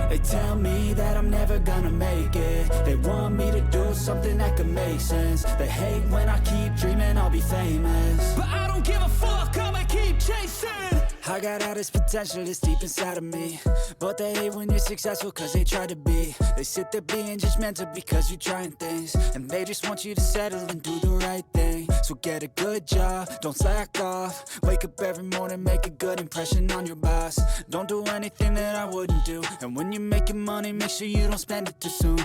They tell me that I'm never gonna make it. They want me to do something that could make sense. They hate when I keep dreaming I'll be famous, but I don't give a fuck, I'ma keep chasing. I got all this potential that's deep inside of me, but they hate when you're successful cause they try to be. They sit there being judgmental because you're trying things, and they just want you to settle and do the right thing. So get a good job, don't slack off. Wake up every morning, make a good impression on your boss. Don't do anything that I wouldn't do, and when you're making money, make sure you don't spend it too soon.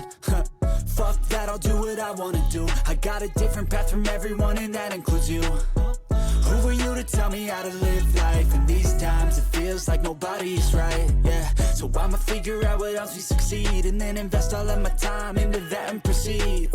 Fuck that, I'll do what I wanna do. I got a different path from everyone, and that includes you. Who are you to tell me how to live life? In these times it feels like nobody's right, yeah. So I'ma figure out what else we succeed, and then invest all of my time into that and proceed.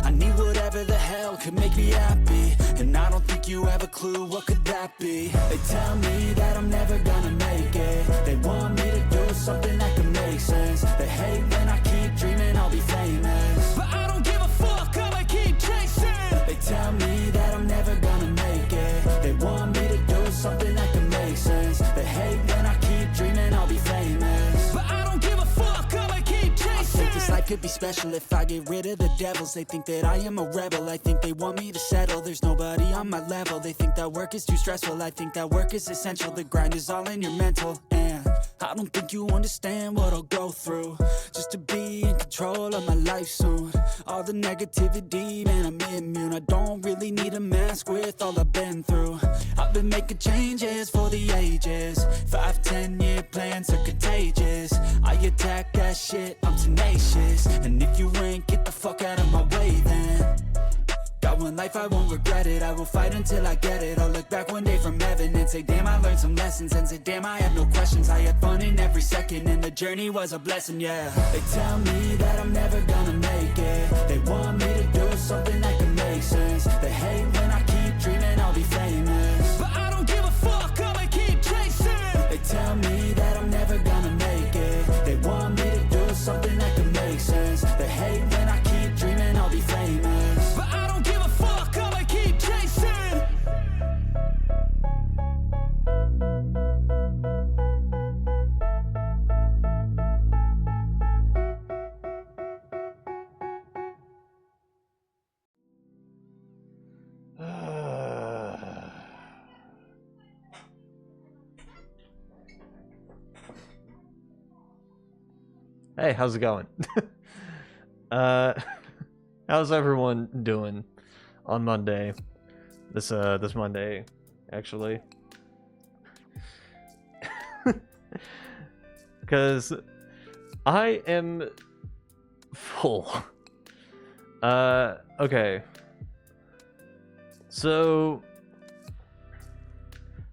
I need whatever the hell could make me happy, and I don't think you have a clue what could that be. They tell me that I'm never gonna make it. They want me to do something that could make sense. They hate when I keep dreaming I'll be famous, but I don't give a fuck, I'ma keep chasing. They tell me that I'm never gonna make it. They want me to do something that can make sense. They hate when I keep dreaming I'll be famous, but I don't give a fuck, I'ma keep chasing. I think this life could be special if I get rid of the devils. They think that I am a rebel, I think they want me to settle. There's nobody on my level. They think that work is too stressful, I think that work is essential. The grind is all in your mental, and I don't think you understand what I'll go through just to be in control of my life soon. All the negativity, man, I'm immune. I don't really need a mask with all I've been through. I've been making changes for the ages. 5-10 year plans are contagious. I attack that shit, I'm tenacious. And if you ain't, get the fuck out of my way then. Got one life, I won't regret it. I will fight until I get it. I'll look back one day from heaven and say, damn, I learned some lessons. And say, damn, I had no questions. I had fun in every second, and the journey was a blessing, yeah. They tell me that I'm never gonna make it. They want me to do something that can make sense. They hate when I keep dreaming I'll be famous, but I don't give a fuck, I'ma keep chasing. They tell me that I'm never gonna make it. They want me to do something that can make sense. They hate when I keep dreaming I'll be famous, but I don't give a fuck, I'ma keep chasing. Hey, how's it going? How's everyone doing on Monday? This Monday, actually. Because I am full. Okay. So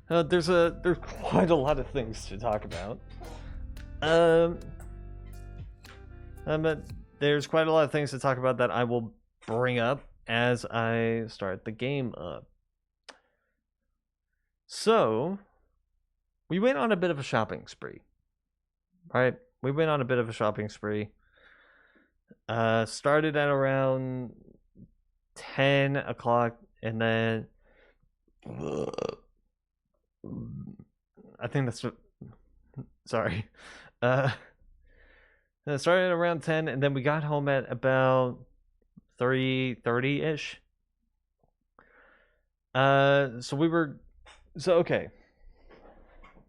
there's quite a lot of things to talk about. But there's quite a lot of things to talk about that I will bring up as I start the game up. So, we went on a bit of a shopping spree, right? We went on a bit of a shopping spree. Started at around 10 o'clock, and then I think that's sorry. It started around 10, and then we got home at about 3:30-ish. So okay.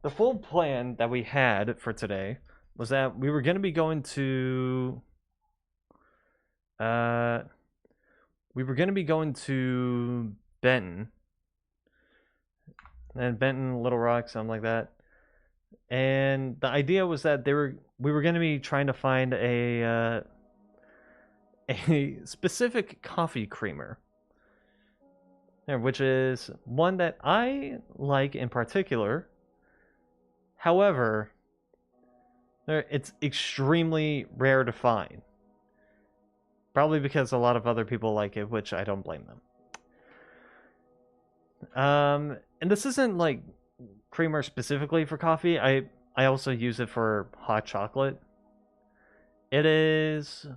The full plan that we had for today was that we were going to be going to Benton. And Benton, Little Rock, something like that. And the idea was that we were going to be trying to find a specific coffee creamer, which is one that I like in particular. However, it's extremely rare to find. Probably because a lot of other people like it, which I don't blame them. And this isn't like creamer specifically for coffee. I also use it for hot chocolate. It is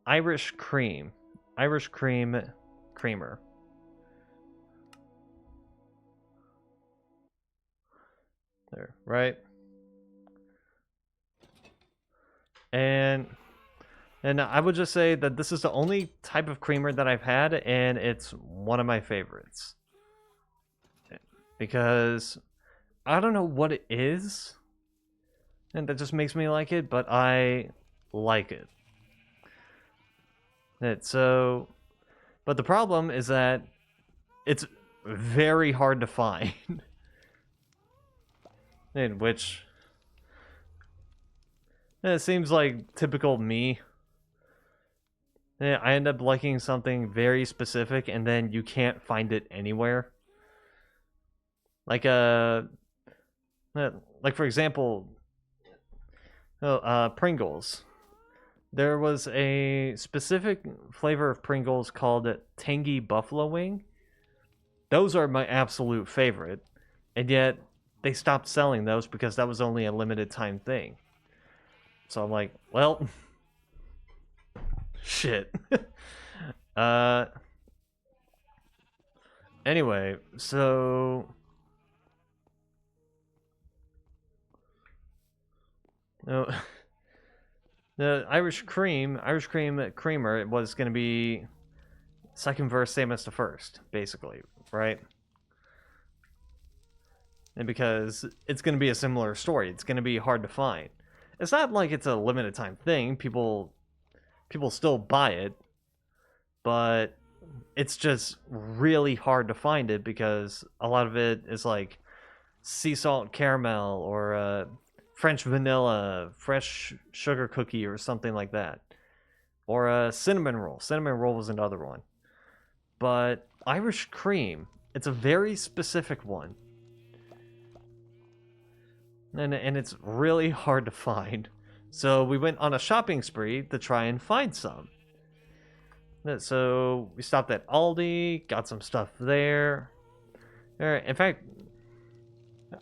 Irish cream creamer. There, right? And I would just say that this is the only type of creamer that I've had, and it's one of my favorites. Because I don't know what it is, and that just makes me like it, but I like it. But the problem is that it's very hard to find. In which it seems like typical me. I end up liking something very specific, and then you can't find it anywhere. Like for example, Pringles. There was a specific flavor of Pringles called Tangy Buffalo Wing. Those are my absolute favorite, and yet they stopped selling those because that was only a limited time thing. So I'm like, well, shit. Anyway, so no, the Irish cream creamer, it was going to be second verse same as the first, basically, right? And because it's going to be a similar story, it's going to be hard to find. It's not like it's a limited time thing. People still buy it, but it's just really hard to find it because a lot of it is like sea salt caramel or French vanilla, fresh sugar cookie or something like that. Or a cinnamon roll. Cinnamon roll was another one. But Irish cream, it's a very specific one. And it's really hard to find. So we went on a shopping spree to try and find some. So we stopped at Aldi, got some stuff there. In fact,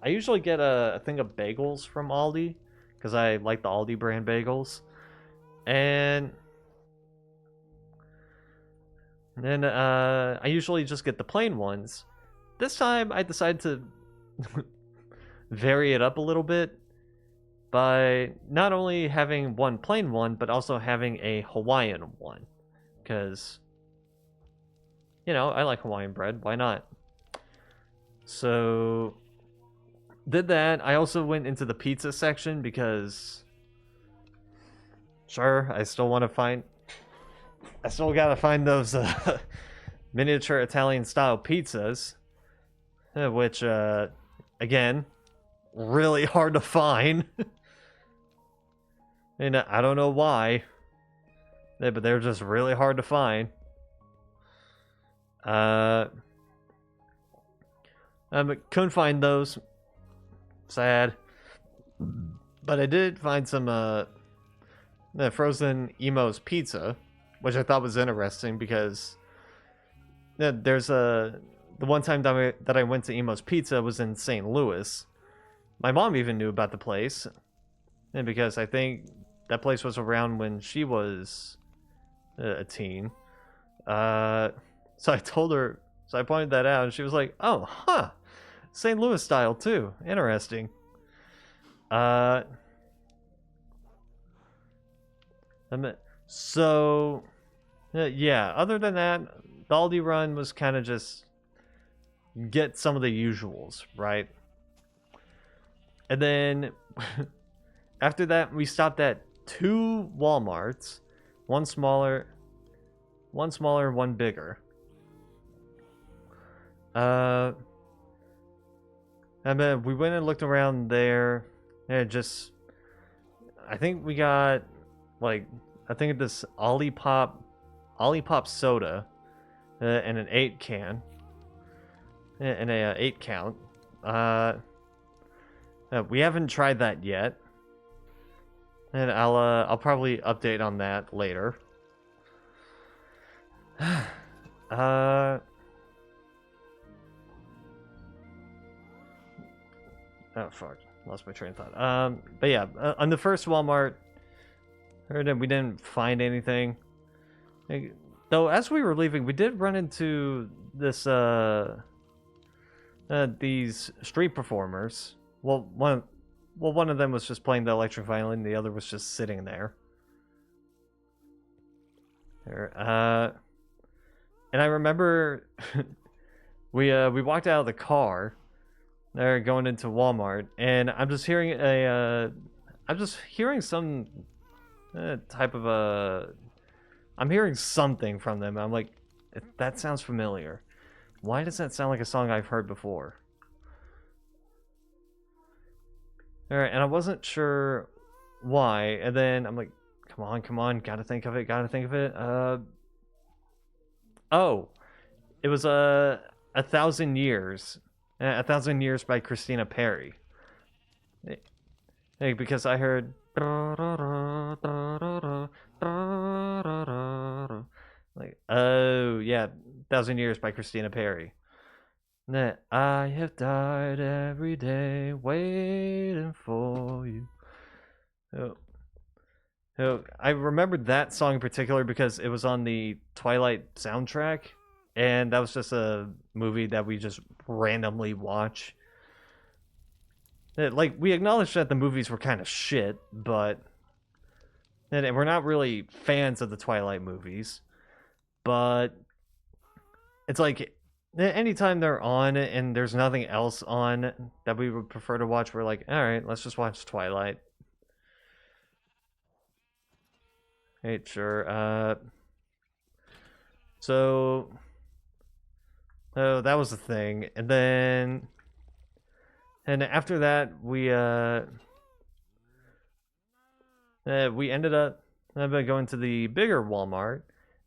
I usually get a thing of bagels from Aldi because I like the Aldi brand bagels. And then I usually just get the plain ones. This time I decided to vary it up a little bit by not only having one plain one, but also having a Hawaiian one. Because, you know, I like Hawaiian bread. Why not? So, did that. I also went into the pizza section because, sure, I still gotta find those miniature Italian style pizzas, which, again, really hard to find. And I don't know why. Yeah, but they're just really hard to find. Couldn't find those. Sad. But I did find some frozen Emo's pizza, which I thought was interesting because there's the one time that I went to Emo's Pizza was in St. Louis. My mom even knew about the place, and because I think that place was around when she was a teen. So I told her, so I pointed that out, and she was like, "Oh, huh, St. Louis style too. Interesting." So yeah. Other than that, the Aldi run was kind of just get some of the usuals, right? And then after that, we stopped at 2 Walmarts, one smaller, one bigger. And then we went and looked around there, and I think we got this Olipop soda, and an 8 can, and a 8 count. We haven't tried that yet, and I'll probably update on that later. Oh fuck, lost my train of thought. But yeah, on the first Walmart, we didn't find anything. Though as we were leaving, we did run into this these street performers. Well, one of them was just playing the electric violin, the other was just sitting there. And I remember we walked out of the car. They're going into Walmart, and I'm just hearing some type of a. I'm hearing something from them. I'm like, that sounds familiar. Why does that sound like a song I've heard before? Alright, and I wasn't sure why, and then I'm like, come on, gotta think of it. Oh, it was A Thousand Years. A Thousand Years by Christina Perri. Hey, because I heard like, oh yeah, Thousand Years by Christina Perri. I have died every day waiting for you. I remembered that song in particular because it was on the Twilight soundtrack, and that was just a movie that we just randomly watch. Like, we acknowledged that the movies were kind of shit, but and we're not really fans of the Twilight movies, but it's like anytime they're on and there's nothing else on that we would prefer to watch, we're like, all right, let's just watch Twilight. Hey, sure. So that was the thing, and then after that we ended up going to the bigger Walmart,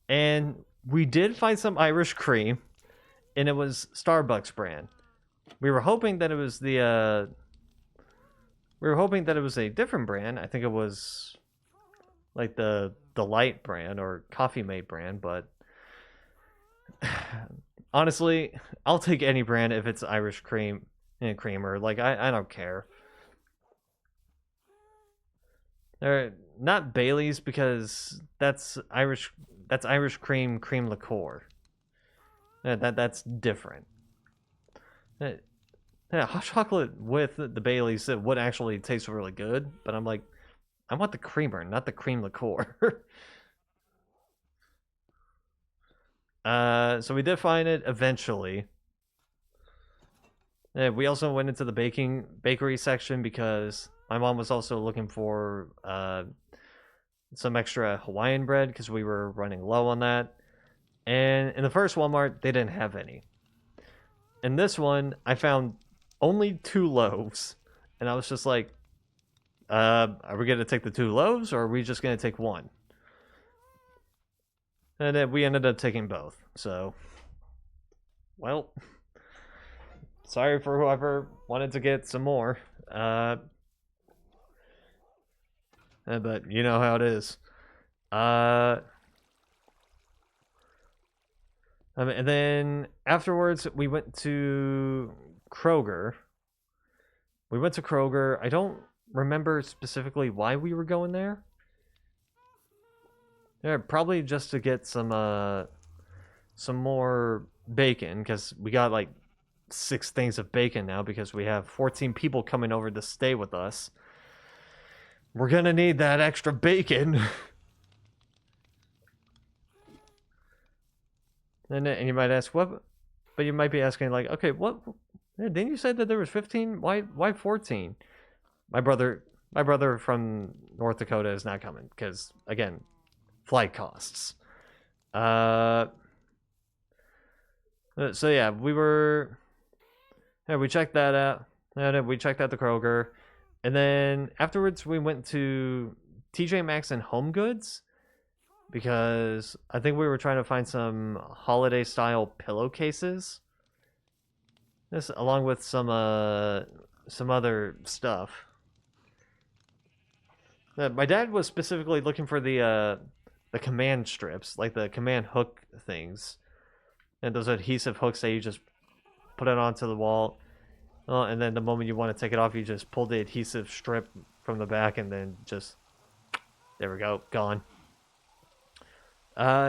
and we did find some Irish cream, and it was Starbucks brand. We were hoping that it was a different brand. I think it was like the Light brand or Coffee Mate brand, but honestly, I'll take any brand if it's Irish cream and creamer. Like, I don't care. They're not Bailey's because that's Irish cream liqueur. That's different. Yeah, hot chocolate with the Bailey's would actually taste really good, but I'm like, I want the creamer, not the cream liqueur. So we did find it eventually. We also went into the bakery section because my mom was also looking for some extra Hawaiian bread because we were running low on that. And in the first Walmart, they didn't have any. In this one, I found only 2 loaves, and I was just like, are we going to take the 2 loaves, or are we just going to take one? And then we ended up taking both. So, well, sorry for whoever wanted to get some more. But you know how it is. And then afterwards, we went to Kroger. I don't remember specifically why we were going there. Yeah, probably just to get some more bacon, because we got like 6 things of bacon now because we have 14 people coming over to stay with us. We're gonna need that extra bacon. And you might ask, what? But you might be asking, like, okay, what? Didn't you say that there was 15? Why 14? My brother from North Dakota is not coming because, again, flight costs. So yeah, we checked that out. And we checked out the Kroger, and then afterwards we went to TJ Maxx and Home Goods because I think we were trying to find some holiday style pillowcases. This along with some other stuff. My dad was specifically looking for the command strips, like the command hook things, and those adhesive hooks that you just put it onto the wall, and then the moment you want to take it off, you just pull the adhesive strip from the back, and then just there we go, gone.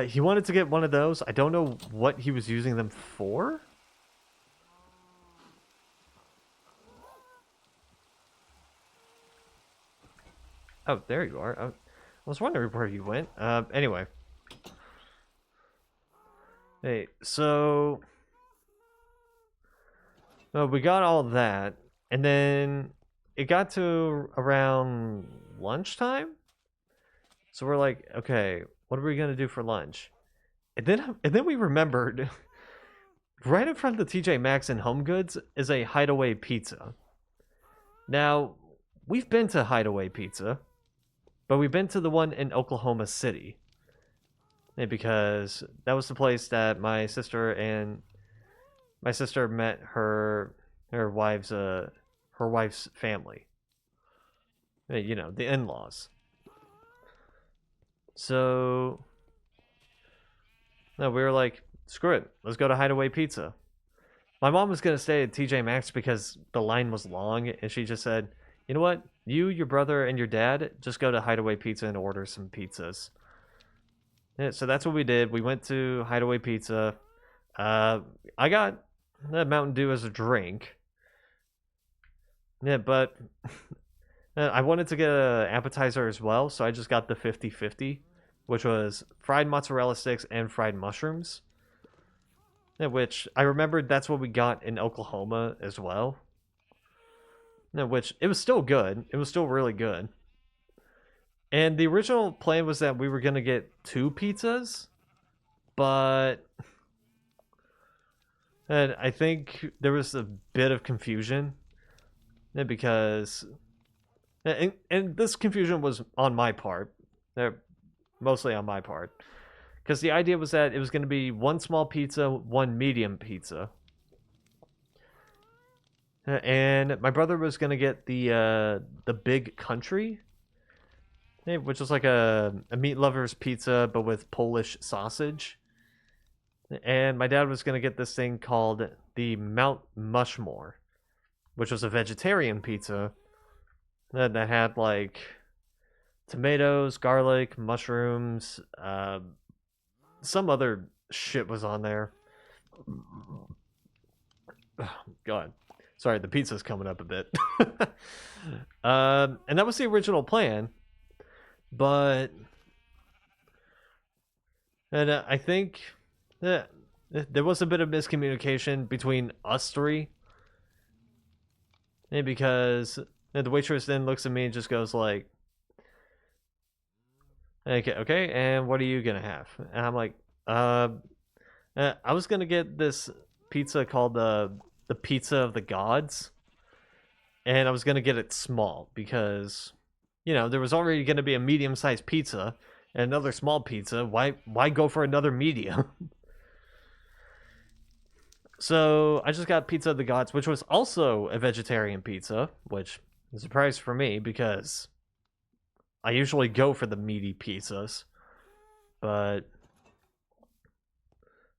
He wanted to get one of those. I don't know what he was using them for. Oh, there you are. I was wondering where you went. Anyway. Hey, so we got all that, and then it got to around lunchtime. So we're like, okay, what are we gonna do for lunch? And then we remembered right in front of the TJ Maxx and Home Goods is a Hideaway Pizza. Now, we've been to Hideaway Pizza, but we've been to the one in Oklahoma City. Because that was the place that my sister met her wife's family. You know, the in-laws. So no, we were like, screw it, let's go to Hideaway Pizza. My mom was gonna stay at TJ Maxx because the line was long, and she just said, you know what? You, your brother, and your dad just go to Hideaway Pizza and order some pizzas. Yeah, so that's what we did. We went to Hideaway Pizza. I got that Mountain Dew as a drink. Yeah, but I wanted to get an appetizer as well, so I just got the 50-50, which was fried mozzarella sticks and fried mushrooms. Yeah, which I remembered that's what we got in Oklahoma as well. Yeah, which it was still good. It was still really good. And the original plan was that we were going to get 2 pizzas, but and I think there was a bit of confusion because and this confusion was on my part, mostly on my part, because the idea was that it was going to be 1 small pizza, 1 medium pizza, and my brother was going to get the big country, which was like a meat lover's pizza but with Polish sausage. And my dad was going to get this thing called the Mount Mushmore, which was a vegetarian pizza that had like tomatoes, garlic, mushrooms, some other shit was on there. Oh, God. Sorry, the pizza's coming up a bit. And that was the original plan. But and I think there was a bit of miscommunication between us 3. Because the waitress then looks at me and just goes like, okay, and what are you gonna have? And I'm like, I was gonna get this pizza called the Pizza of the Gods, and I was gonna get it small because, you know, there was already gonna be a medium-sized pizza and another small pizza. Why go for another medium? So I just got Pizza of the Gods, which was also a vegetarian pizza, which is a surprise for me because I usually go for the meaty pizzas. But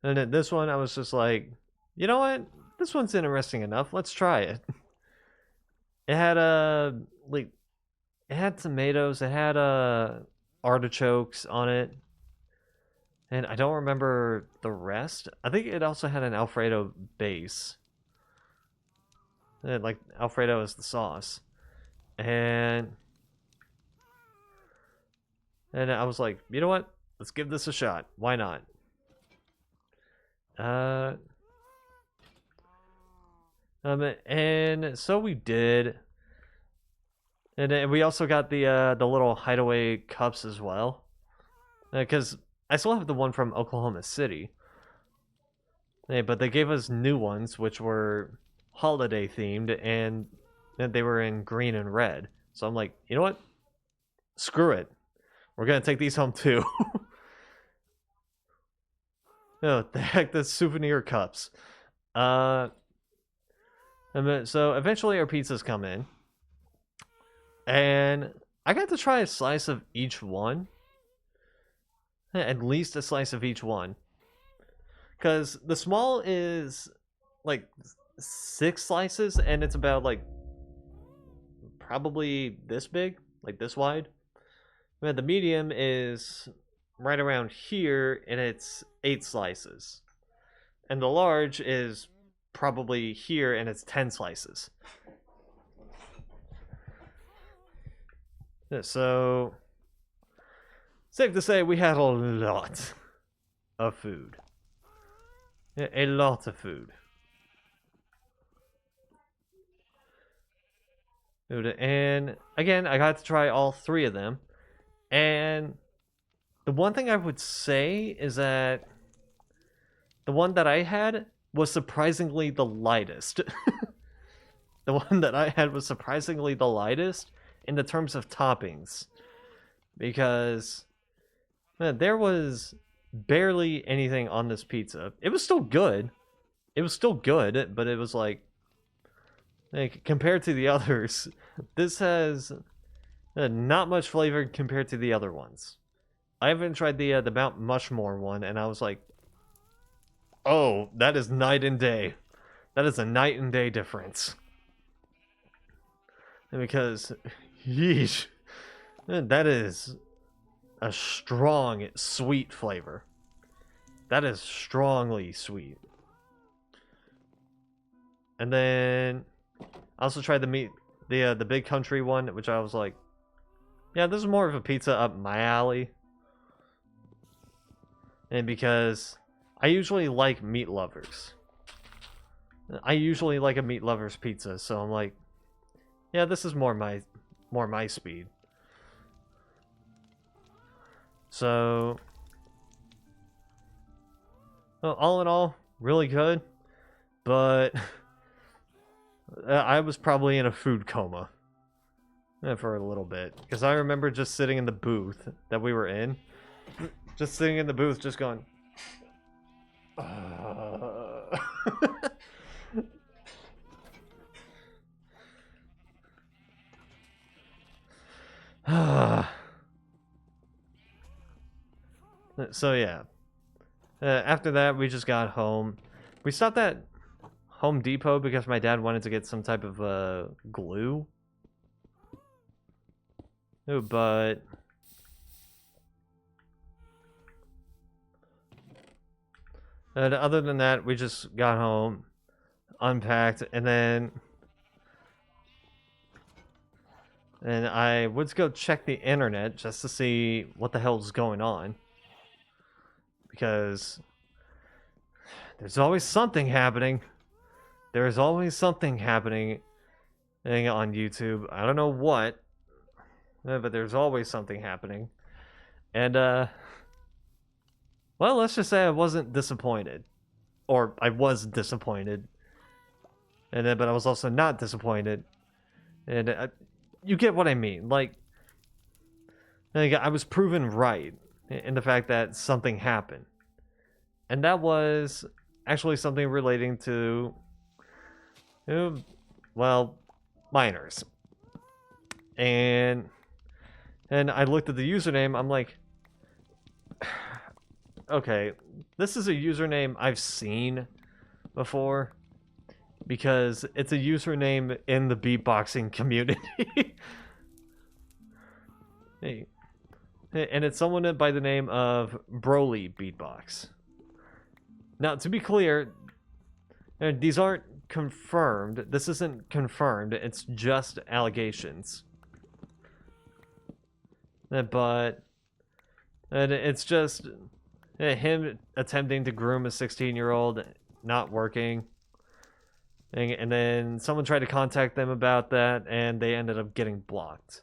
and then this one, I was just like, you know what? This one's interesting enough. Let's try it. It had it had tomatoes. It had artichokes on it. And I don't remember the rest. I think it also had an Alfredo base. And like Alfredo is the sauce. And I was like, you know what? Let's give this a shot. Why not? And so we did. And then we also got the little Hideaway cups as well. Because I still have the one from Oklahoma City. But they gave us new ones, which were holiday themed, and they were in green and red. So I'm like, you know what? Screw it. We're going to take these home too. Oh, the heck, the souvenir cups. So eventually our pizzas come in. And I got to try a slice of each one. At least a slice of each one. Because the small is like 6 slices, and it's about like probably this big, like this wide. The medium is right around here, and it's 8 slices. And the large is probably here, and it's 10 slices. So, safe to say we had a lot of food. A lot of food. And again, I got to try all three of them. And the one thing I would say is that the one that I had was surprisingly the lightest. The one that I had was surprisingly the lightest in the terms of toppings. Because there was barely anything on this pizza. It was still good. It was still good, but it was like compared to the others, this has not much flavor compared to the other ones. I haven't tried the Mount Mushmore one, and I was like, oh, that is night and day. That is a night and day difference. And because, yeesh, that is a strong, sweet flavor. That is strongly sweet. And then I also tried the Big Country one, which I was like, yeah, this is more of a pizza up my alley. And because I usually like meat lovers. I usually like a meat lover's pizza, so I'm like, yeah, this is more my speed. So, well, all in all, really good, but I was probably in a food coma for a little bit, because I remember just sitting in the booth that we were in, just sitting in the booth, just going, So yeah, after that we just got home. We stopped at Home Depot because my dad wanted to get some type of glue. Ooh, but other than that, we just got home, unpacked, and then I would go check the internet just to see what the hell's going on. Because there's always something happening. There's always something happening on YouTube. I don't know what, but there's always something happening. And, well, let's just say I wasn't disappointed. Or I was disappointed. And then, but I was also not disappointed. And you get what I mean. Like, I was proven right in the fact that something happened. And that was actually something relating to, well, minors. And I looked at the username, I'm like, okay, this is a username I've seen before, because it's a username in the beatboxing community. Hey. And it's someone by the name of Broly Beatbox. Now, to be clear, these aren't confirmed. This isn't confirmed. It's just allegations. But it's just him attempting to groom a 16-year-old, not working. And then someone tried to contact them about that, and they ended up getting blocked.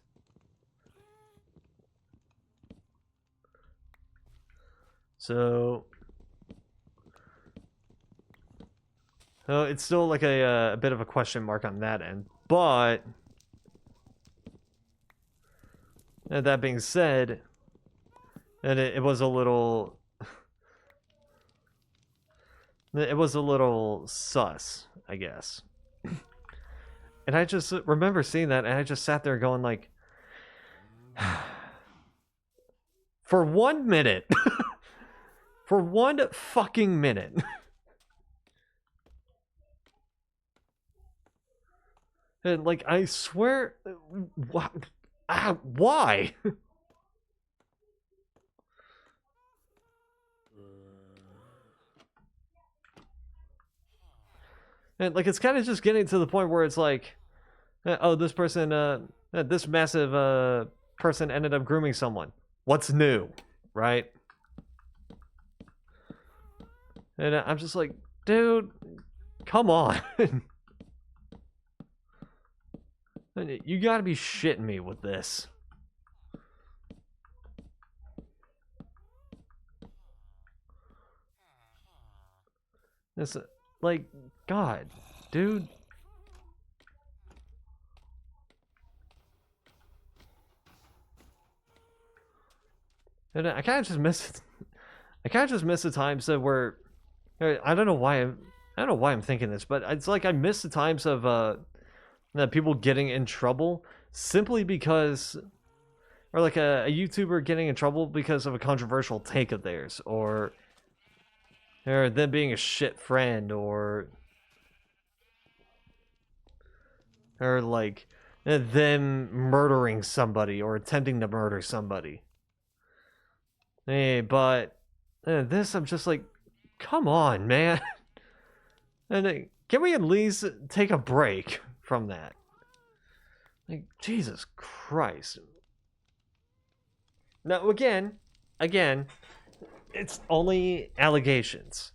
So, it's still like a bit of a question mark on that end. But, that being said, and it was a little, it was a little sus, I guess. And I just remember seeing that, and I just sat there going like, for 1 minute. For 1 fucking minute. And like, I swear, why? And like, it's kind of just getting to the point where it's like, oh, this person, this massive person ended up grooming someone. What's new, right? And I'm just like, dude, come on. You gotta be shitting me with this. It's like, God, dude. And I kind of just miss it. I kind of just miss the times that were. I don't know why I don't know why I'm thinking this, but it's like I miss the times of people getting in trouble simply because, or like a YouTuber getting in trouble because of a controversial take of theirs, or them being a shit friend, or like them murdering somebody or attempting to murder somebody. Hey, but this, I'm just like, come on, man. And can we at least take a break from that? Like, Jesus Christ. Now, again, it's only allegations.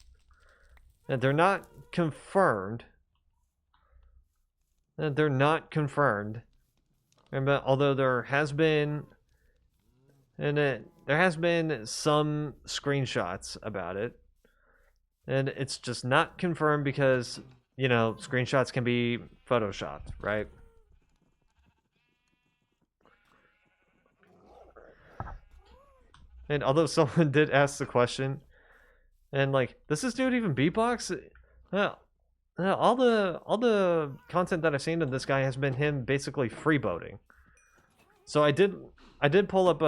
And they're not confirmed. They're not confirmed. Although there has been, there has been some screenshots about it, and it's just not confirmed because, you know, screenshots can be photoshopped, right? And although someone did ask the question, and like, does this dude even beatbox? All the content that I've seen of this guy has been him basically freeboating. So I did pull up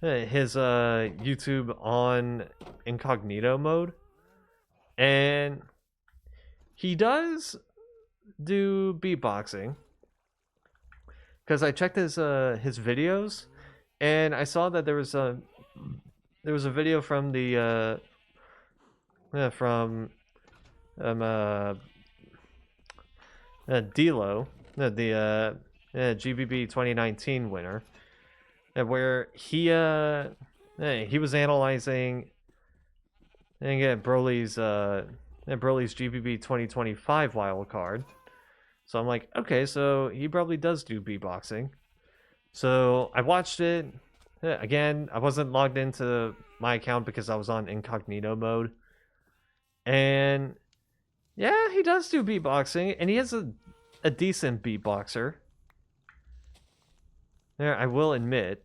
his YouTube on incognito mode, and he does do beatboxing because I checked his videos, and I saw that there was a video from the Dilo, the GBB 2019 winner, where he was analyzing Broly's GBB 2025 wild card. So I'm like, okay, so he probably does do beatboxing. So I watched it. Again, I wasn't logged into my account because I was on incognito mode. And yeah, he does do beatboxing, and he is a decent beatboxer. There, I will admit.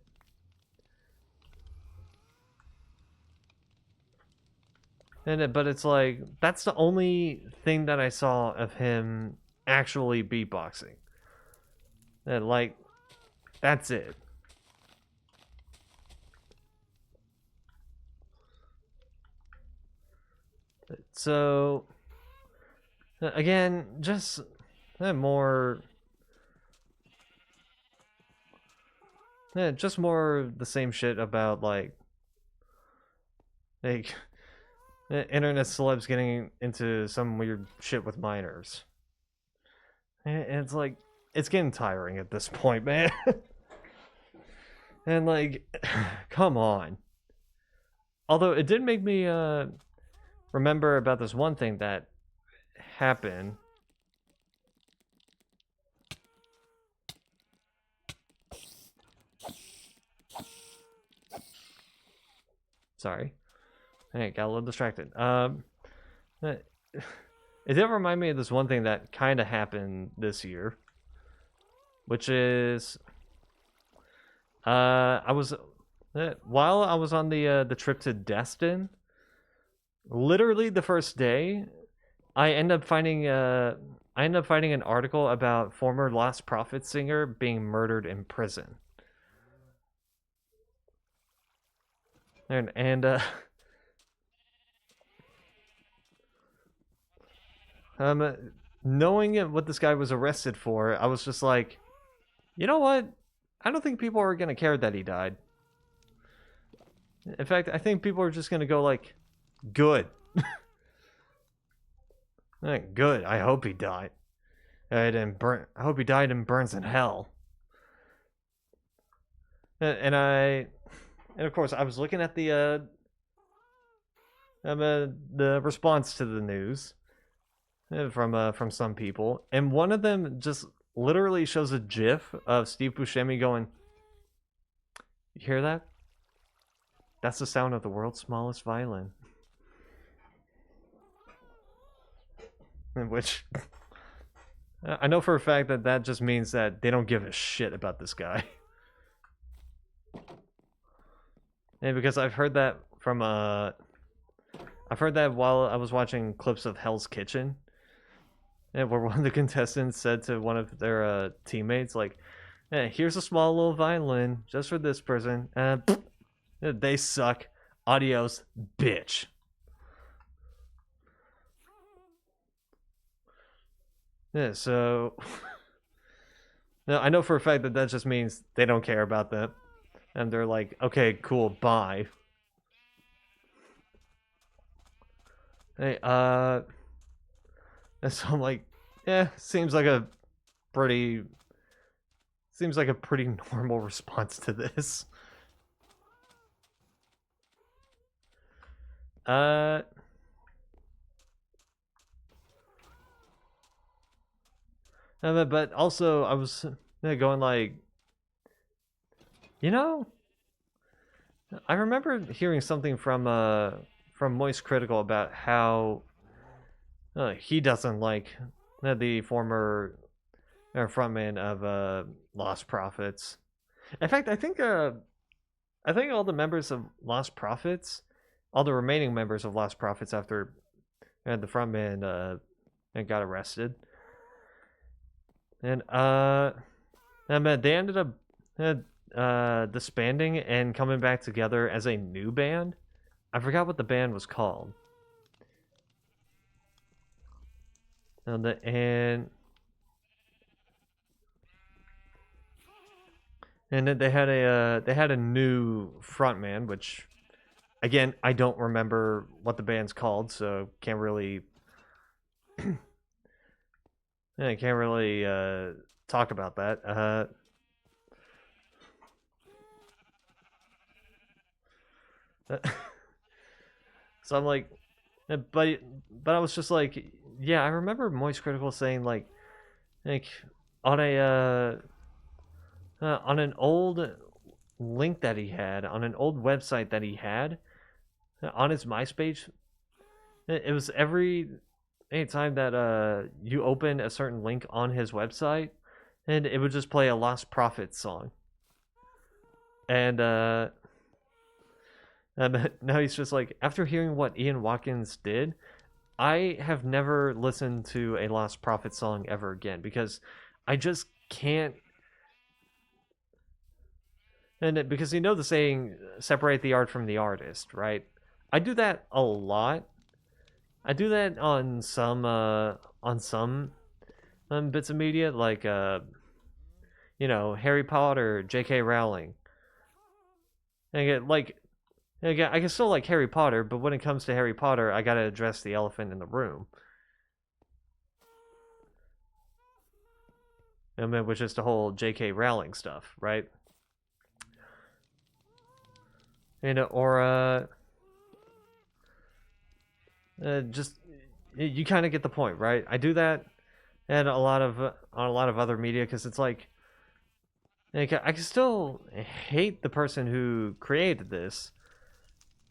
But it's like, that's the only thing that I saw of him actually beatboxing. And like, that's it. So, again, just more the same shit about like internet celebs getting into some weird shit with minors. And it's like, it's getting tiring at this point, man. And like, come on. Although it did make me remember about this one thing that happened. Sorry. Hey, got a little distracted. It did remind me of this one thing that kind of happened this year, which is, I was while I was on the trip to Destin, literally the first day, I end up finding an article about former Lost Prophet singer being murdered in prison. And knowing what this guy was arrested for, I was just like, you know what? I don't think people are gonna care that he died. In fact, I think people are just gonna go like, good. Good. I hope he died. I hope he died and burns in hell. And of course, I was looking at the the response to the news from some people, and one of them just literally shows a GIF of Steve Buscemi going, "You hear that? That's the sound of the world's smallest violin." In which I know for a fact that that just means that they don't give a shit about this guy. And because I've heard that from I've heard that while I was watching clips of Hell's Kitchen, and where one of the contestants said to one of their teammates, like, "Hey, here's a small little violin just for this person. They suck. Adios, bitch." Yeah, so no, I know for a fact that that just means they don't care about that, and they're like, "Okay, cool, bye." Hey, and so I'm like, yeah, pretty seems like a pretty normal response to this. But also I was going like, you know, I remember hearing something from Moist Critical about how he doesn't like the former frontman of Lost Prophets. In fact, I think all the members of Lost Prophets, all the remaining members of Lost Prophets after the frontman got arrested, and they ended up disbanding and coming back together as a new band. I forgot what the band was called. And then they had a new frontman, which again I don't remember what the band's called, so can't really talk about that. So I'm like, but I was just like, yeah, I remember Moist Critical saying like on an old link that he had on an old website that he had on his MySpace, it was anytime that you open a certain link on his website, and it would just play a Lost Prophets song, and now he's just like, after hearing what Ian Watkins did, I have never listened to a Lost Prophet song ever again because I just can't. And because you know the saying, separate the art from the artist, right? I do that a lot. I do that on some bits of media, like Harry Potter, J.K. Rowling. And I can still like Harry Potter, but when it comes to Harry Potter, I gotta address the elephant in the room. Which is the whole J.K. Rowling stuff, right? Or just you kind of get the point, right? I do that, and on a lot of other media because it's like I can still hate the person who created this,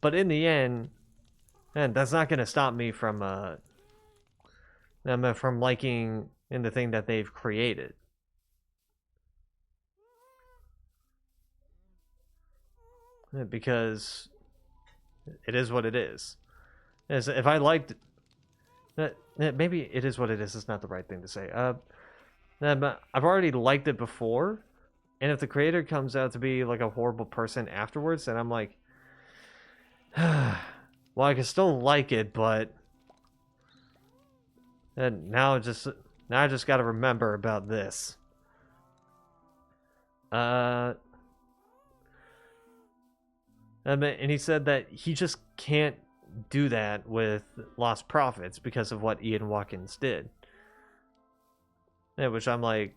but in the end, and that's not going to stop me from liking in the thing that they've created. Because it is what it is. As if I liked, maybe it is what it is. It's not the right thing to say. I've already liked it before, and if the creator comes out to be like a horrible person afterwards, then I'm like, well, I can still like it, but now I just got to remember about this. And he said that he just can't do that with Lost Prophets because of what Ian Watkins did. Yeah, which I'm like,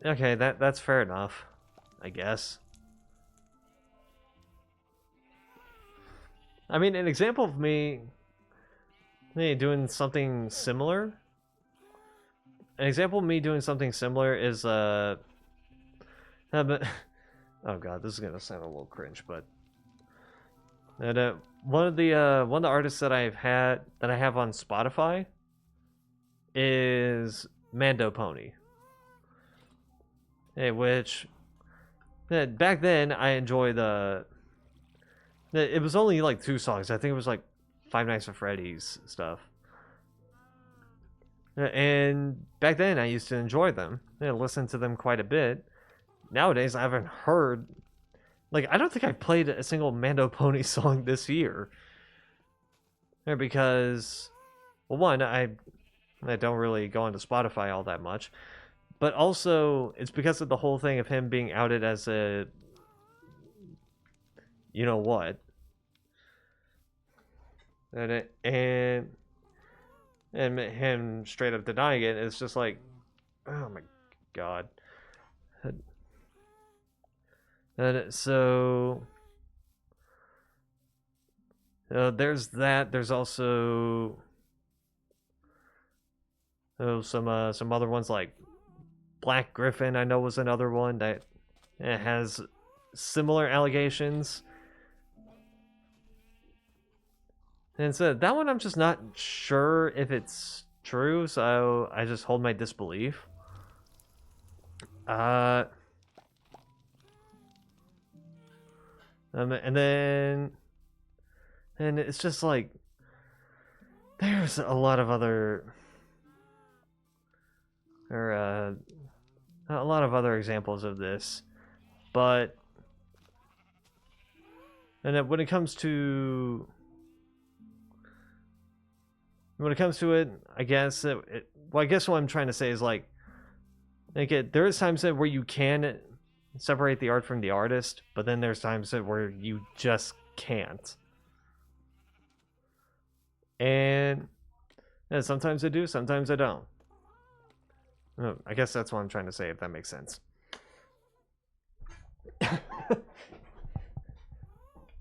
okay, that's fair enough, I guess. I mean, an example of me doing something similar. An example of me doing something similar is but, oh god, this is gonna sound a little cringe, but one of the artists that I have on Spotify is Mando Pony. Hey, which back then I enjoyed it was only like 2 songs. I think it was like Five Nights at Freddy's stuff. And back then I used to enjoy them and listen to them quite a bit. Nowadays I haven't heard, like, I don't think I've played a single Mando Pony song this year. Because, well, one, I don't really go onto Spotify all that much. But also, it's because of the whole thing of him being outed as a, you know what. And him straight up denying it. It's just like, oh my god. And so there's that. There's also some other ones like Black Griffin. I know was another one that has similar allegations. And so that one I'm just not sure if it's true, so I just hold my disbelief. And then it's just like there's a lot of other examples of this, but and then when it comes to it, I guess I guess what I'm trying to say is like there is times where you can separate the art from the artist, but then there's times where you just can't. And sometimes I do, sometimes I don't. I guess that's what I'm trying to say, if that makes sense.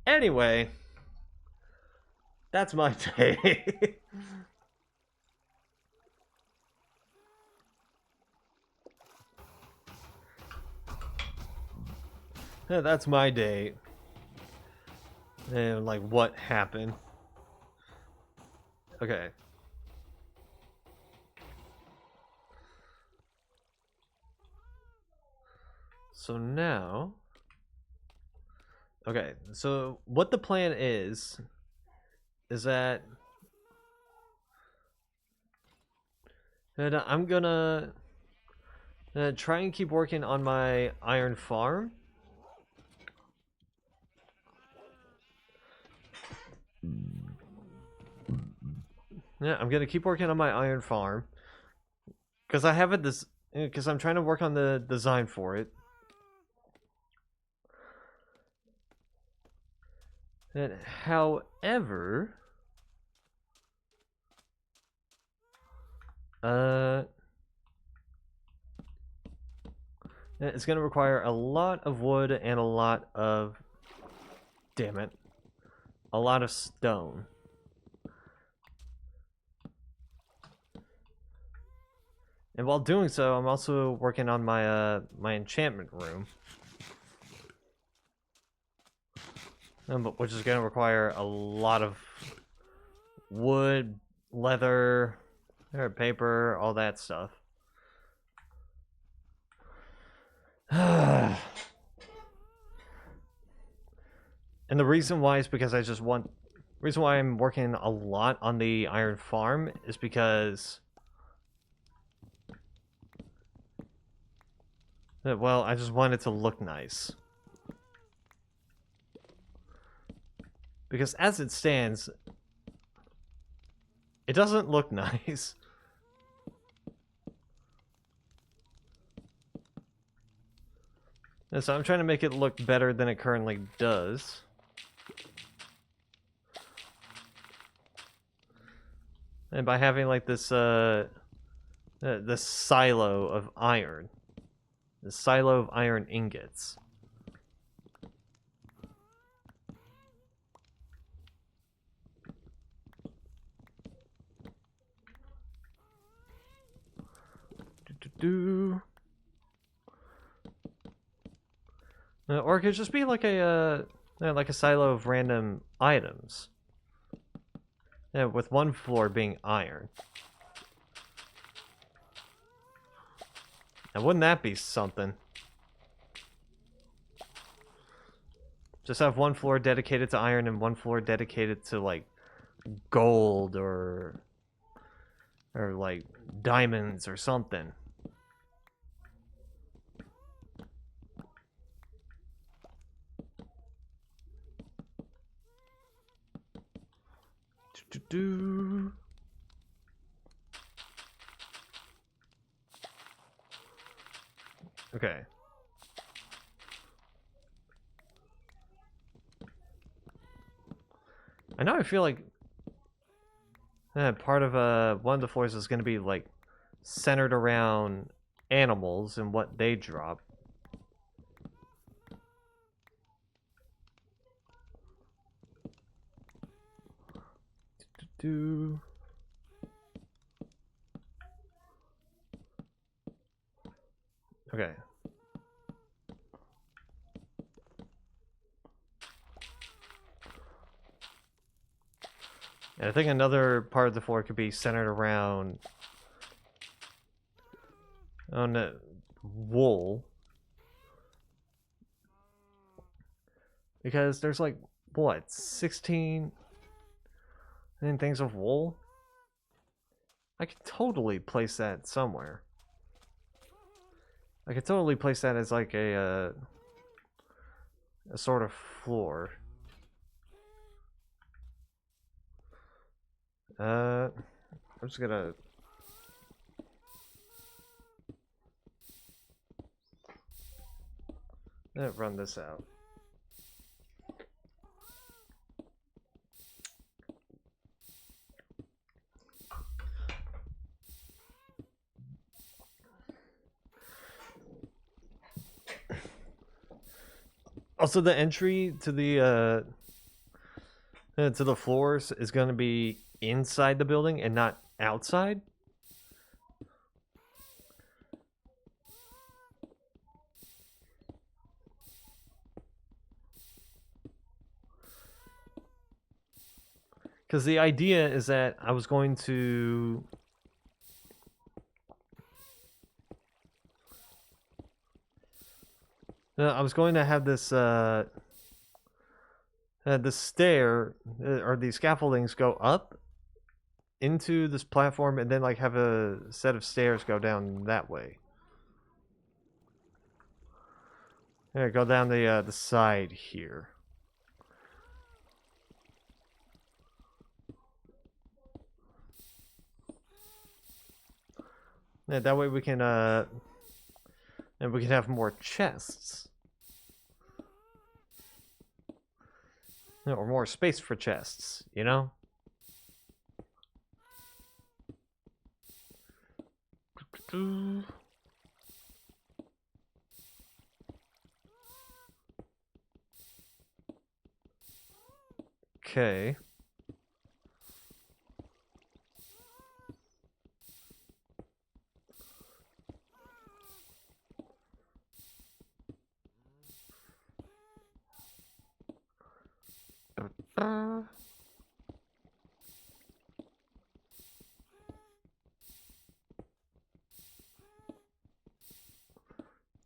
Anyway, that's my day. Yeah, that's my day. And like what happened. Okay. So now, okay, so what the plan is that I'm gonna try and keep working on my iron farm. Yeah, I'm gonna keep working on my iron farm because I have it because I'm trying to work on the design for it. And however, it's gonna require a lot of wood and a lot of, damn it, a lot of stone. And while doing so, I'm also working on my my enchantment room, which is going to require a lot of wood, leather, paper, all that stuff. And the reason why is because reason why I'm working a lot on the iron farm is because, well, I just want it to look nice. Because as it stands, it doesn't look nice. And so I'm trying to make it look better than it currently does. And by having like this this silo of iron. The silo of iron ingots. Or it could just be like a silo of random items. Yeah, with one floor being iron. Now, wouldn't that be something? Just have one floor dedicated to iron and one floor dedicated to, like, gold or like, diamonds or something. Okay. I know I feel like part of one of the floors is going to be like centered around animals and what they drop. Okay. And I think another part of the floor could be centered around on wool. Because there's like, what, 16 things of wool? I could totally place that somewhere. I could totally place that as like a sort of floor. I'm just gonna run this out. Also, the entry to the floors is going to be inside the building and not outside. Because the idea is that I was going to have this the stair or these scaffoldings go up into this platform and then like have a set of stairs go down that way. Yeah, go down the side here. Yeah, that way we can and we can have more chests. Or more space for chests, you know? Okay.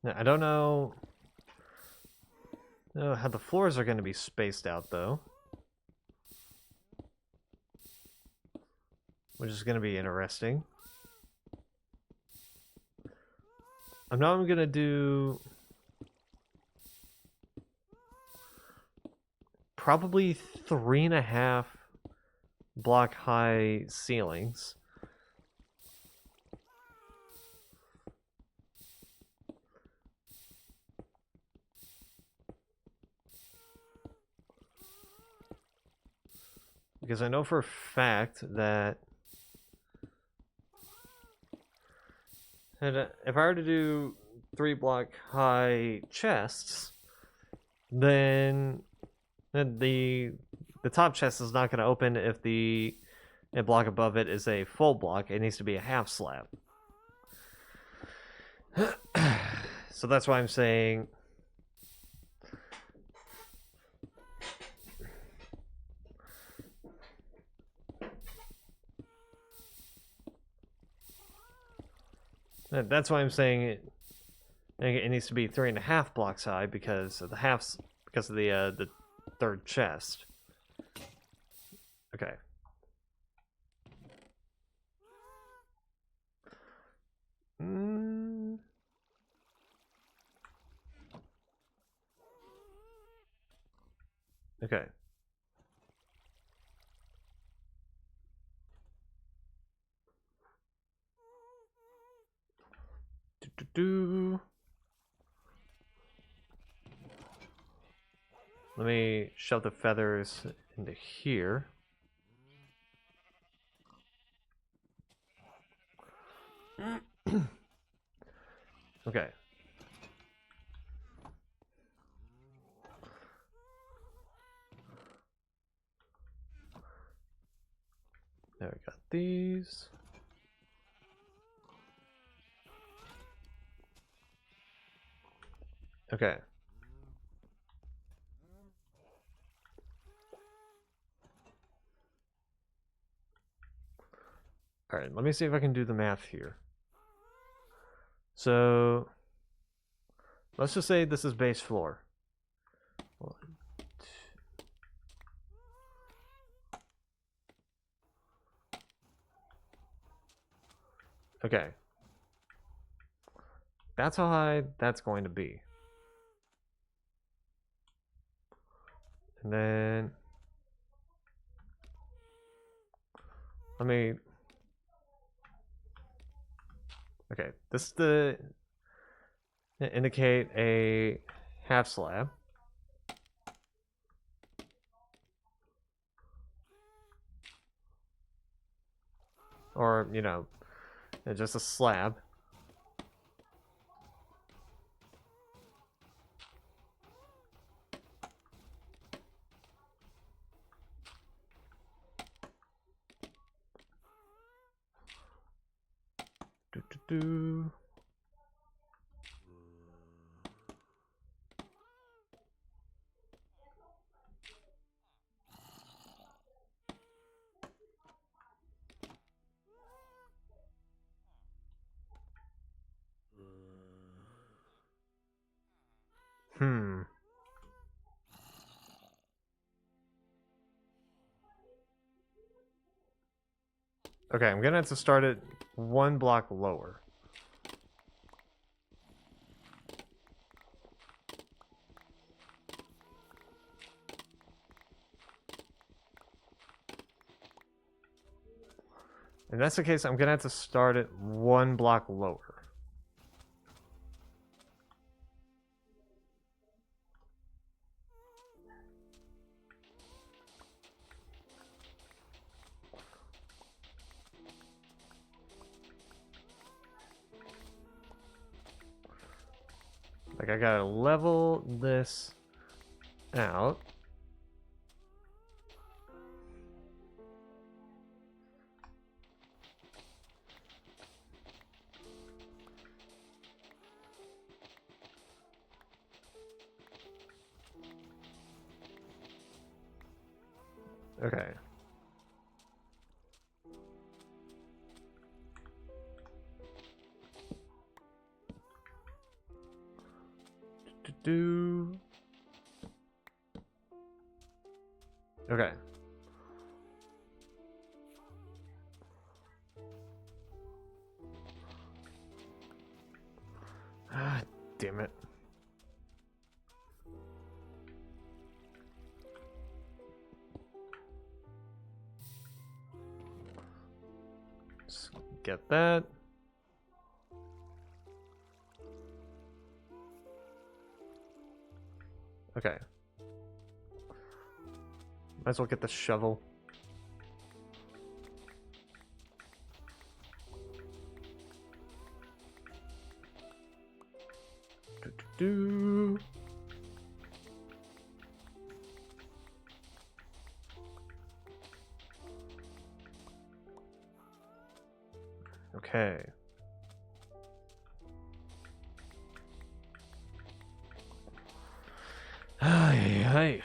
I don't know how the floors are going to be spaced out, though. Which is going to be interesting. I'm not going to do probably 3.5 block high ceilings. Because I know for a fact that if I were to do 3 block high chests, then the top chest is not going to open if the block above it is a full block. It needs to be a half slab. So that's why I'm saying it needs to be 3.5 blocks high because of the third chest. Okay. Okay. Let me shove the feathers into here. Okay. There we got these. Okay. Alright, let me see if I can do the math here. So, let's just say this is base floor. 1, 2. Okay. That's how high that's going to be. And then let me... Okay, this is the... indicate a half slab. Or, you know, just a slab. Do. Okay, I'm gonna have to start it 1 block lower. If that's the case, I'm gonna have to start it 1 block lower. Like, I gotta level this out. Okay. Do. Okay. Ah, damn it. Just get that. Okay. Might as well get the shovel. Do. Okay. Hey.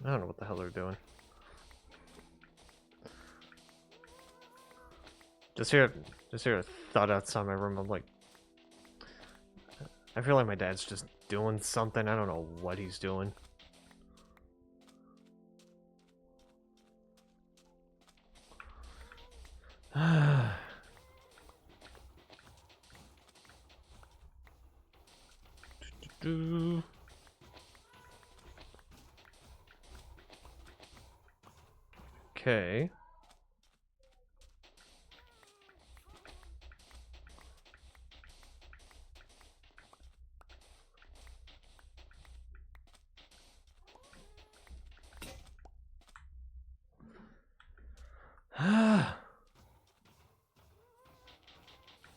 I don't know what the hell they're doing. Just hear a thud outside my room. I'm like, I feel like my dad's just doing something. I don't know what he's doing. Okay.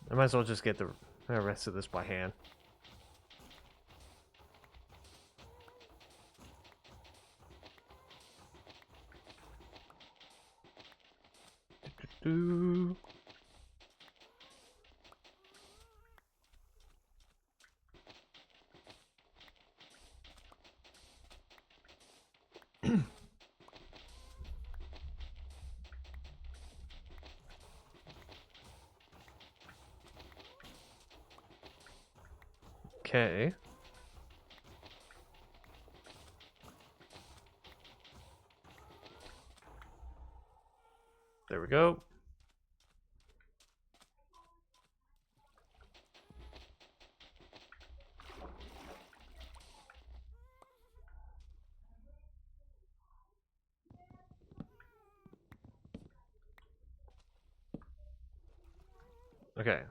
I might as well just get the rest of this by hand. Okay. There we go. Okay.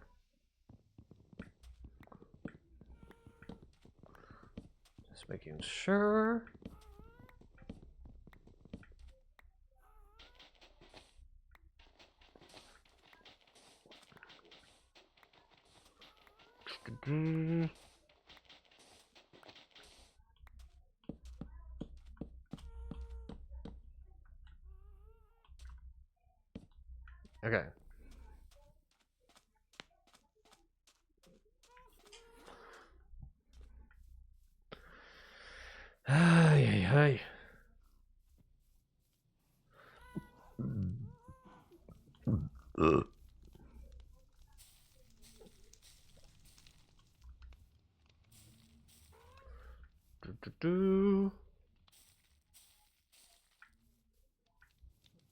Just making sure. Okay. Hey.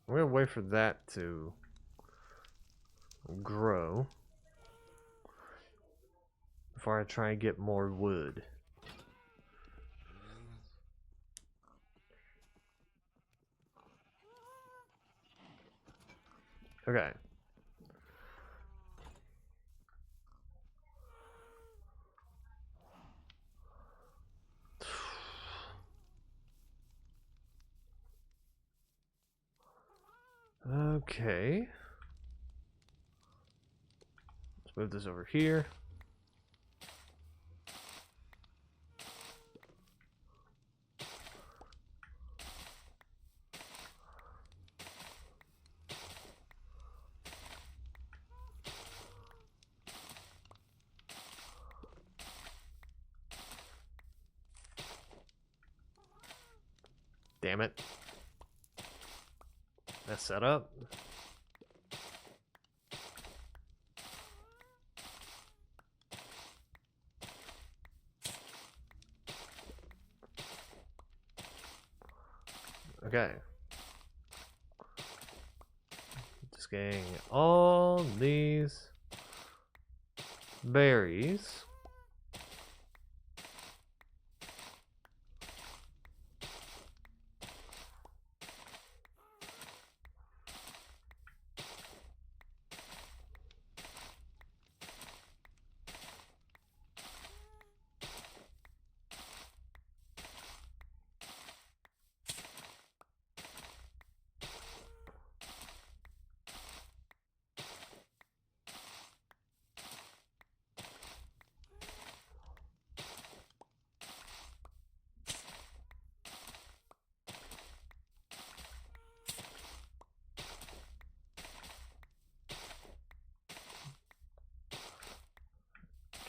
We're gonna wait for that to grow before I try and get more wood. Okay. Okay. Let's move this over here. Damn it. That's set up. Okay. Just getting all these berries.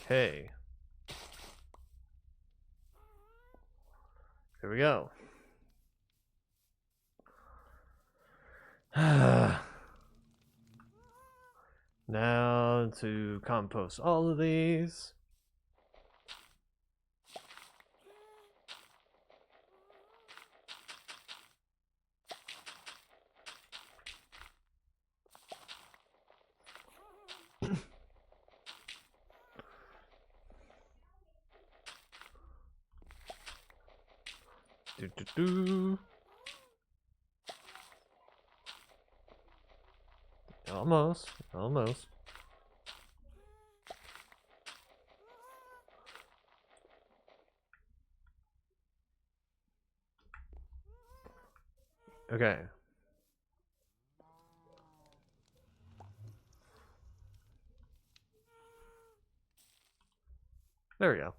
Okay. Here we go. Now to compost all of these. Do. Almost. Okay. There we go.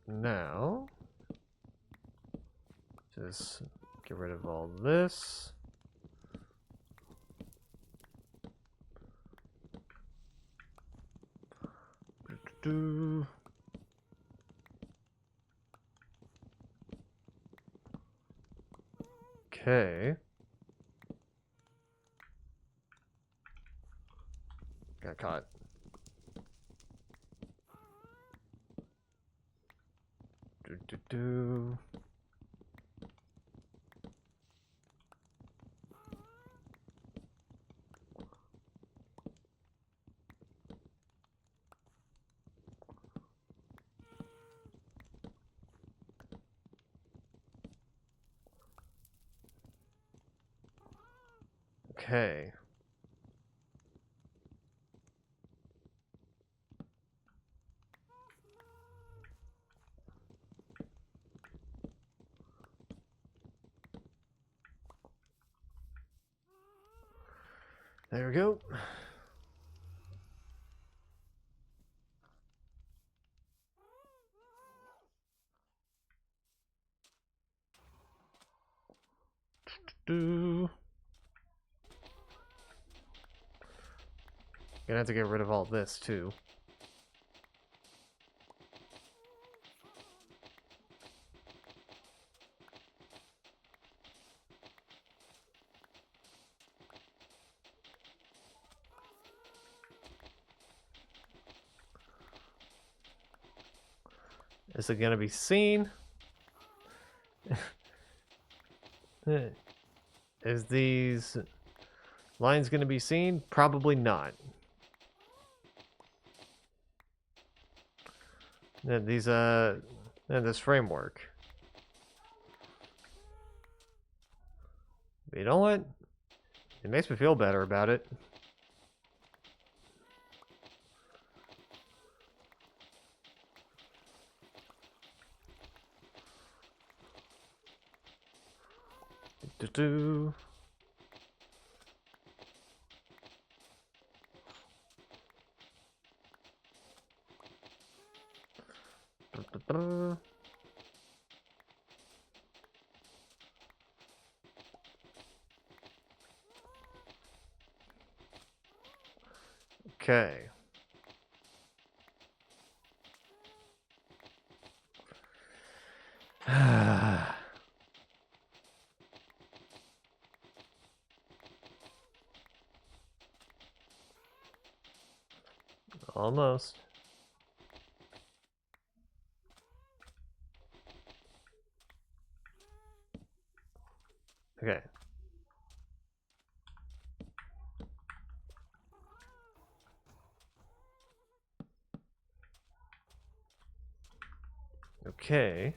Now, just get rid of all this. Do. Okay. Got caught. Do. Okay. There we go. Do. Gonna have to get rid of all this too. Is it gonna be seen? Is these lines gonna be seen? Probably not. And these and this framework. But you know what? It makes me feel better about it. Do. Okay. Almost. Okay. Okay.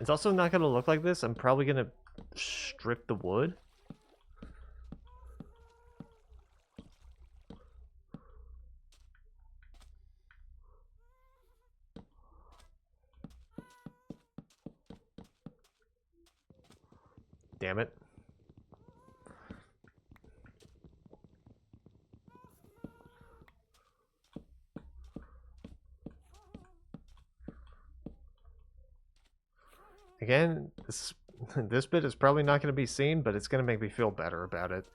It's also not going to look like this. I'm probably going to strip the wood. damn it. Again, this bit is probably not going to be seen, but it's going to make me feel better about it.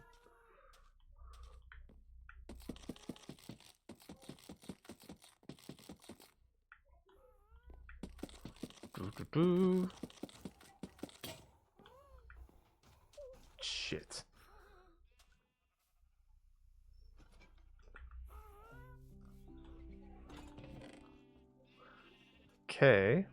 Shit. Okay.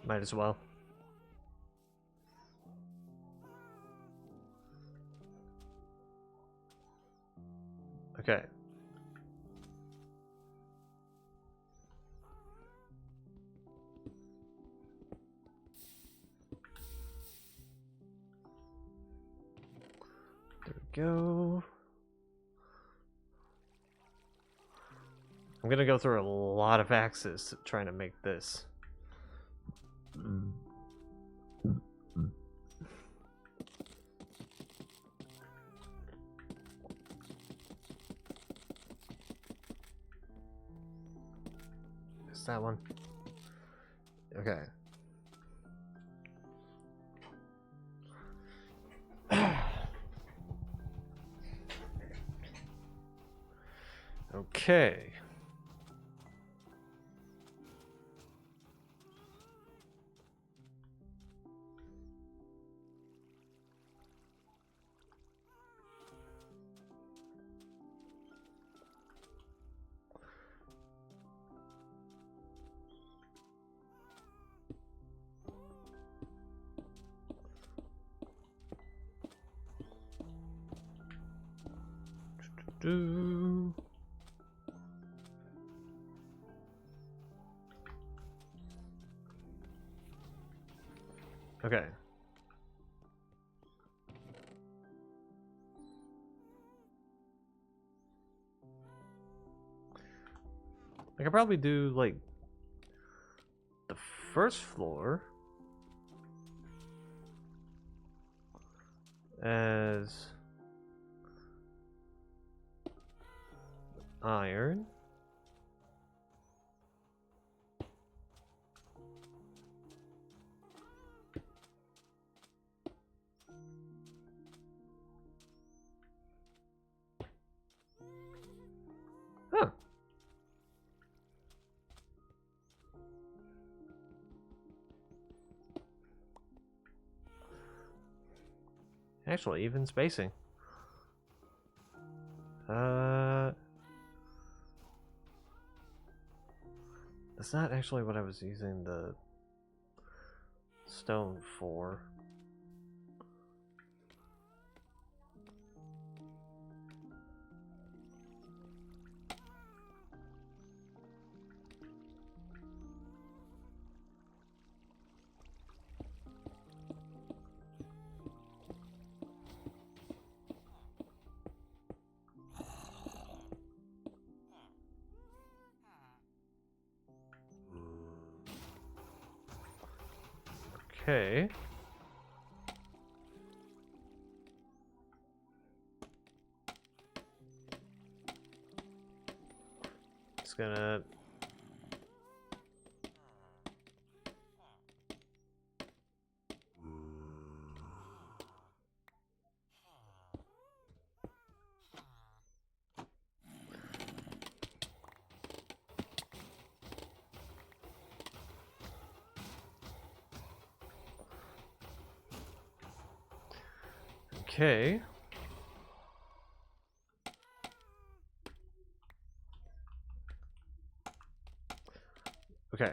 Might as well. Okay. There we go. I'm gonna go through a lot of axes trying to make this. Is that one? Okay. Okay. Do. Okay. I could probably do like the first floor as iron. Huh. Actually, even spacing. That's not actually what I was using the stone for. Okay. Just gonna... Okay. Okay.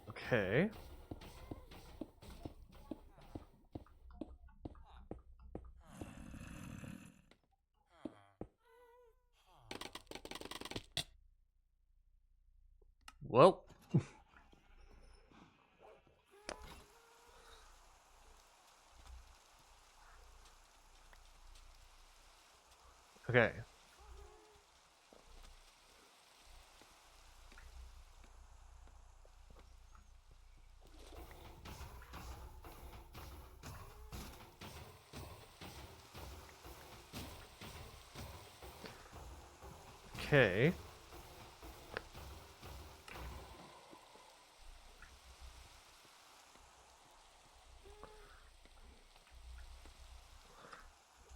Okay. Well. Okay. Okay.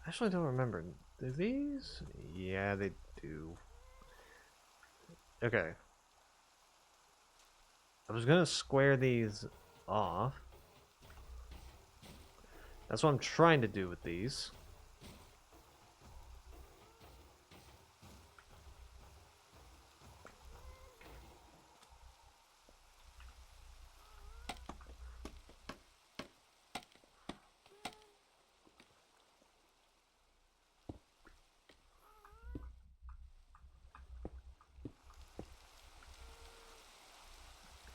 Actually, I don't remember. Do these? Yeah, they do. Okay. I was gonna square these off. That's what I'm trying to do with these.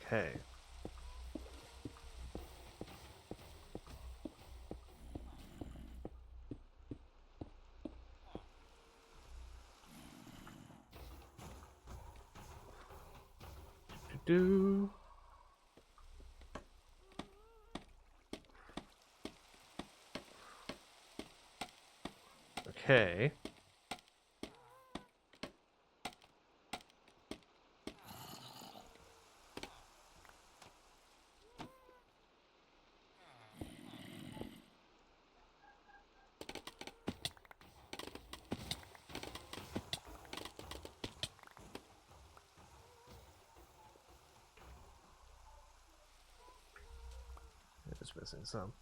Okay. Do. Okay. Just missing some.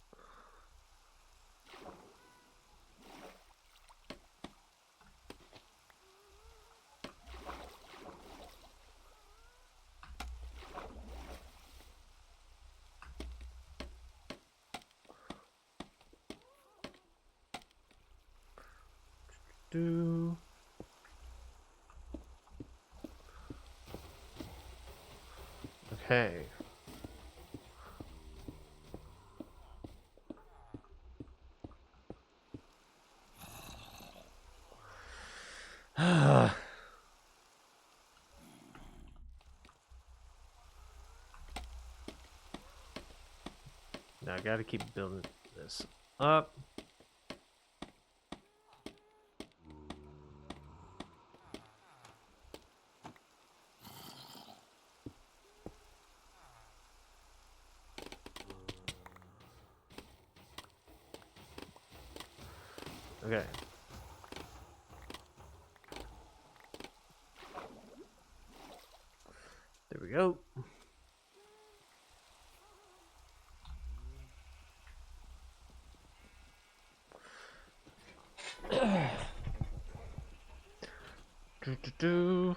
Do. Okay. Now I gotta keep building this up. Okay. There we go. Do.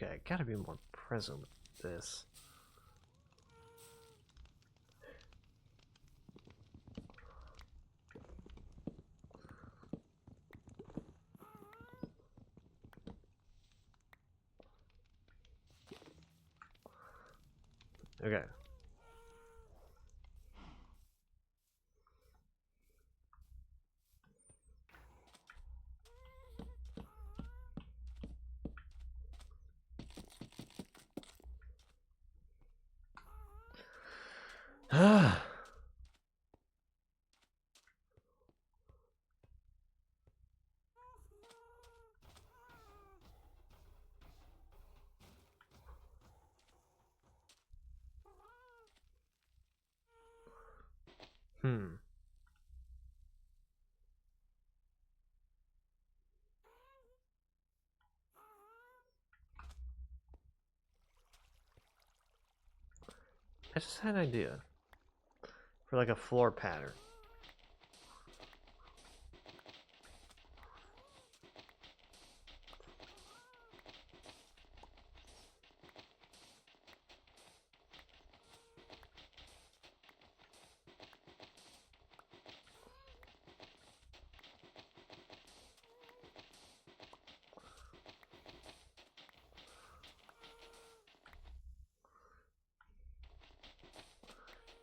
Okay, I gotta be more present with this. Okay. Ah. I just had an idea for like a floor pattern.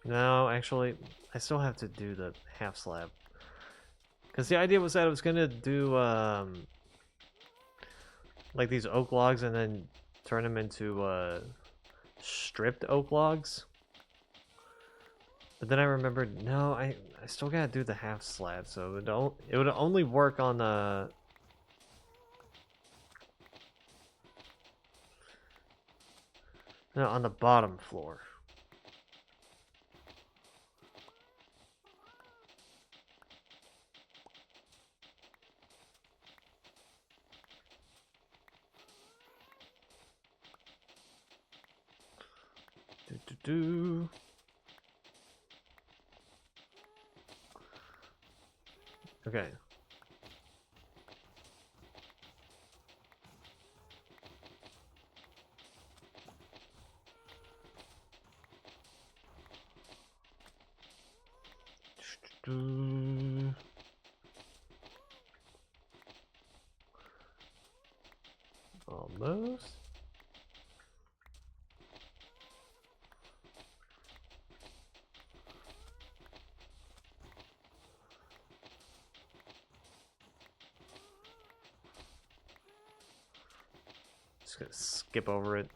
No, actually, I still have to do the half slab. Because the idea was that I was going to do, like these oak logs and then turn them into, stripped oak logs. But then I remembered, no, I still gotta do the half slab, so it would only work on the... No, on the bottom floor. Do. Okay. Almost. Just gonna skip over it.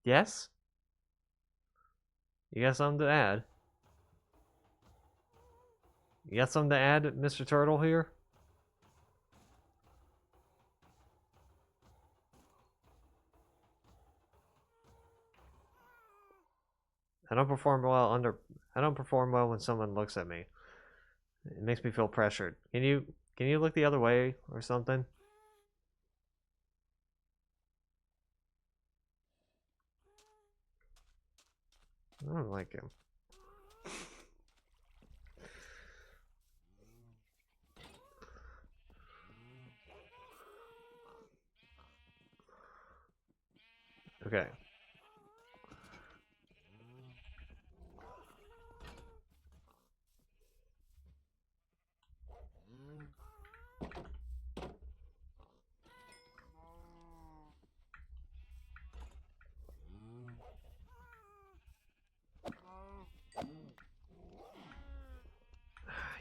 Yes? You got something to add? You got something to add, Mr. Turtle here? I don't perform well when someone looks at me. It makes me feel pressured. Can you look the other way or something? I don't like him. Okay.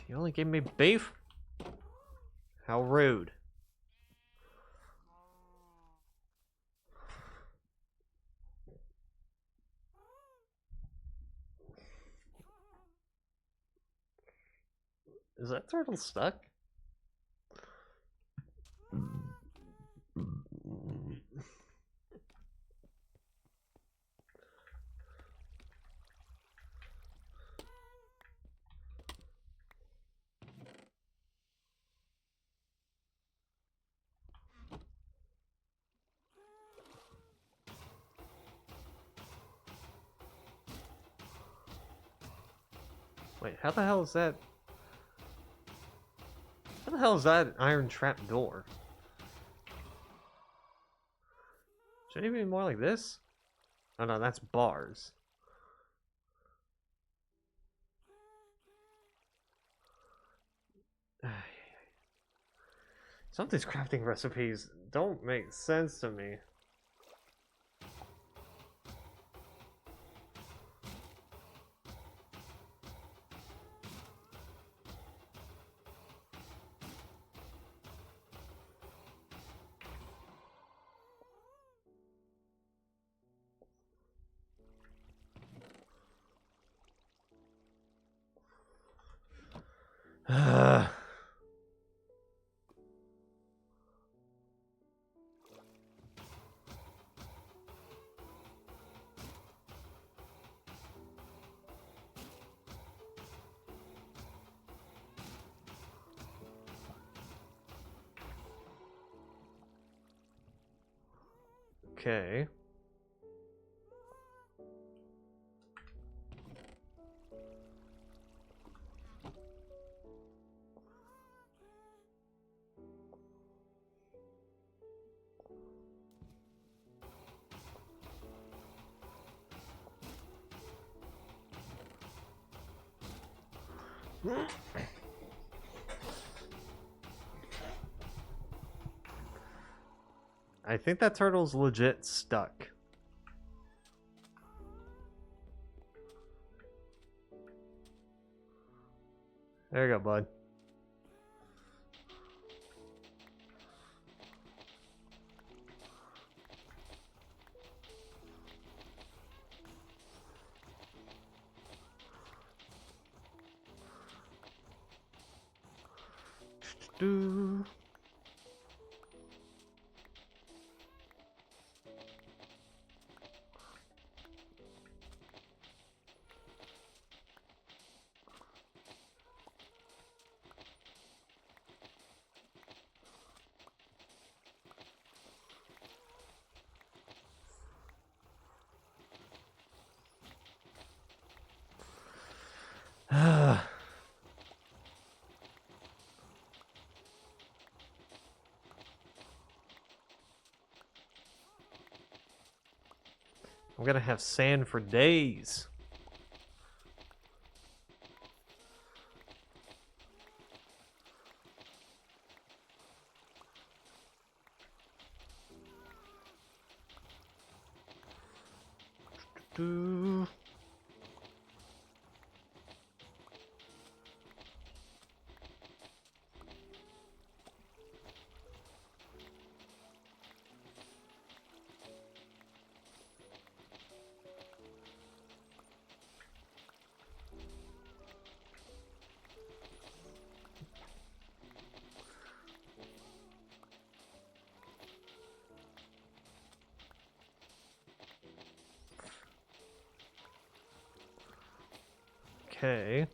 You only gave me beef? How rude. Is that turtle stuck? Wait, how the hell is that? How the hell is that iron trap door? Should it be more like this? Oh no, that's bars. Some of these crafting recipes don't make sense to me. Okay. I think that turtle's legit stuck. There you go, bud. Do. I'm gonna have sand for days. Do. Okay.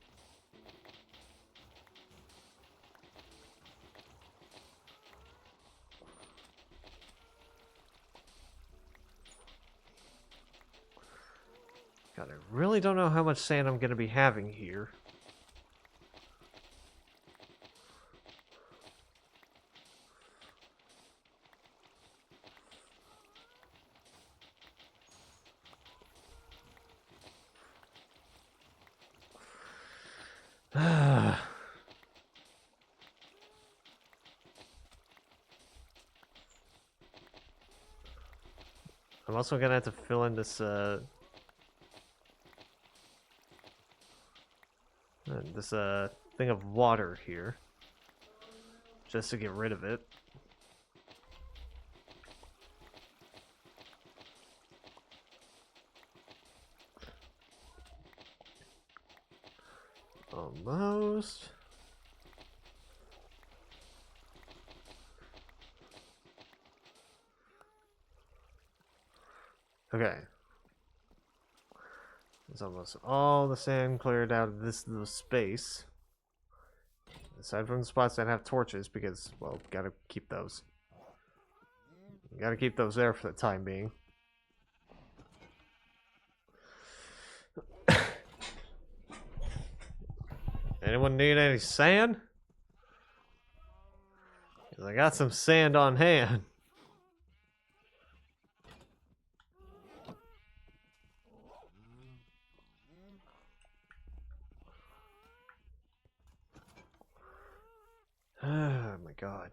God, I really don't know how much sand I'm gonna be having here. I'm also gonna have to fill in this thing of water here, just to get rid of it. Almost. Okay. There's almost all the sand cleared out of this little space. Aside from the spots that have torches, because, well, gotta keep those. Gotta keep those there for the time being. Anyone need any sand? 'Cause I got some sand on hand. Oh my god.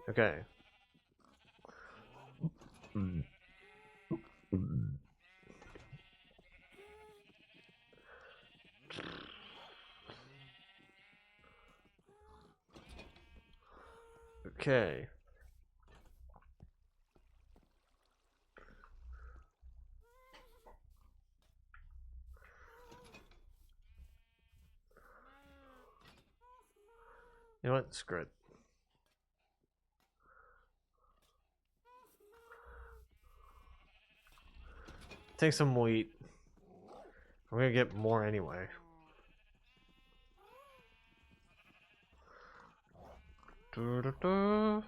Okay. Okay. You know what? Screw it. Take some wheat. I'm gonna get more anyway. Du-du-du.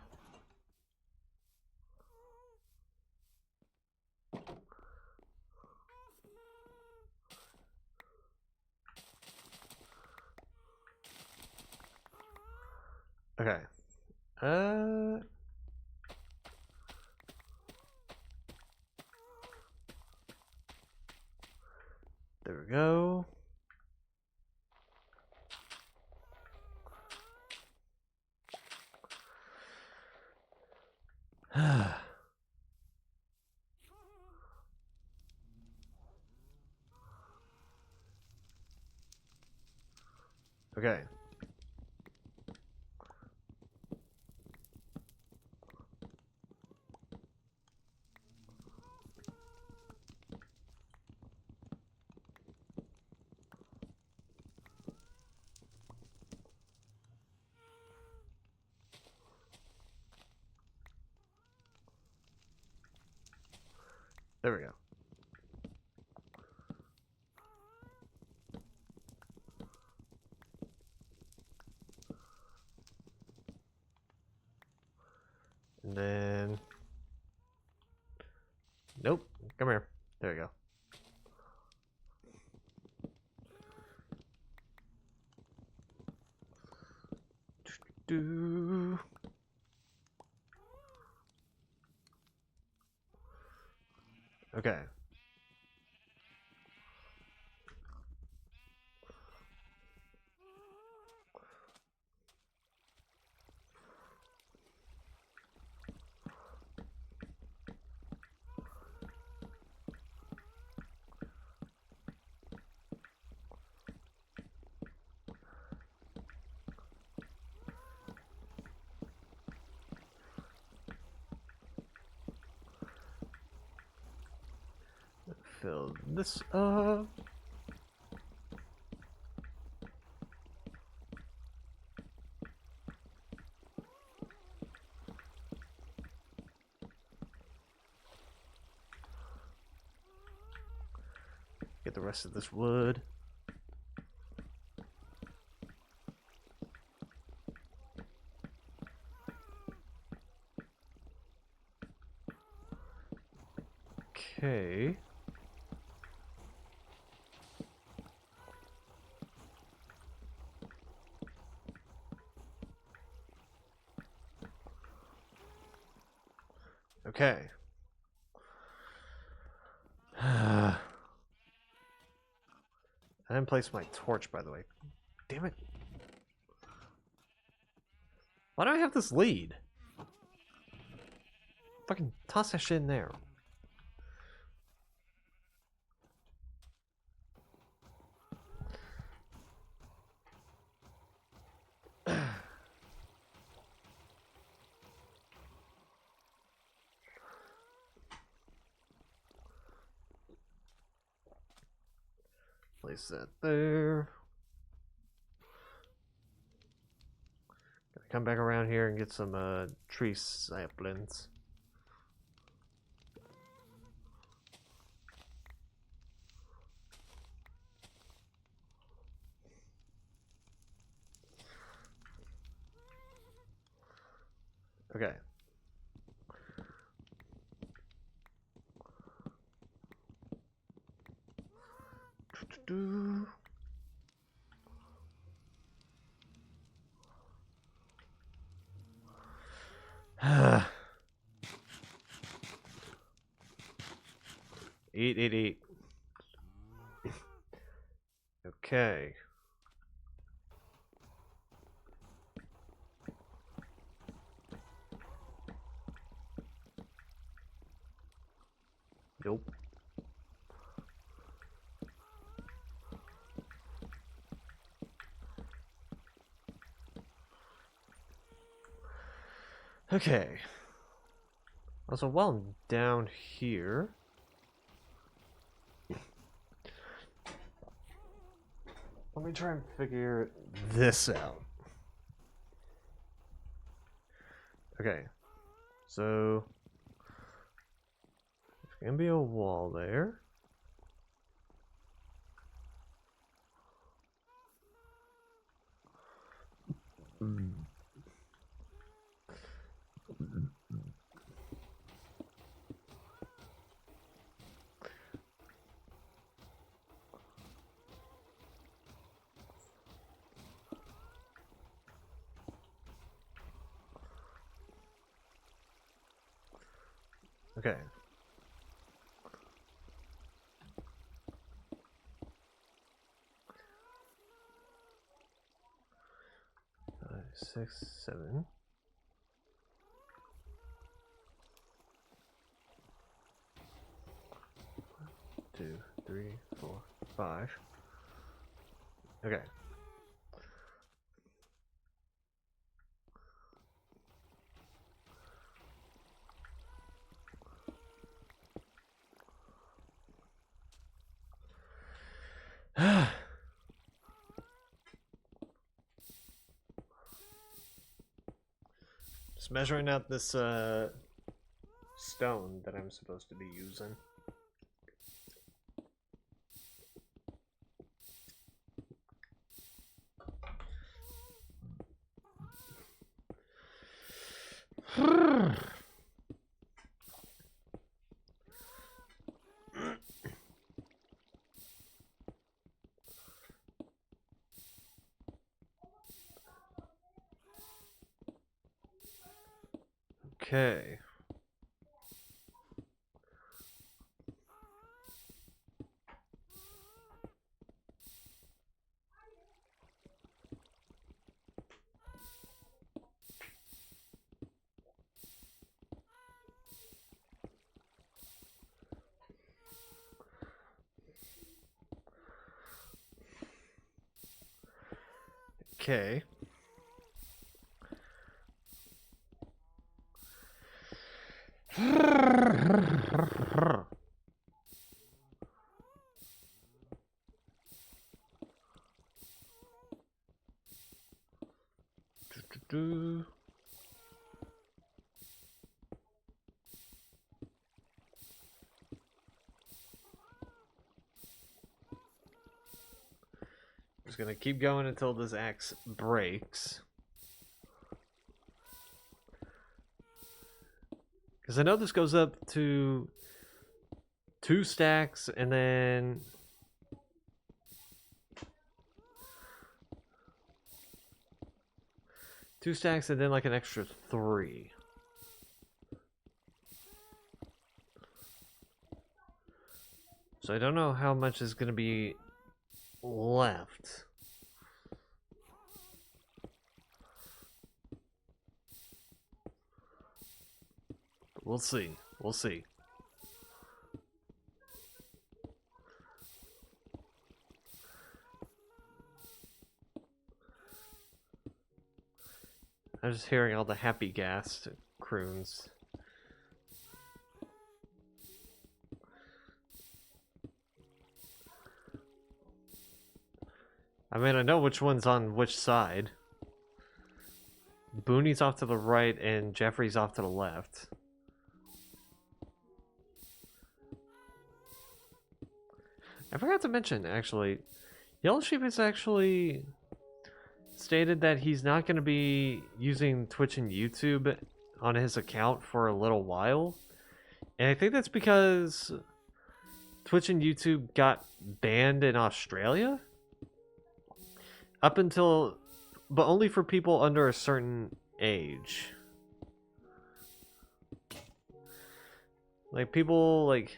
Okay. There we go. Okay. There we go. And then... Nope. Come here. There we go. Do. Okay. Fill this up. Get the rest of this wood. Okay. Okay. I didn't place my torch, by the way. Damn it. Why do I have this lead? Fucking toss that shit in there. Place that there. Gotta come back around here and get some tree saplings. Okay. Do. Eat. Okay. Nope. Okay. Also, while I'm down here, let me try and figure this out. Okay. So, there's gonna be a wall there. Okay. 5, 6, 7. Two, 3, 4, 5. Okay. Just measuring out this stone that I'm supposed to be using. Okay. Okay. Just gonna keep going until this axe breaks. Because I know this goes up to 2 stacks and then 2 stacks and then like an extra 3. So I don't know how much is going to be left. But we'll see. We'll see. I'm just hearing all the happy gas croons. I mean, I know which one's on which side. Booney's off to the right and Jeffrey's off to the left. I forgot to mention, actually, Yellow Sheep has actually stated that he's not going to be using Twitch and YouTube on his account for a little while. And I think that's because Twitch and YouTube got banned in Australia? Up until... But only for people under a certain age. Like, people, like...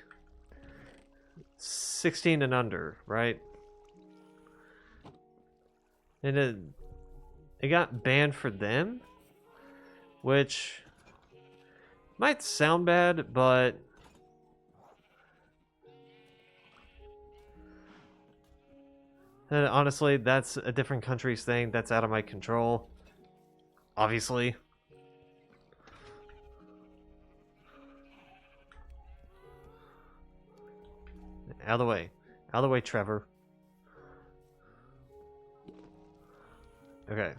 16 and under, right? And it got banned for them, which might sound bad, but honestly, that's a different country's thing. That's out of my control, obviously. Out of the way. Out of the way, Trevor. Okay.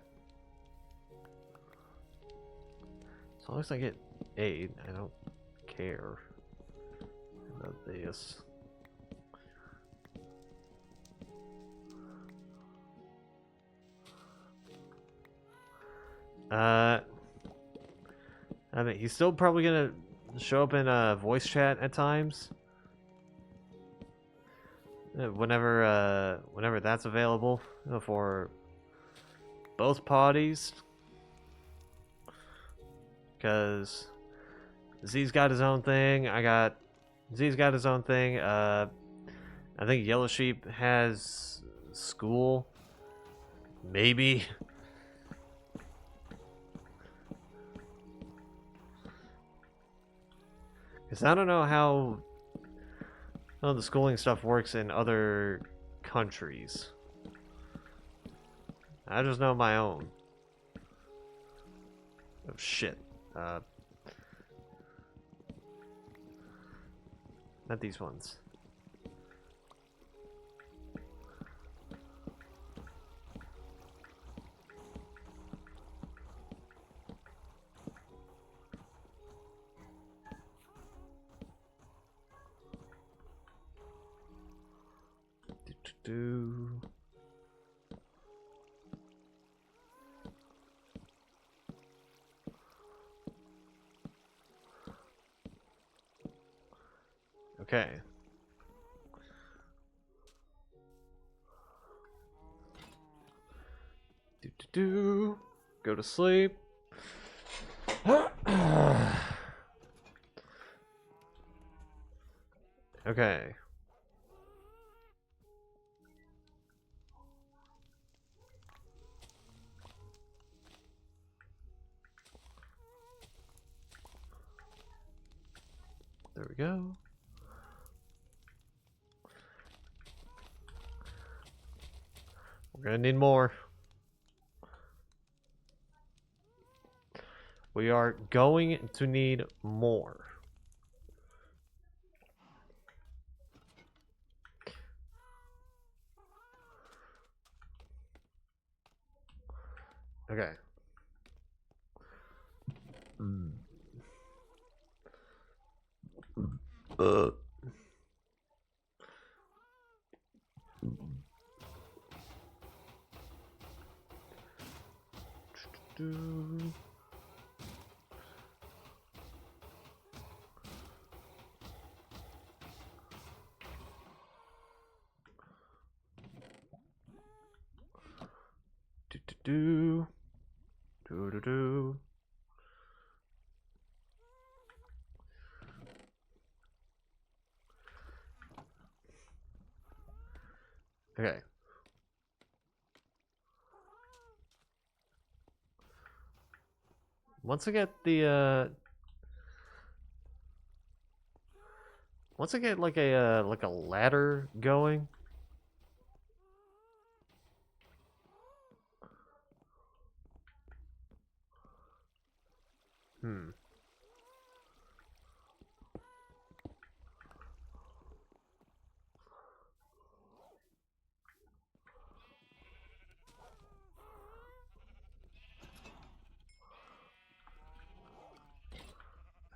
As long as I get 8, I don't care about this. I mean, he's still probably gonna show up in a voice chat at times. Whenever that's available for both parties. Because Z's got his own thing. Z's got his own thing. I think Yellow Sheep has school. Maybe. Because I don't know how the schooling stuff works in other countries. I just know my own. Oh, shit. Not these ones. Do. Okay. Do. Go to sleep. Okay. There we go. We're gonna need more. We are going to need more. Okay. Uh. Do. Do. Do do do. Okay. Once I get the once I get like a ladder going.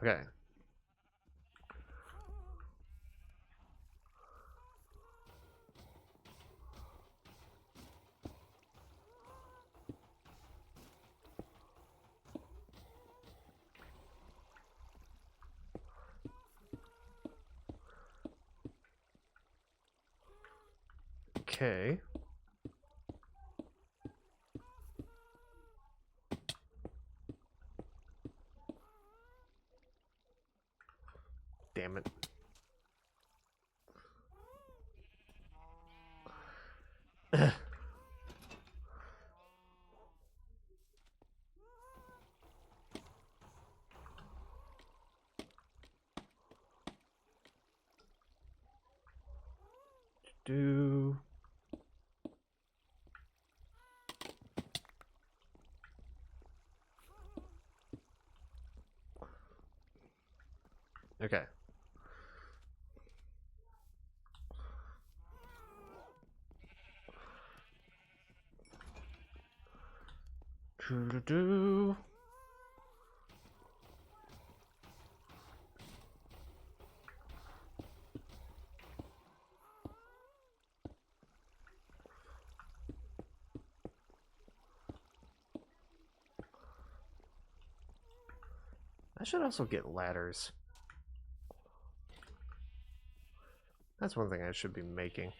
Okay. Okay. Damn it. Do. Okay. Do do. I should also get ladders. That's one thing I should be making.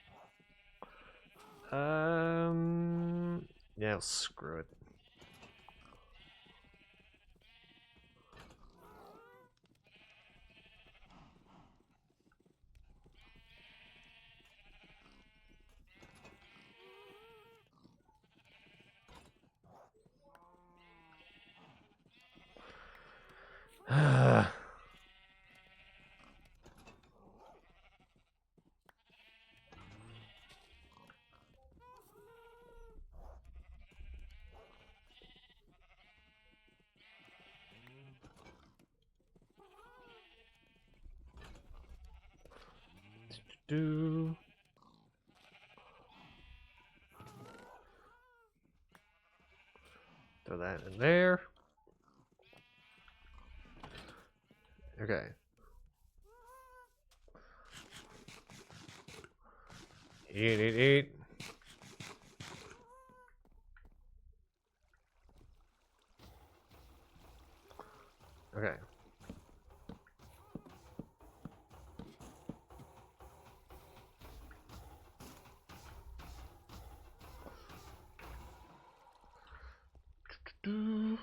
Yeah, screw it. Do. Throw that in there. Okay. Eat. Okay. Do.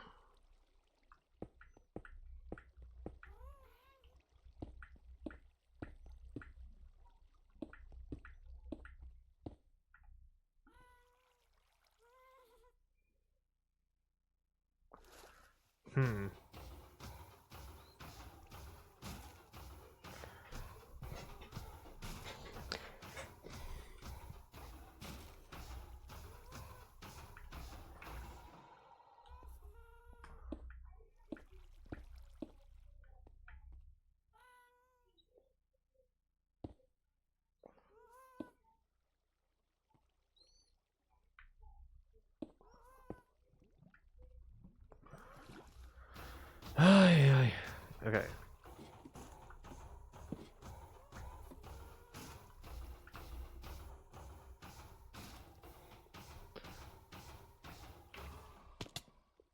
Hmm. Ay. Okay.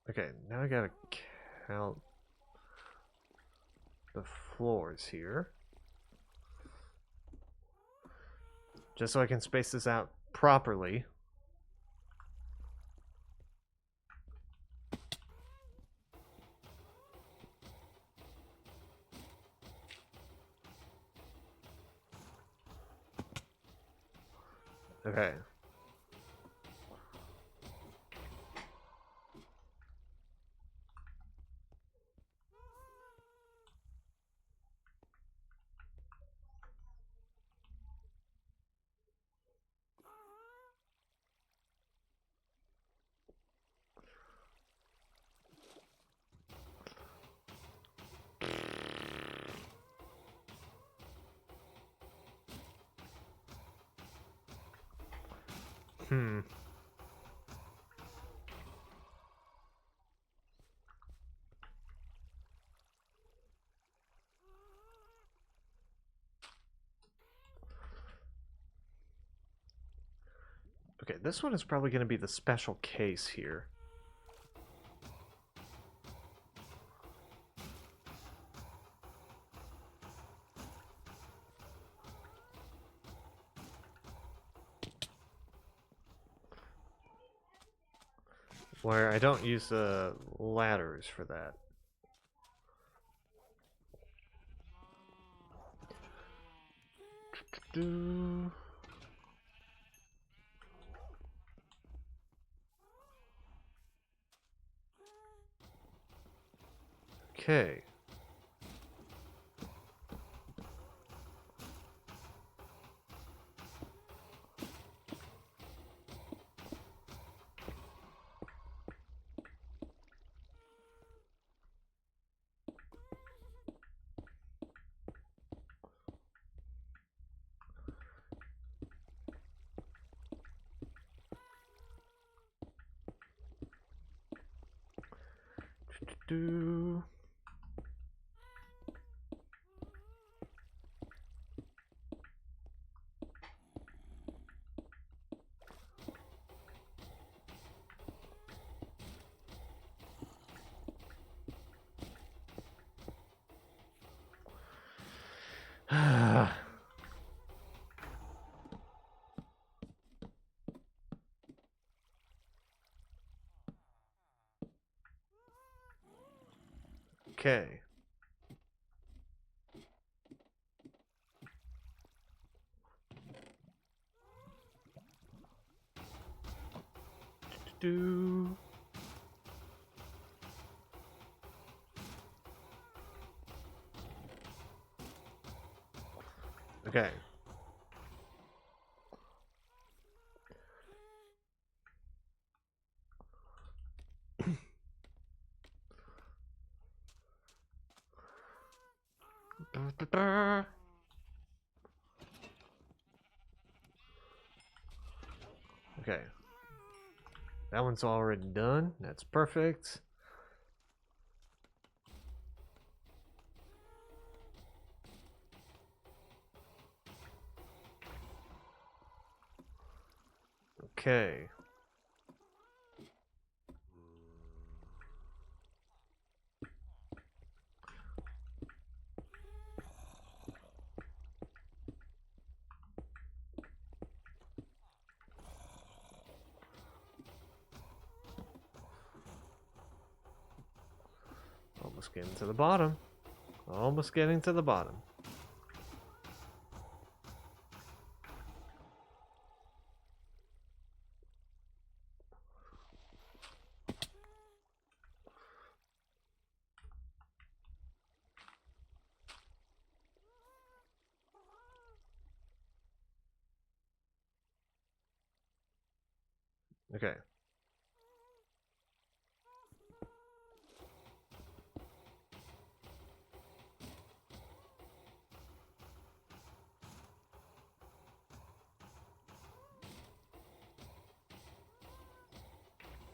Okay, now I gotta count the floors here. Just so I can space this out properly. Okay. Hmm. Okay, this one is probably going to be the special case here. Where I don't use the ladders for that. Do. Okay. Do. Okay. Do. Okay. Okay. That one's already done. That's perfect. Okay. Almost getting to the bottom. Almost getting to the bottom. Okay.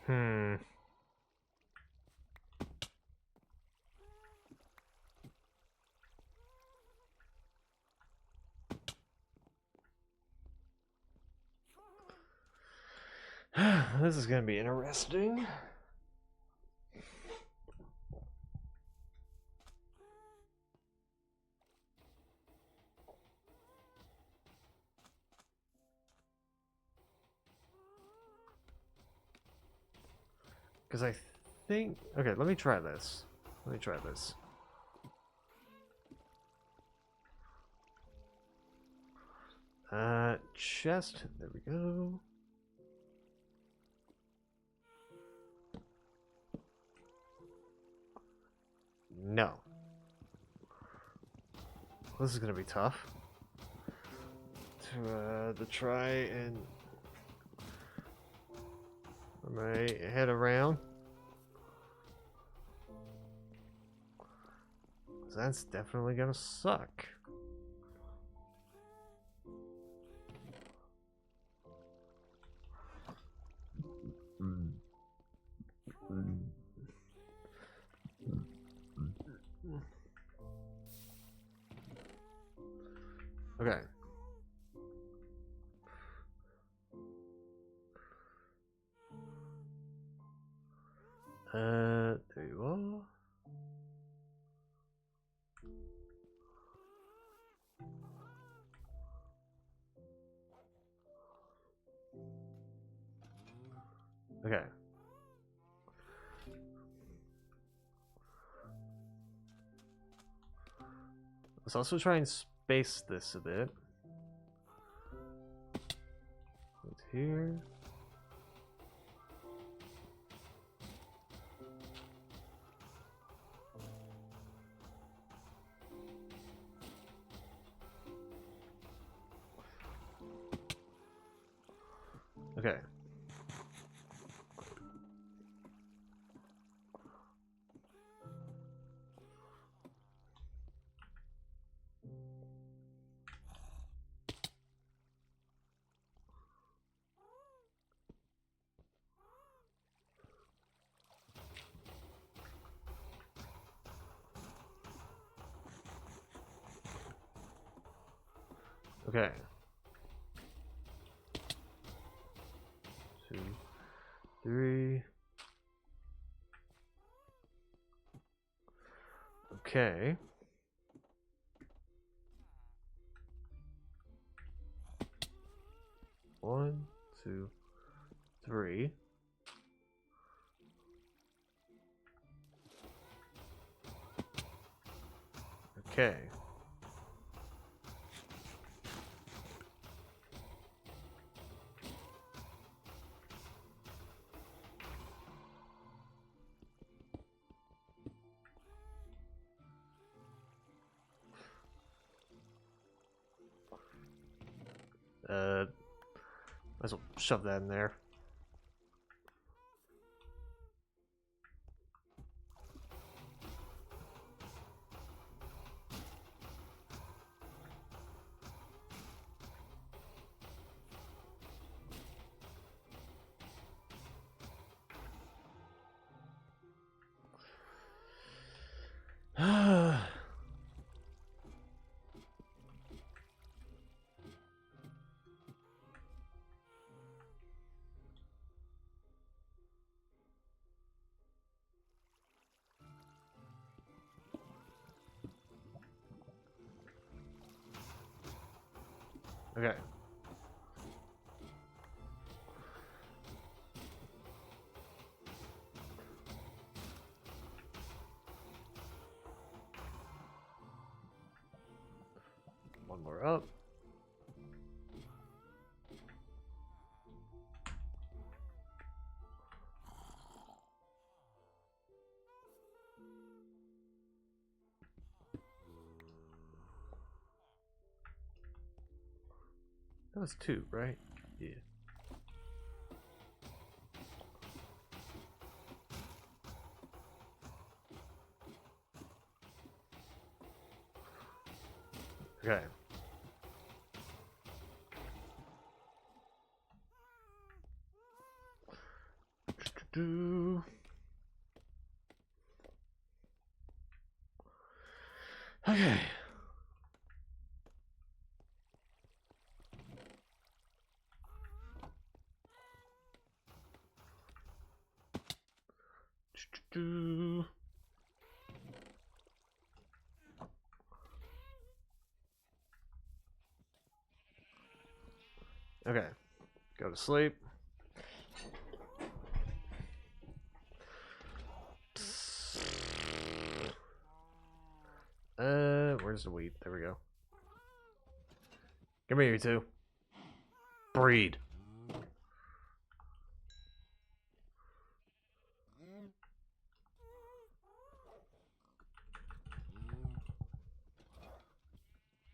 Hmm. This is gonna be interesting. Because I think... Okay, let me try this. Let me try this. Chest. There we go. No. This is gonna be tough. To try and... my head around. That's definitely gonna suck. Okay. There you are. Okay. Let's also try and space this a bit. Right here. Okay. Okay. 2, 3. Okay. One, 2, 3. Okay. Might as well shove that in there. Okay. One more up. That was 2, right? Yeah. Okay. Okay. Okay. Go to sleep. Where's the wheat? There we go. Come here, you two. Breed.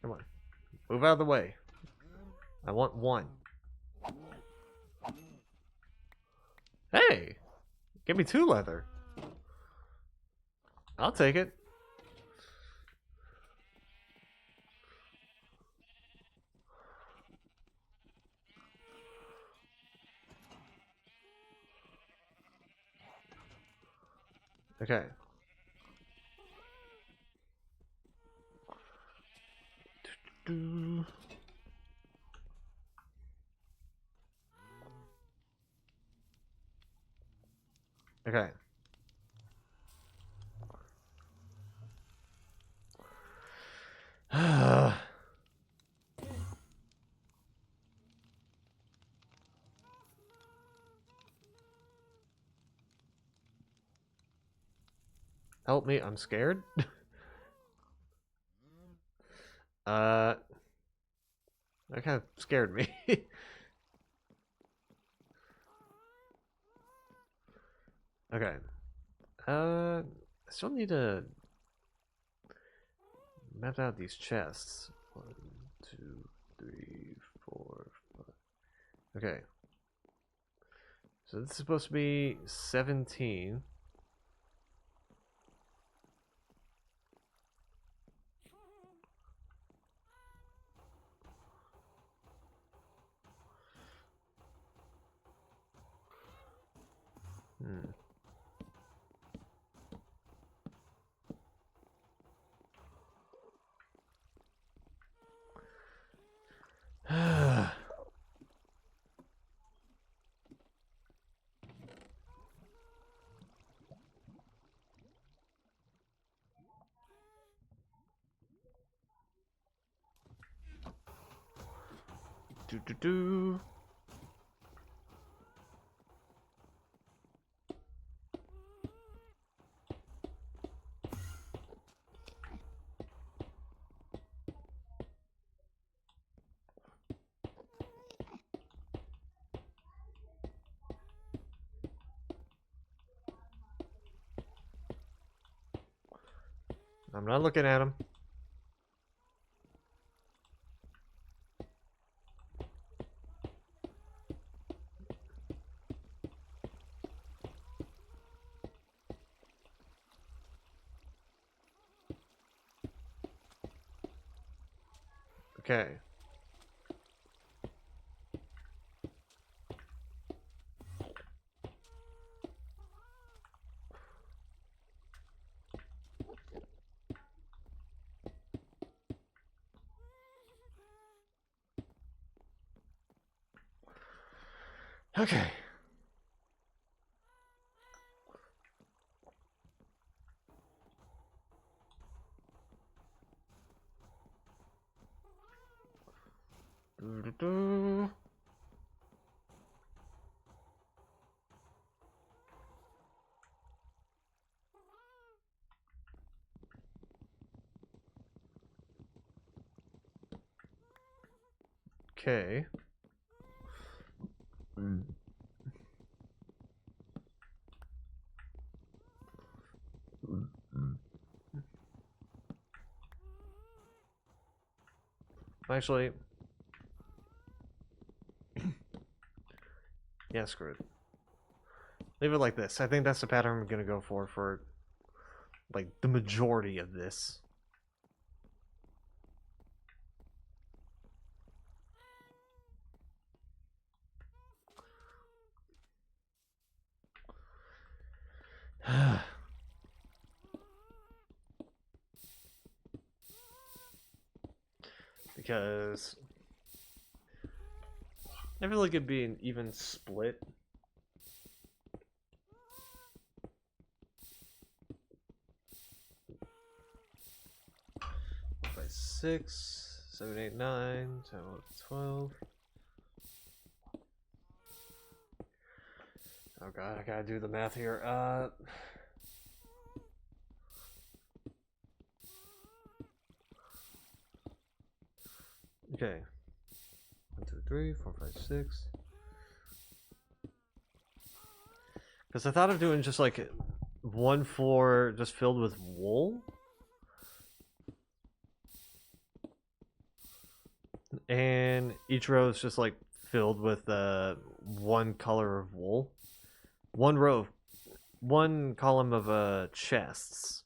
Come on. Move out of the way. I want 1. Hey! Give me 2 leather. I'll take it. Okay. Okay. Help me, I'm scared. That kind of scared me. Okay. I still need to map out these chests. 1, 2, 3, 4, 5. Okay. So this is supposed to be 17. Hmm. Do. I'm not looking at him. Okay. Okay. Okay. Actually, yeah, screw it. Leave it like this. I think that's the pattern I'm gonna go for like the majority of this. Because I feel like it'd be an even split. By 6, 7, 8, 9, 10, 11, 12. Oh god, I gotta do the math here. Okay. 1, 2, 3, 4, 5, 6. Because I thought of doing just like one floor just filled with wool. And each row is just like filled with one color of wool. One row, one column of chests.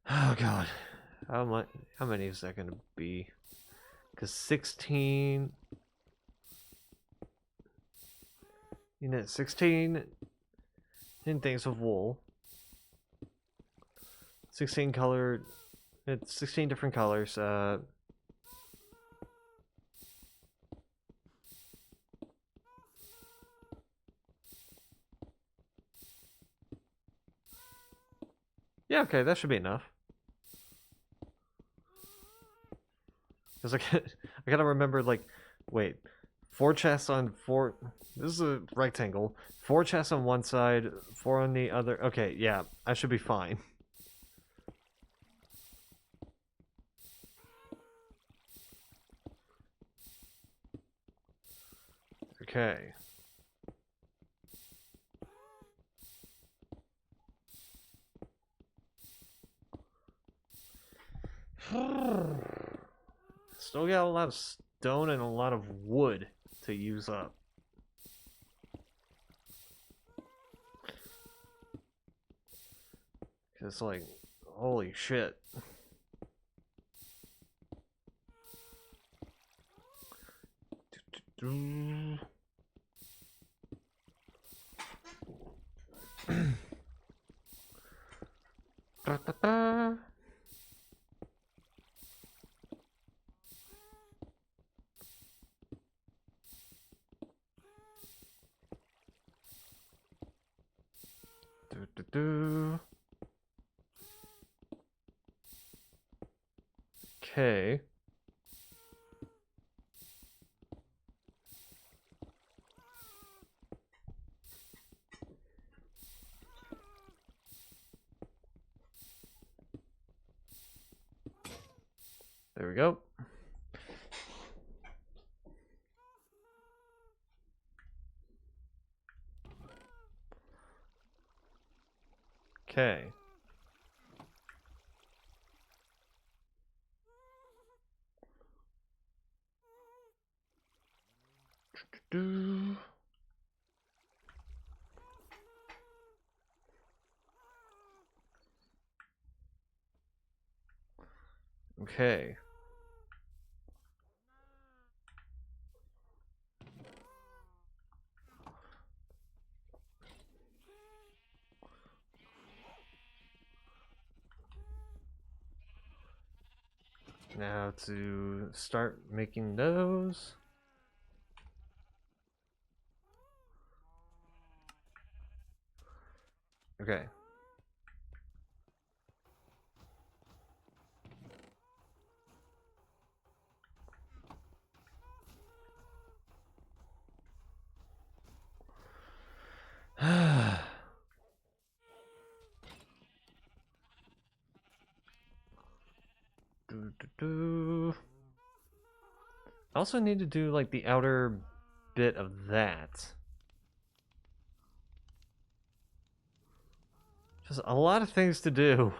Oh god, how many is that gonna be? Because 16, 16 things of wool. 16 colored. It's 16 different colors. Yeah, okay, that should be enough. Because I gotta remember, like, wait, 4 chests on 4. This is a rectangle. 4 chests on one side, 4 on the other. Okay, yeah, I should be fine. Okay. Still got a lot of stone and a lot of wood to use up. It's like, holy shit. Okay. There we go. Okay. Okay. Now to start making those. Okay. I also need to do like the outer bit of that. Just a lot of things to do.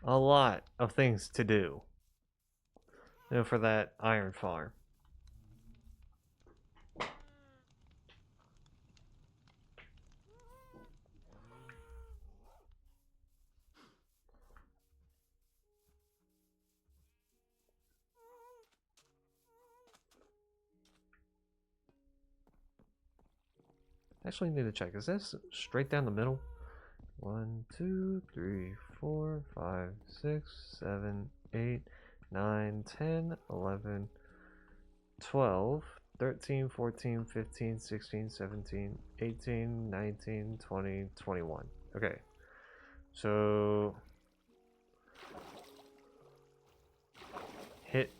A lot of things to do. You know, for that iron farm. Actually need to check. Is this straight down the middle? 1, 2, 3, 4, 5, 6, 7, 8, 9, 10, 11, 12, 13, 14, 15, 16, 17, 18, 19, 20, 21. Okay. So hit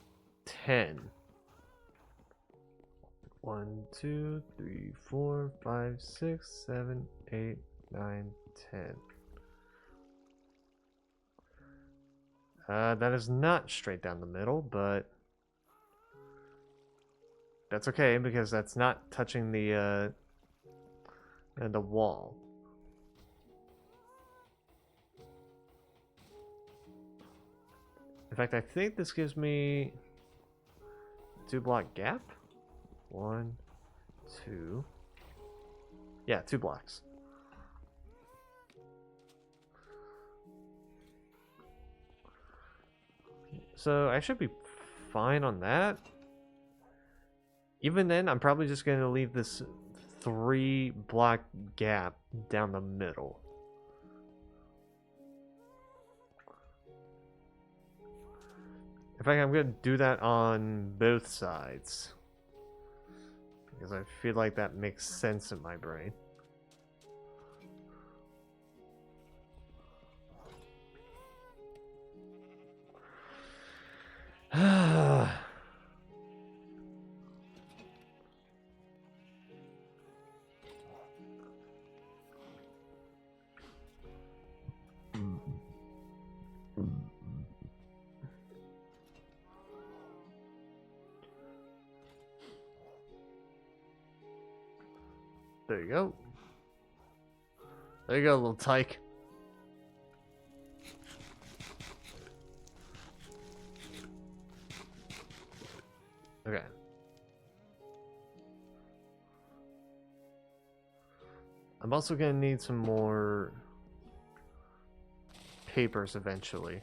10. 1, 2, 3, 4, 5, 6, 7, 8, 9, 10. That is not straight down the middle, but that's okay because that's not touching the wall. In fact, I think this gives me 2-block gap. 1, 2. Yeah, 2 blocks. So I should be fine on that. Even then, I'm probably just going to leave this 3-block gap down the middle. In fact, I'm going to do that on both sides. Because I feel like that makes sense in my brain. There you go. There you go, little tyke. Okay. I'm also gonna need some more papers eventually.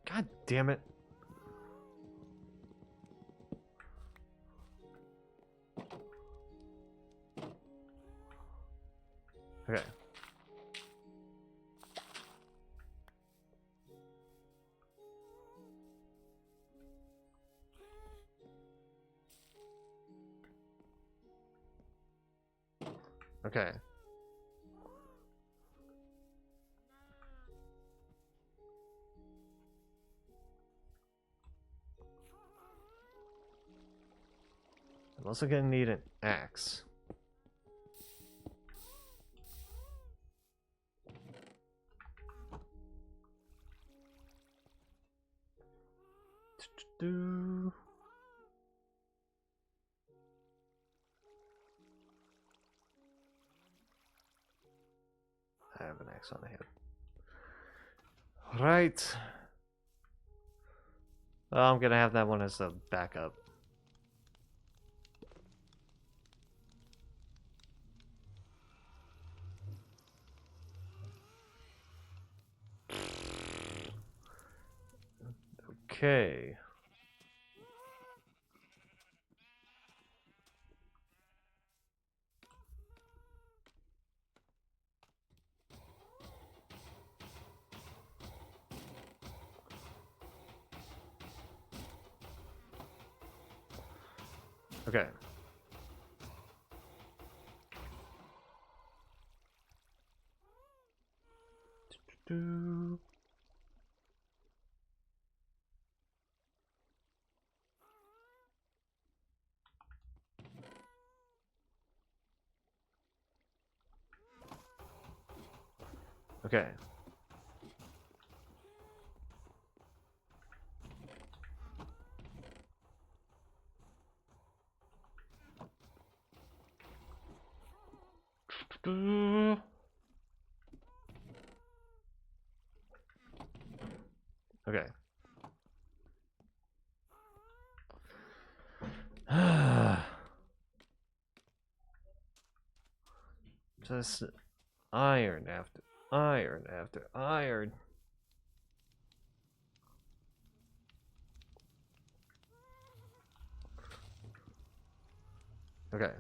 God damn it. Okay. Okay. I'm also gonna need an axe. Do. I have an axe on hand. Right. Well, I'm gonna have that one as a backup. Okay. Okay. Do. Okay. Okay. Just iron after iron after iron. Okay.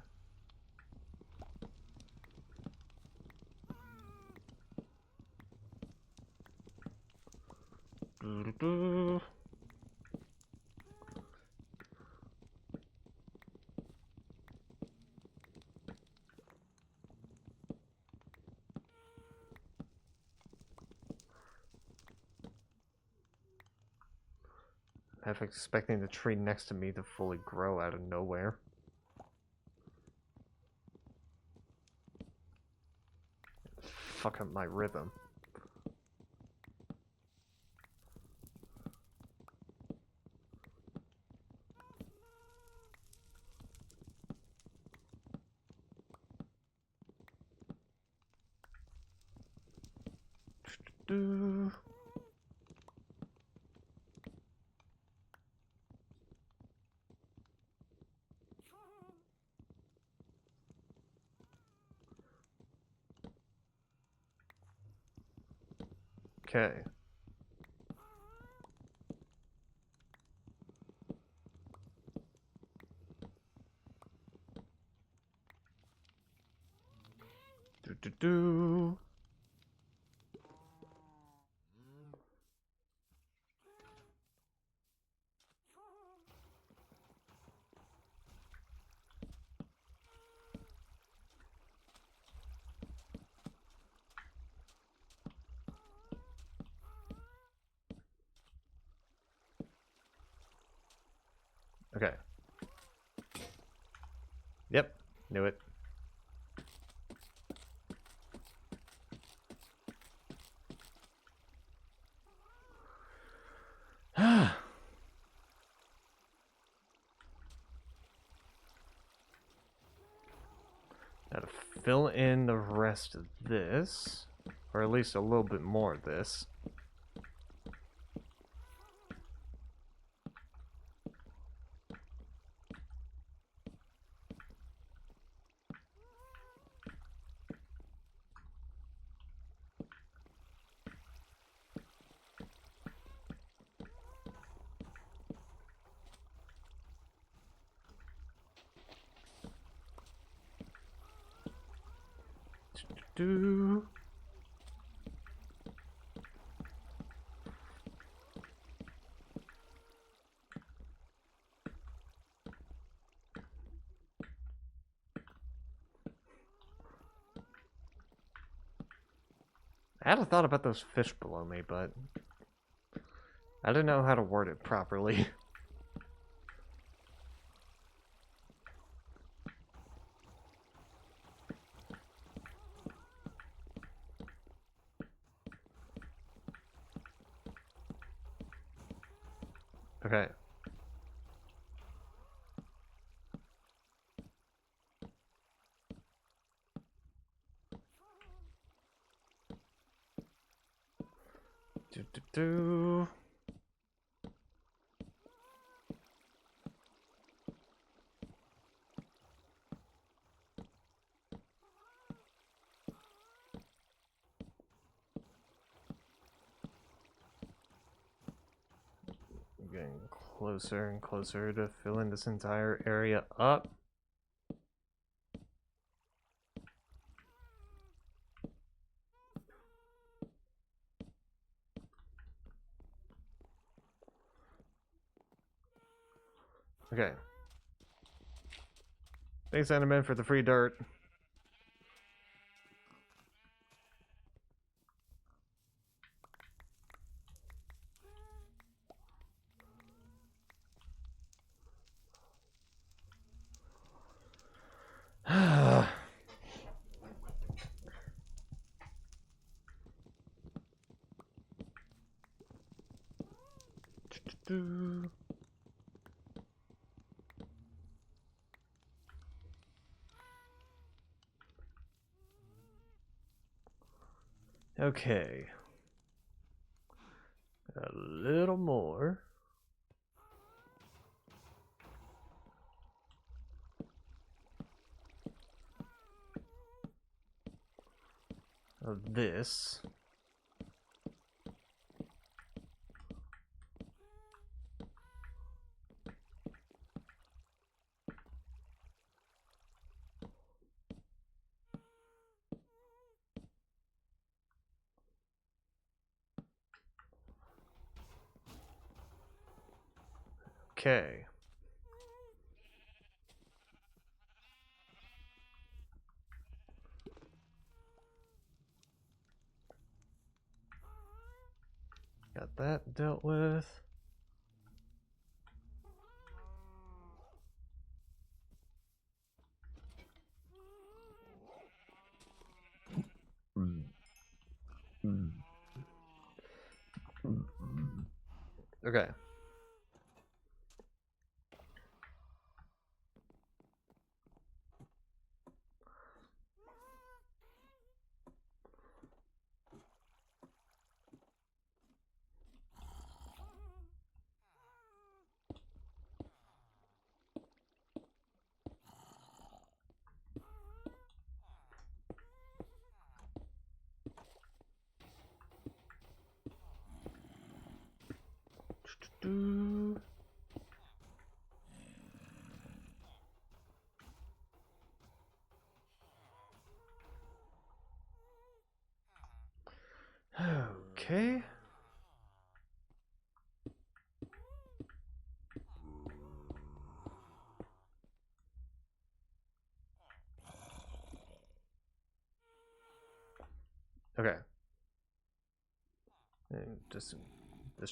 Half expecting the tree next to me to fully grow out of nowhere. Fuck up my rhythm. Okay. Do. Okay. Yep, knew it. Now to fill in the rest of this, or at least a little bit more of this. Do. I had a thought about those fish below me, but I didn't know how to word it properly. Okay. Do. Getting closer and closer to filling this entire area up. Okay. Thanks, Animan, for the free dirt. Do. Okay. A little more. Of this. Okay. Got that dealt with. Okay. Okay. Okay. And just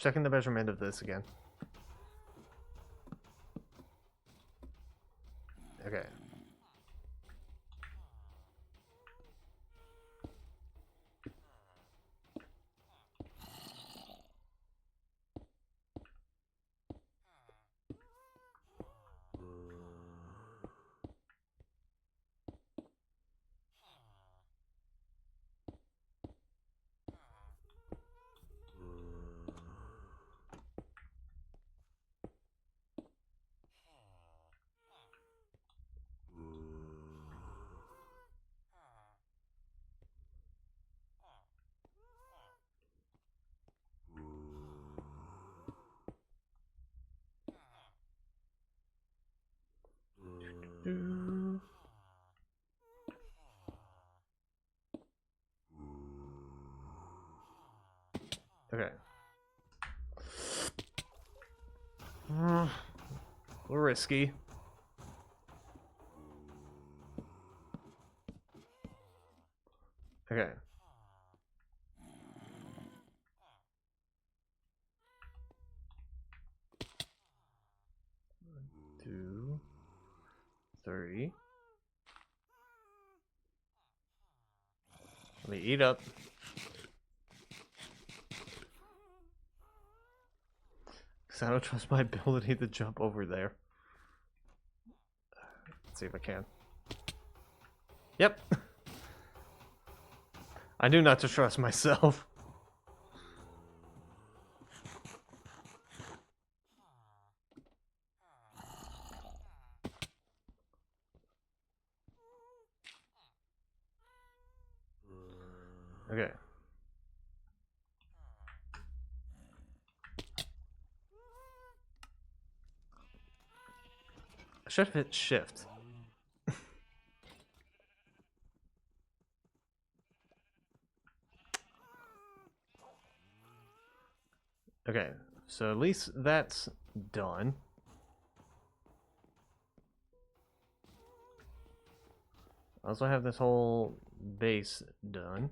checking the measurement of this again. Okay. Okay. A little risky. Okay. 2, 3. Let me eat up. Because I don't trust my ability to jump over there. Let's see if I can. Yep. I knew not to trust myself. Okay. I should have hit shift. Okay, so at least that's done. I also have this whole base done.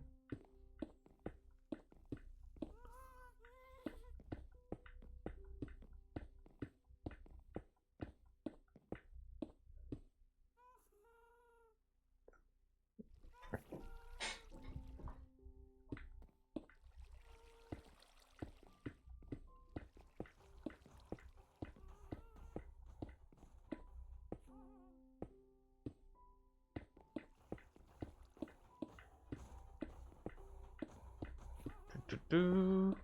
Do.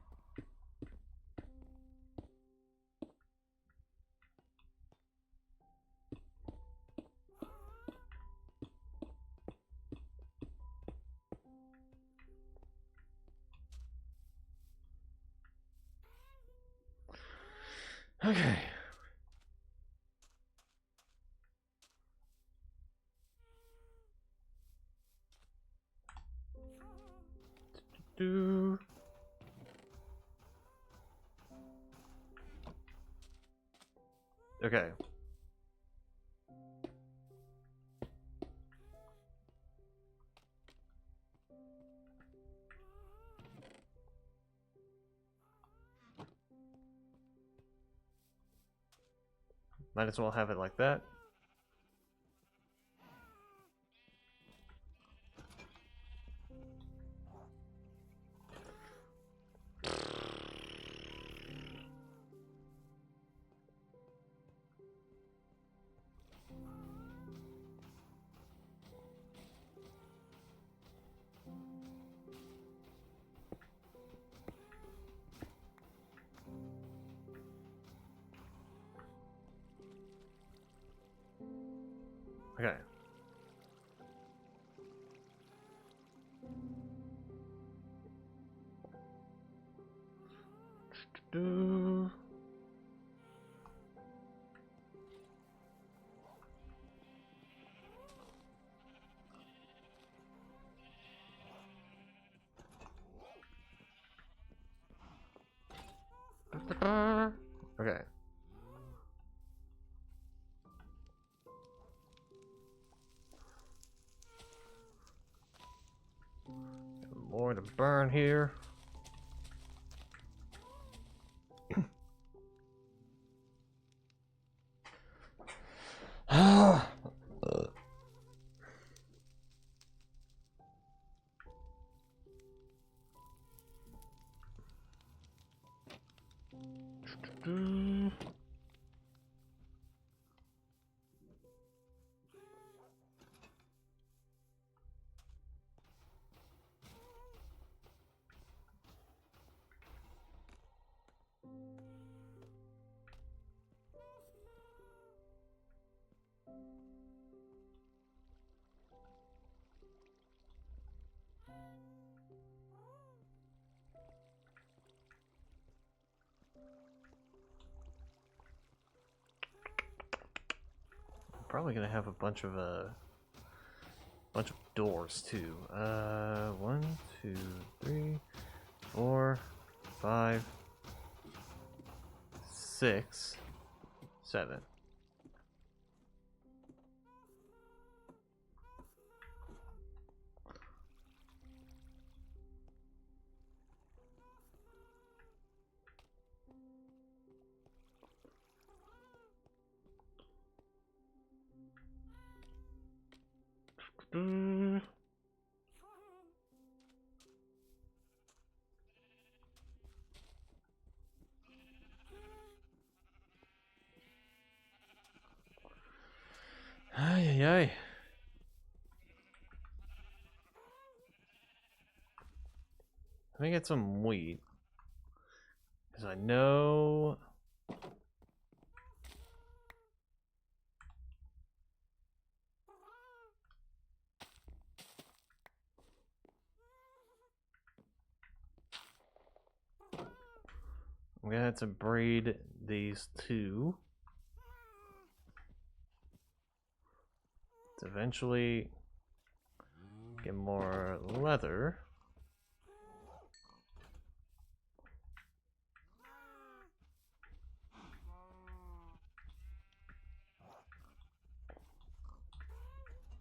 Okay. Do. Okay. Might as well have it like that. Okay. Do. Okay. More to burn here. Do. Probably gonna have a bunch of doors too. 1, 2, 3, 4, 5, 6, 7. Mm. Ay, ay, ay. Let me get some wheat. Because I know... I'm gonna have to breed these two. To eventually get more leather.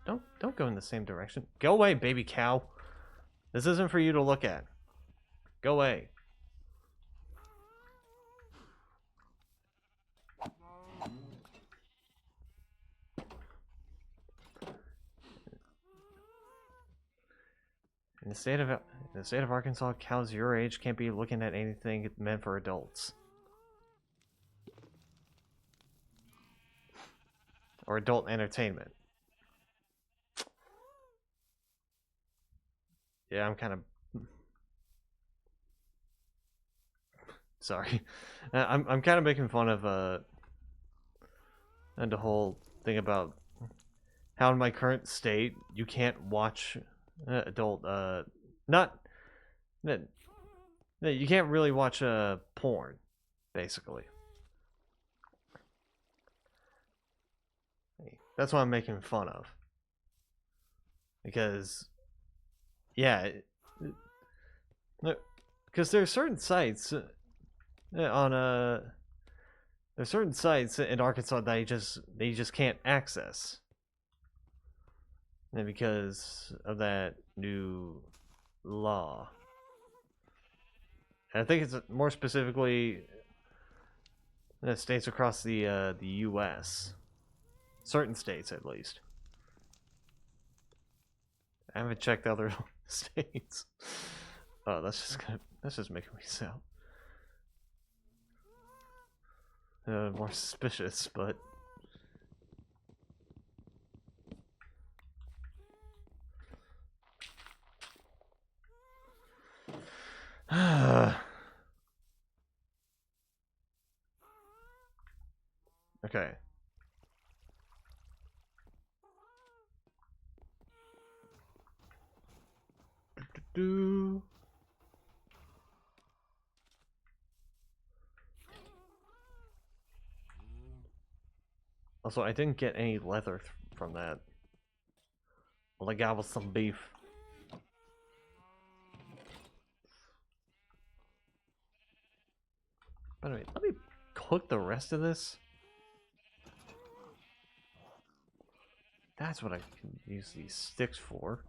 Don't go in the same direction. Go away, baby cow. This isn't for you to look at. Go away. In the state of Arkansas, cows your age can't be looking at anything meant for adults. Or adult entertainment. Yeah, I'm kind of... Sorry. I'm kind of making fun of and the whole thing about how in my current state you can't watch adult not that you can't really watch porn basically. That's what I'm making fun of. Because yeah, because there are certain sites on there's certain sites in Arkansas that you just can't access. And because of that new law. And I think it's more specifically states across the US. Certain states at least. I haven't checked other states. Oh, that's just making me sound more suspicious, but okay. Do. Also, I didn't get any leather from that. All I got was some beef. By the way, let me cook the rest of this. That's what I can use these sticks for.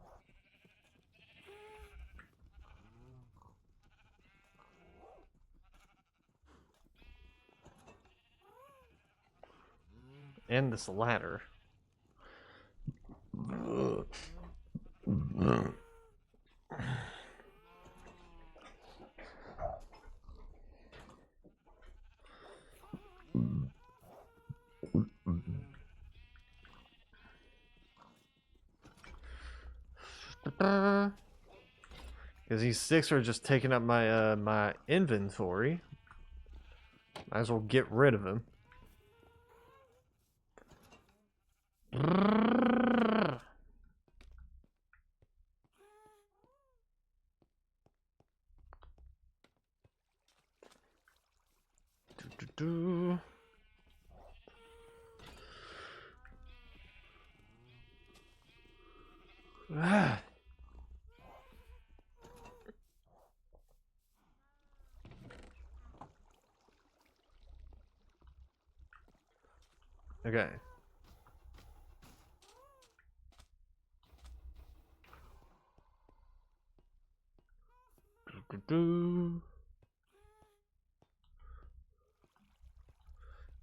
And this ladder. Because these sticks are just taking up my my inventory. Might as well get rid of them. Okay.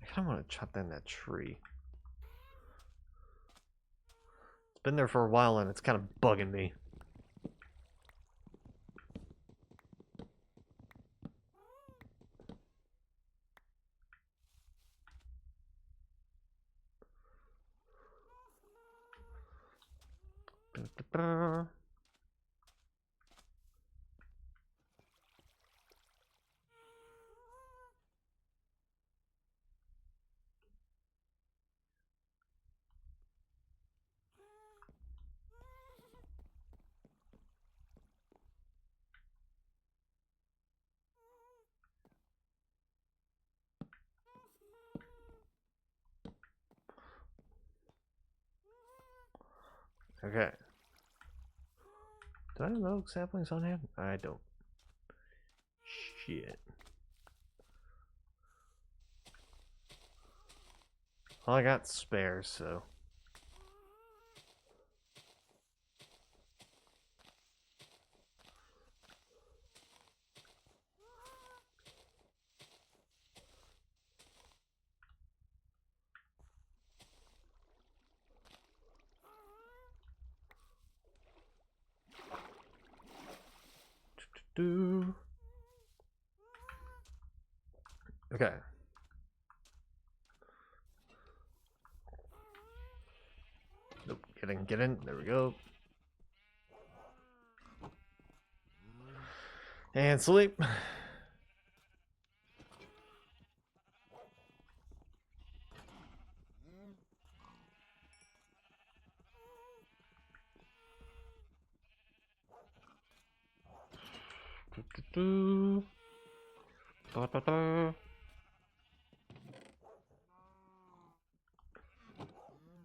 I kind of want to chop down that tree. It's been there for a while and it's kind of bugging me. Okay. Do I have no oak saplings on hand? I don't. Shit. Well, I got spares, so. Okay. Nope. Get in. There we go. And sleep.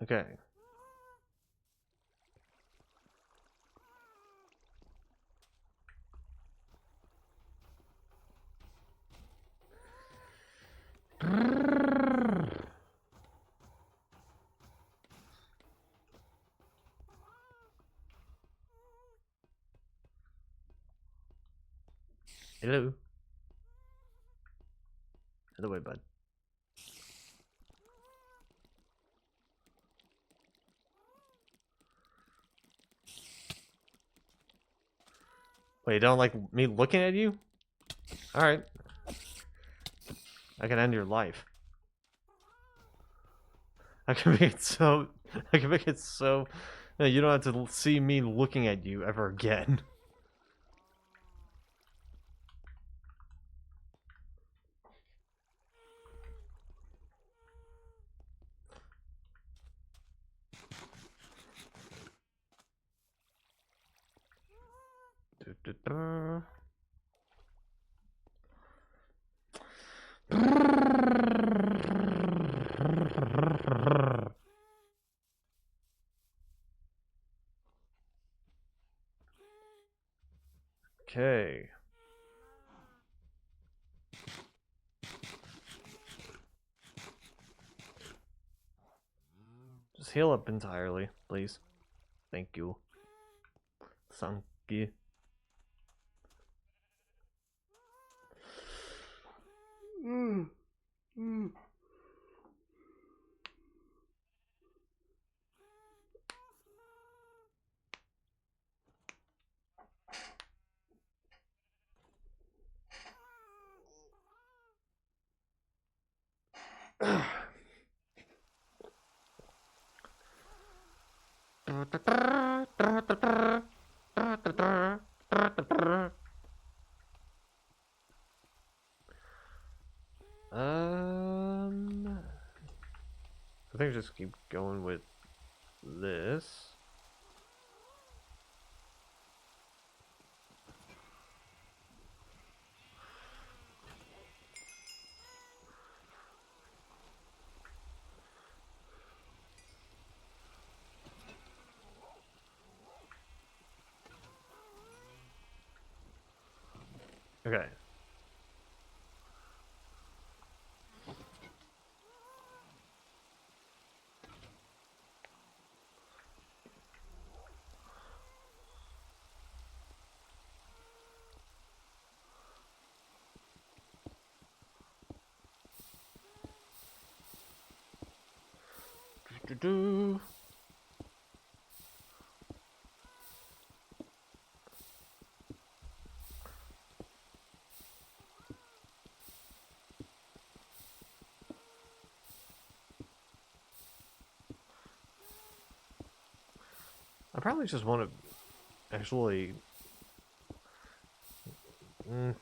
Okay. Hello. Hello, way, bud. Wait, you don't like me looking at you? Alright. I can end your life. I can make it so... I can make it so... No, you don't have to see me looking at you ever again. Okay. Just heal up entirely, please. Thank you. Thank you. I think just keep going with this. Okay. Do-do-do. I probably just want to actually... I'm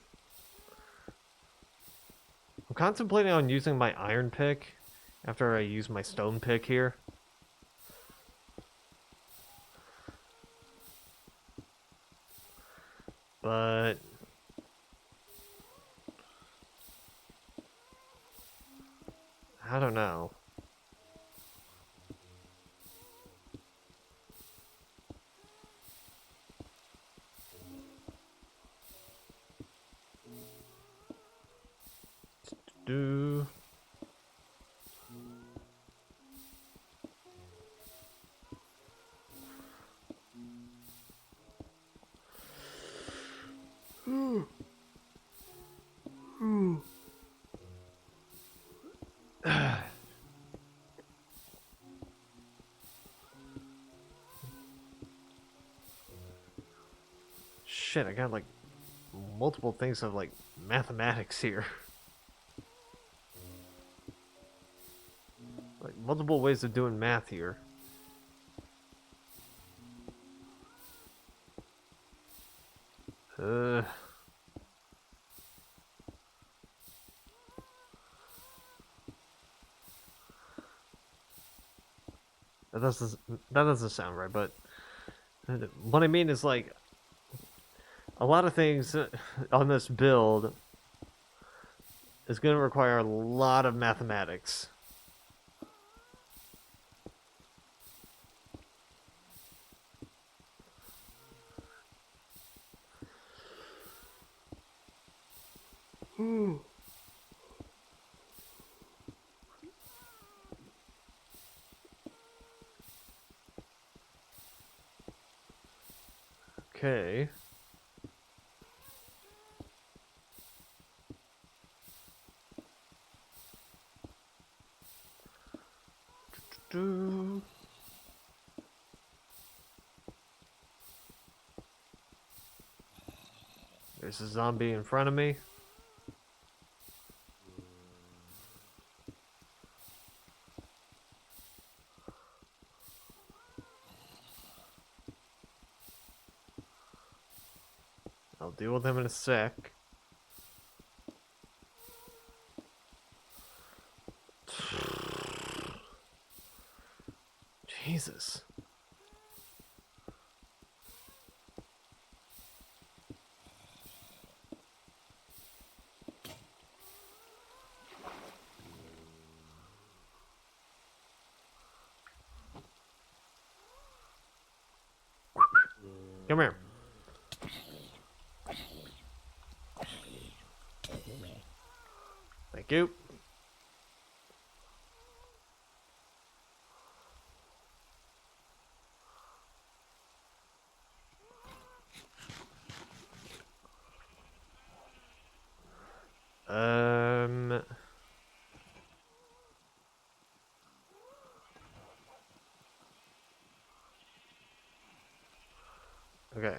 contemplating on using my iron pick after I use my stone pick here. But... I don't know. Do... Shit, I got like multiple things of like mathematics here. Like multiple ways of doing math here. That doesn't sound right, but what I mean is like a lot of things on this build is going to require a lot of mathematics. Okay. There's a zombie in front of me. I'll deal with him in a sec. Jesus. Come here. Thank you. Okay.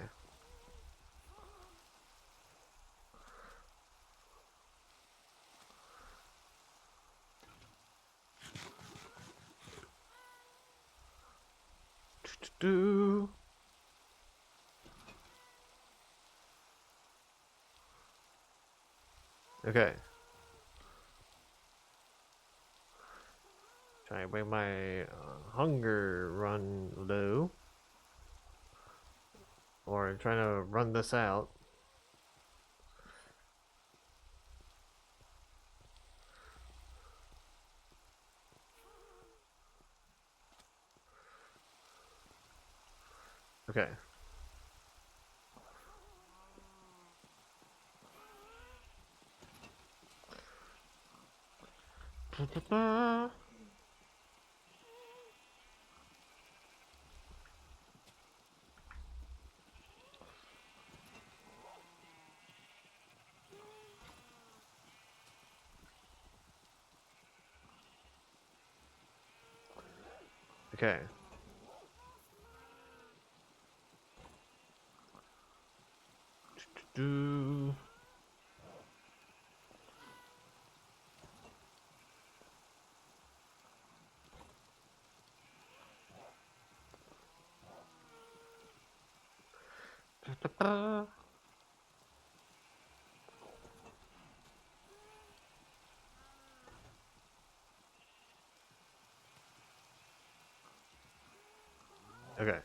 Okay. Trying to make my hunger run low. Or trying to run this out. Okay. Okay. Okay.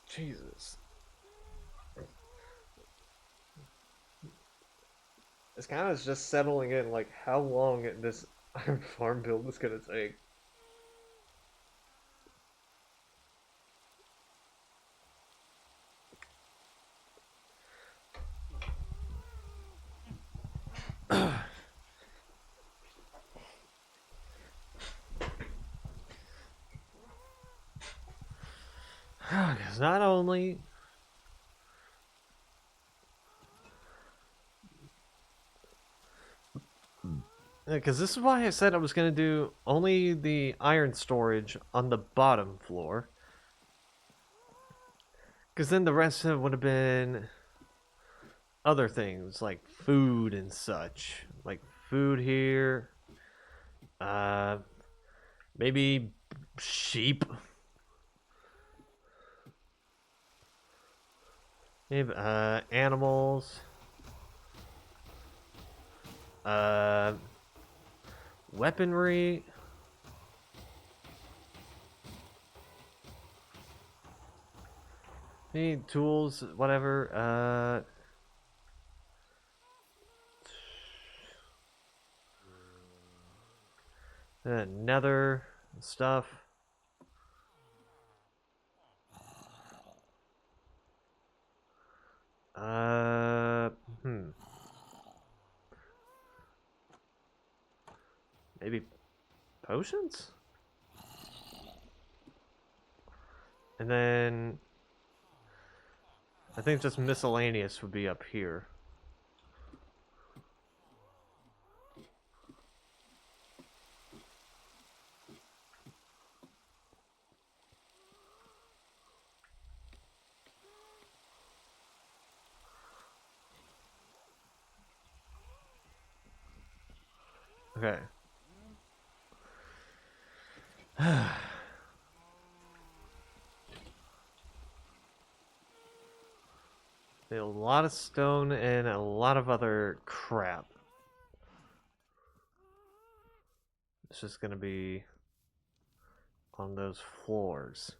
Jesus. It's kind of just settling in, like, how long this iron farm build is gonna take. Because not only because this is why I said I was going to do only the iron storage on the bottom floor. Because then the rest of it would have been other things like food and such. Like food here. Maybe Sheep. Maybe, animals. Weaponry. Any tools, whatever. Nether stuff. Hmm. Maybe potions? And then I think just miscellaneous would be up here. Okay. A lot of stone and a lot of other crap. It's just gonna be on those floors.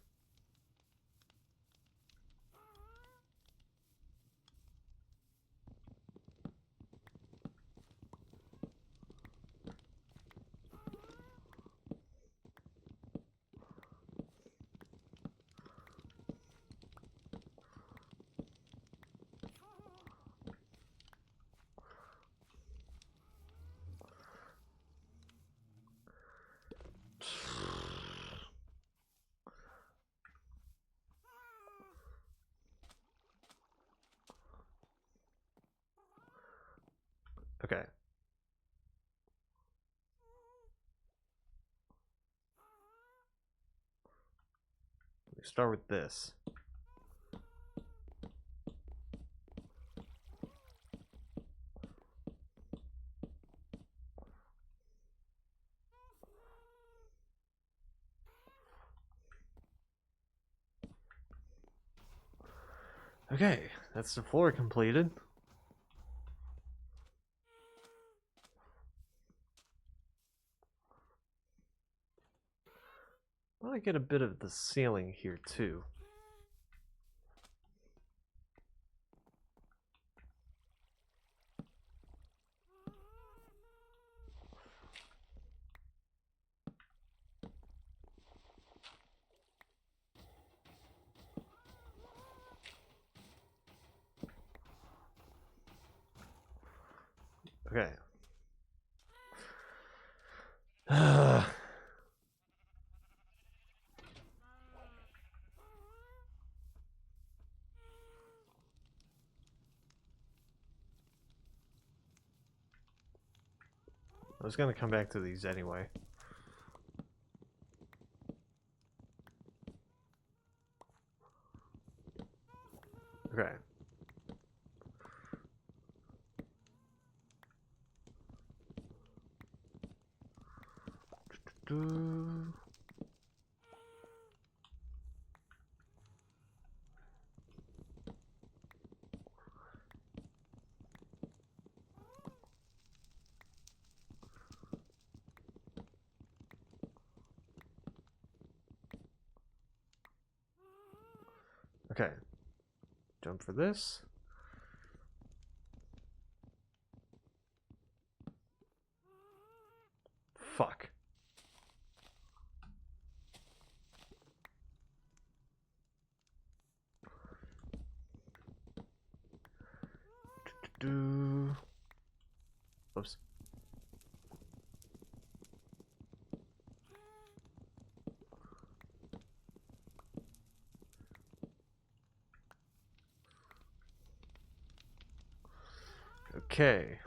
Okay. We start with this. Okay, that's the floor completed. I want to get a bit of the ceiling here too. Okay. I was gonna come back to these anyway. Okay. Okay. Jump for this. Fuck. Oops. Okay.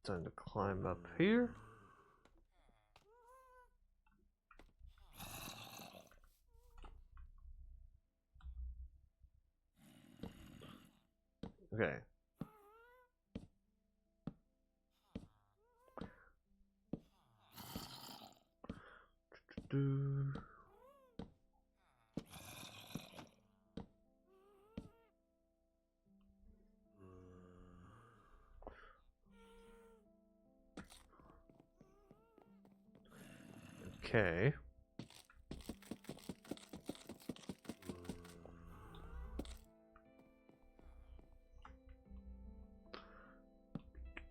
Time to climb up here. Okay. Okay.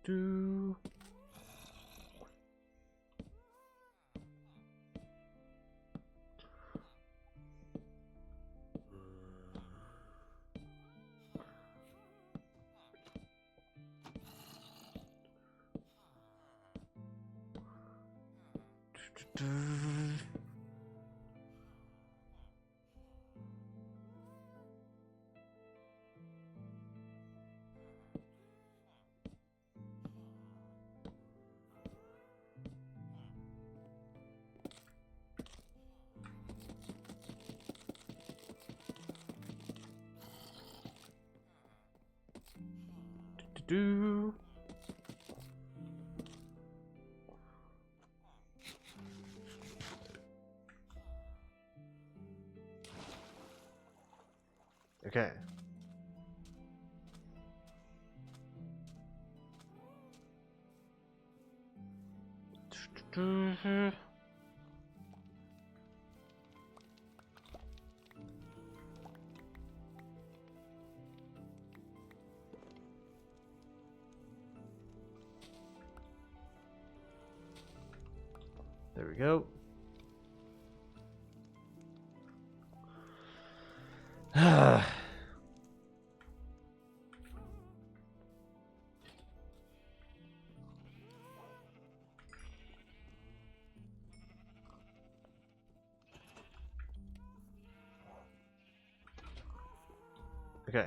Do. Do. Okay. There we go. Okay.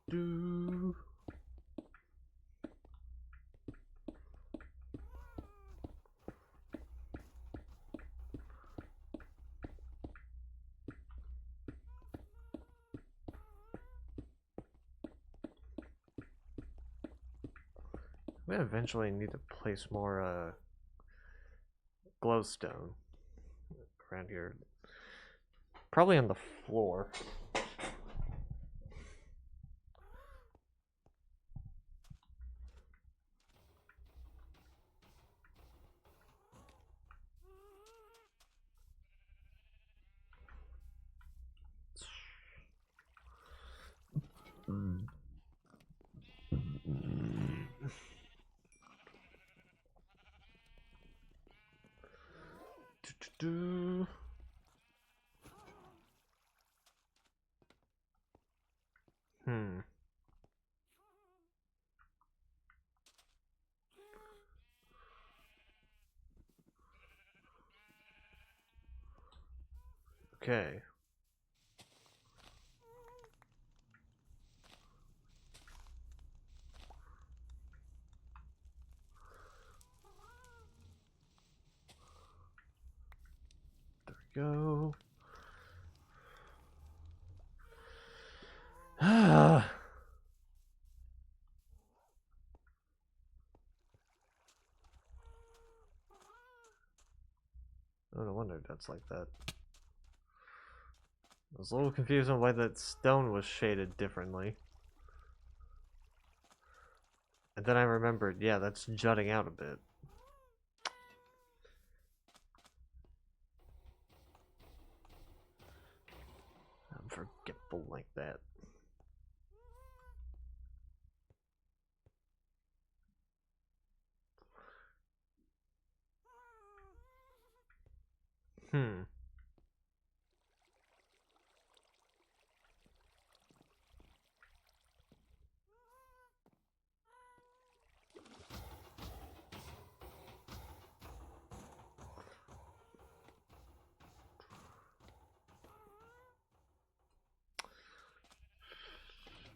Do. We eventually need to place more glowstone around here. Probably on the floor. Do. Hmm. Okay. There we go. Ah. Oh, no wonder that's like that. I was a little confused on why that stone was shaded differently. And then I remembered, yeah, that's jutting out a bit. I'm forgetful like that. Hmm.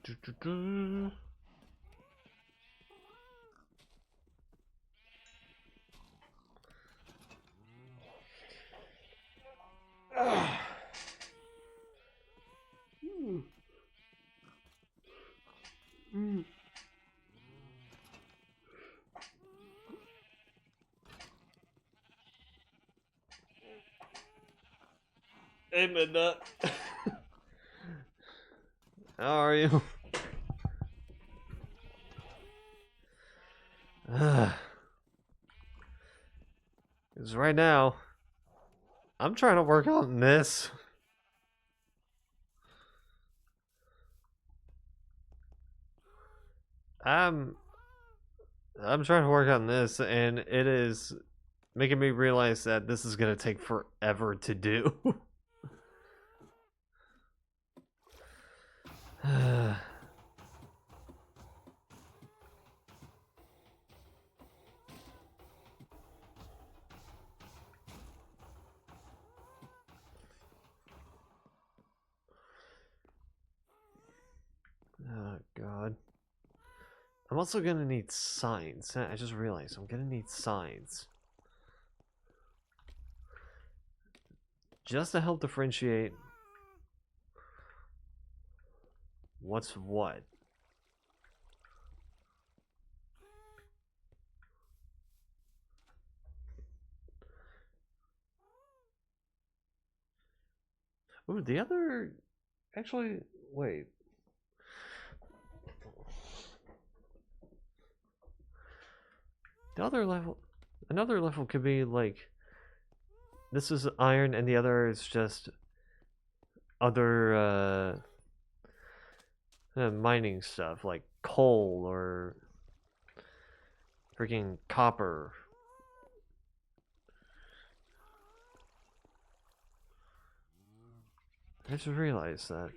Do, do, do. Hey, Midna. How are you? Because right now, I'm trying to work on this. I'm trying to work on this, and it is making me realize that this is gonna take forever to do. Oh god. I'm also gonna need signs. I just realized I'm gonna need signs. Just to help differentiate what's what. Ooh, the other... Actually, wait. The other level... Another level could be like... This is iron and the other is just... Other, mining stuff, like coal or... Freaking copper. I just realized that.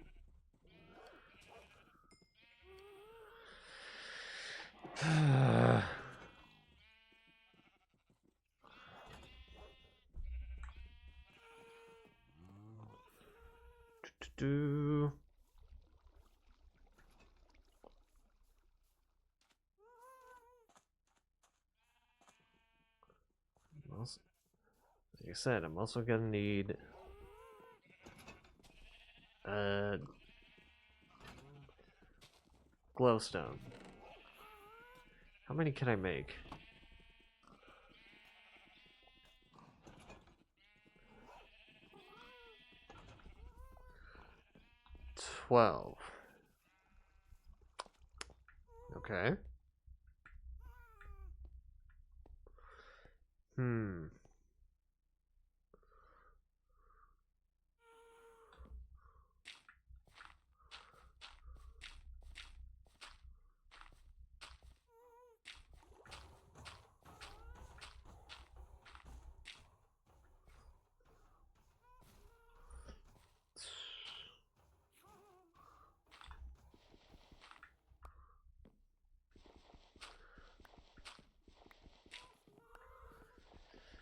Do. Also, like I said, I'm also gonna need glowstone. How many can I make? 12. Okay. Hmm.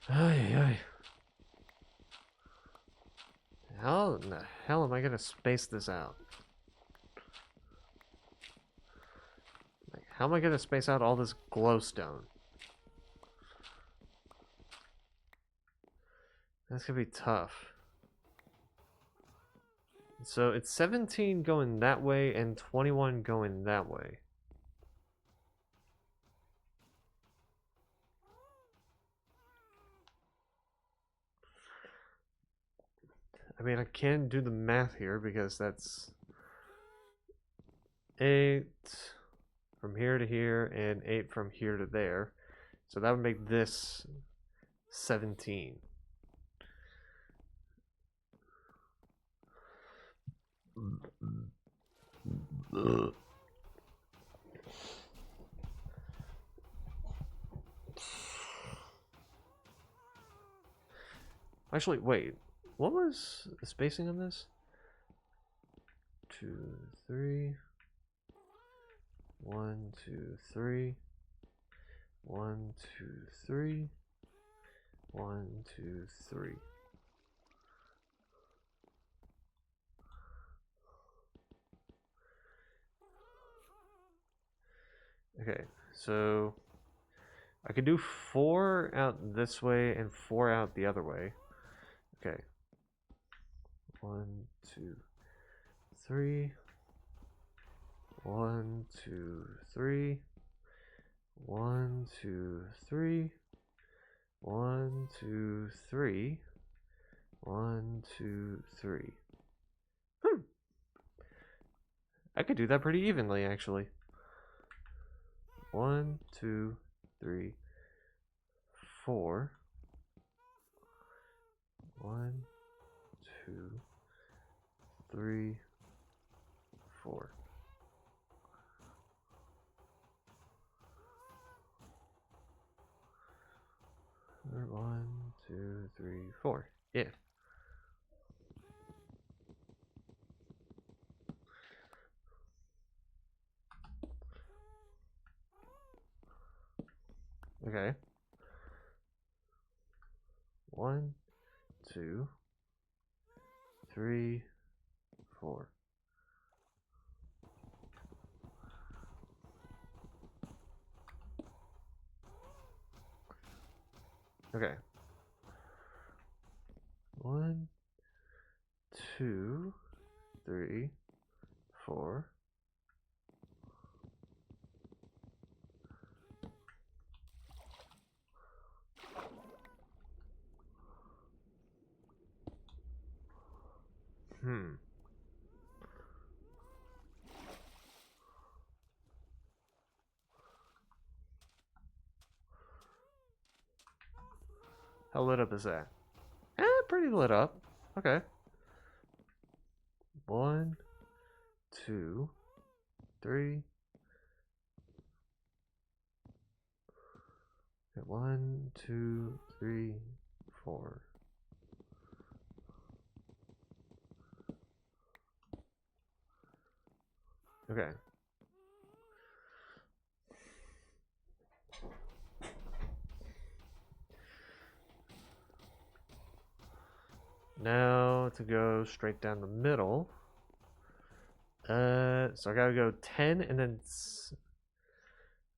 Ay. How in the hell am I gonna space this out? Like, how am I gonna space out all this glowstone? That's gonna be tough. So it's 17 going that way and 21 going that way. I mean, I can do the math here because that's 8 from here to here and 8 from here to there. So that would make this 17. Actually, wait. What was the spacing on this? 2, 3. 1, 2, 3. 1, 2, 3. 1, 2, 3. Okay, so I could do 4 out this way and 4 out the other way. Okay. 1, 2, 3. 1, 2, 3. 1, 2, 3. 1, 2, 3. 1, 2, 3. I could do that pretty evenly, actually. 1, 2, 3, 4. 1, 2, 3, 4. Or 1, 2, 3, 4. Yeah. Okay. 1, 2, 3, 4. Okay. 1, 2, 3, 4. How lit up is that? Pretty lit up. Okay. 1, 2, 3. 1, 2, 3, 4. Okay. Now to go straight down the middle. So I gotta go 10 and then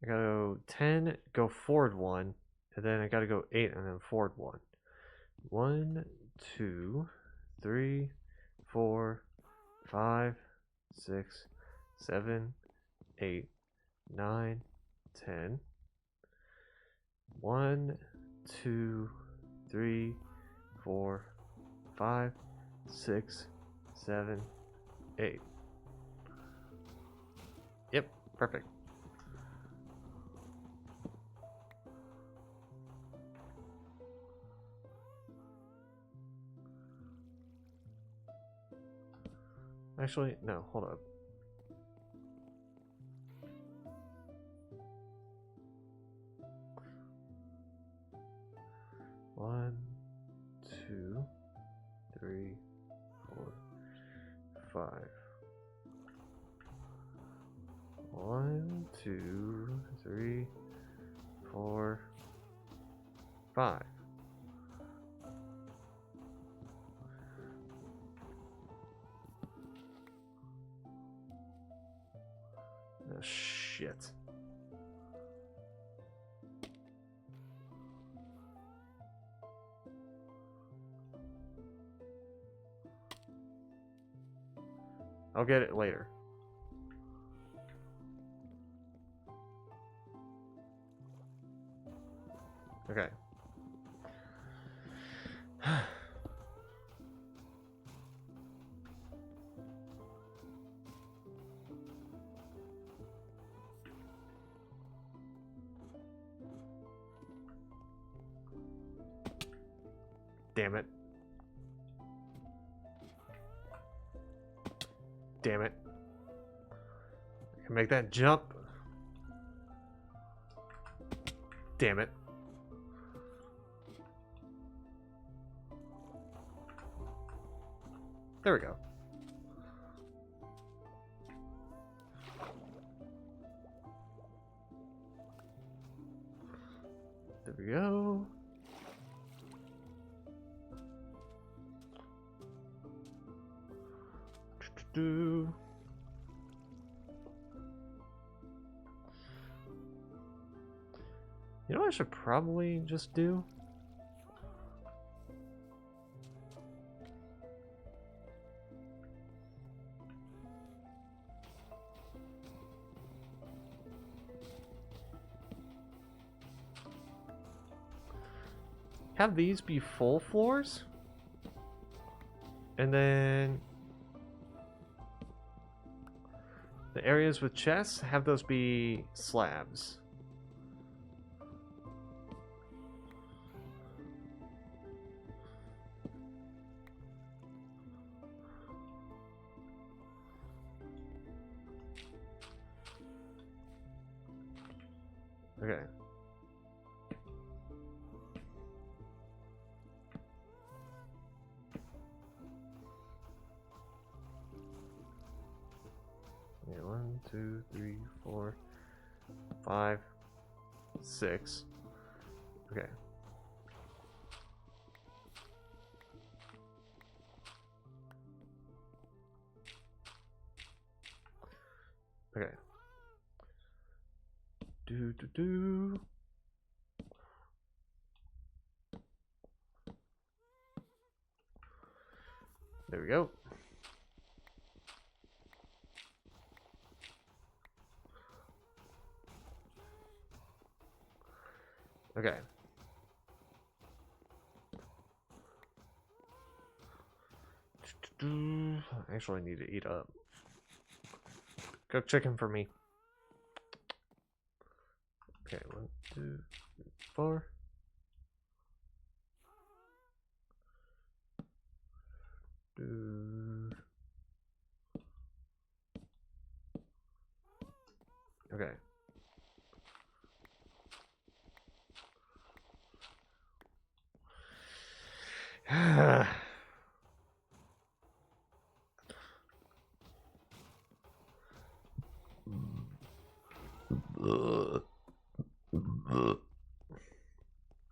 I gotta go 10, go forward 1, and then I gotta go 8 and then forward 1. 1, 2, 3, 4, 5, 6, 7, 8, 9, 10. 1, 2, 3, 4, 5, 6, 7, 8. Yep, perfect. Actually, no, hold up. One, 2, 3, 4, 5. 1, 2, 3, 4, 5. Oh, shit. I'll get it later. Okay. Damn it. Damn it. I can make that jump. Damn it. There we go. There we go. You know what I should probably just do? have these be full floors, and then the areas with chests, have those be slabs. Okay. Yeah, 1, 2, 3, 4, 5, 6. Okay. Okay. Do. There we go. Okay. Actually, I need to eat up. Cook chicken for me. Okay, 1, 2, 3, 4. Okay.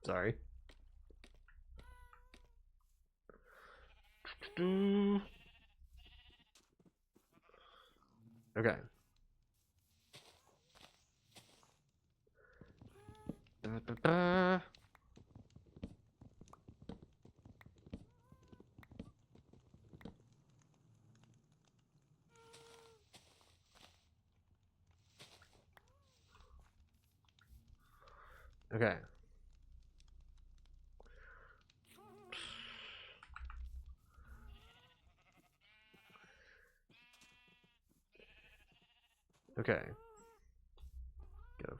Sorry. Okay. Okay. Okay. Gotta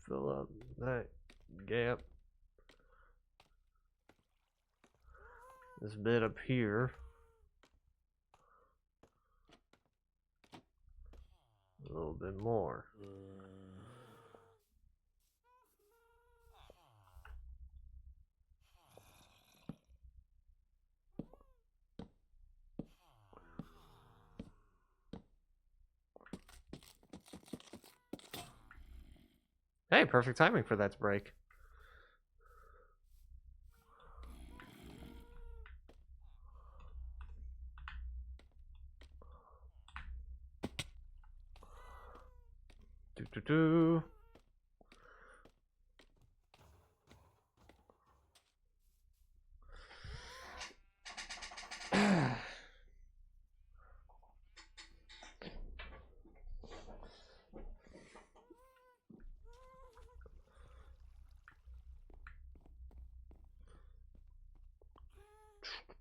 fill up that gap. This bit up here. A little bit more. Hey, perfect timing for that to break. Do.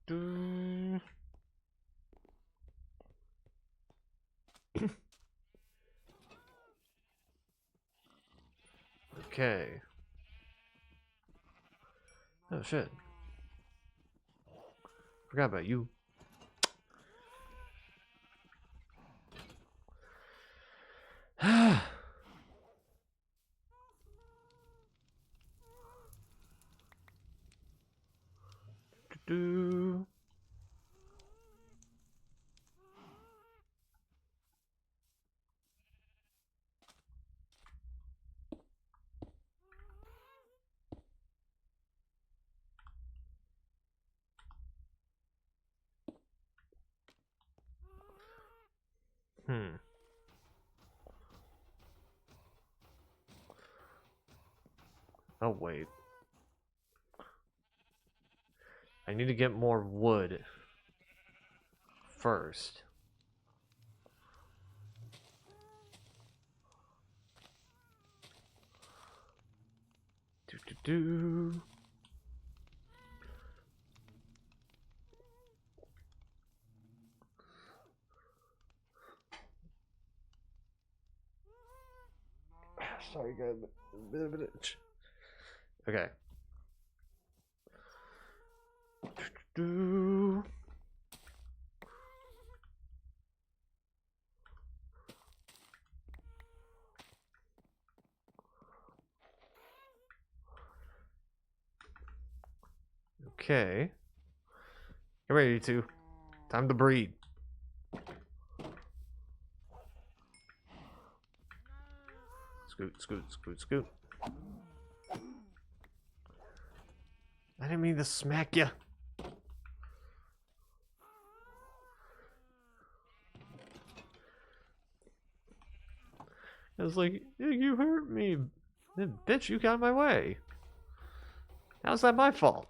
Do. Okay. Oh shit. Forgot about you. Do. Oh wait. I need to get more wood first. Do. Sorry, got a bit of an itch. Okay. Okay. Get ready, you two. Time to breed. Scoot, scoot, scoot, scoot. I didn't mean to smack you. I was like, you hurt me. Bitch, you got in my way. How's that my fault?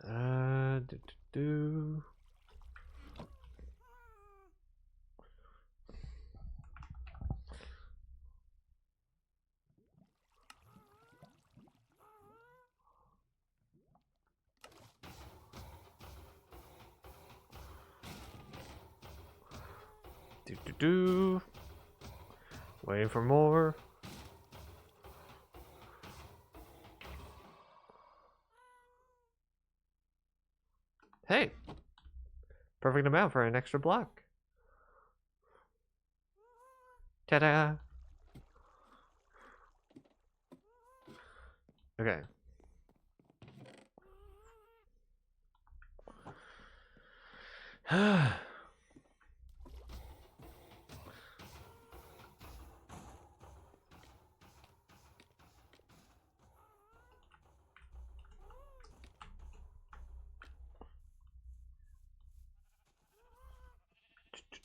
Do, do, do. Do, do, do. Waiting for more. Hey, perfect amount for an extra block. Ta-da! Okay.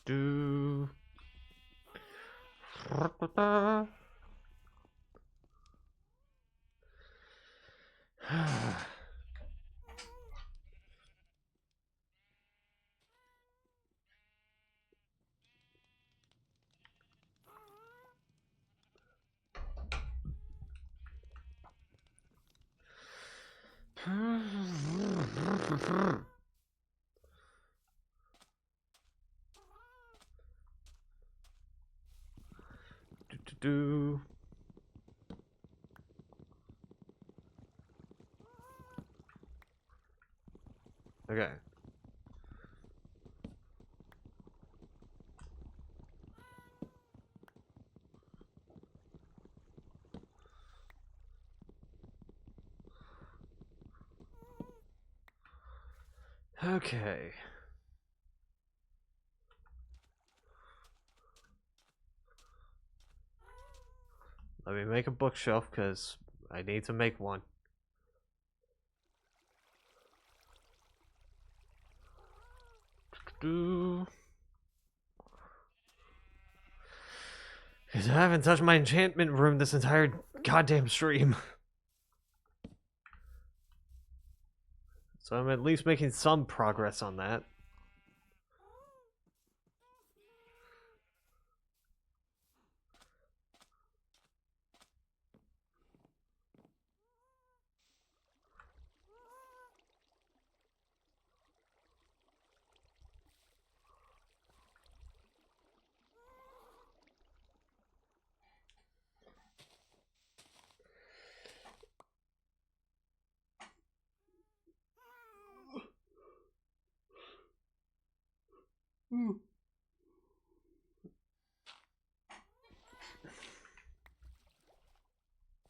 Do. Do. Okay. Okay. Let me make a bookshelf because I need to make one. Because I haven't touched my enchantment room this entire goddamn stream. So I'm at least making some progress on that.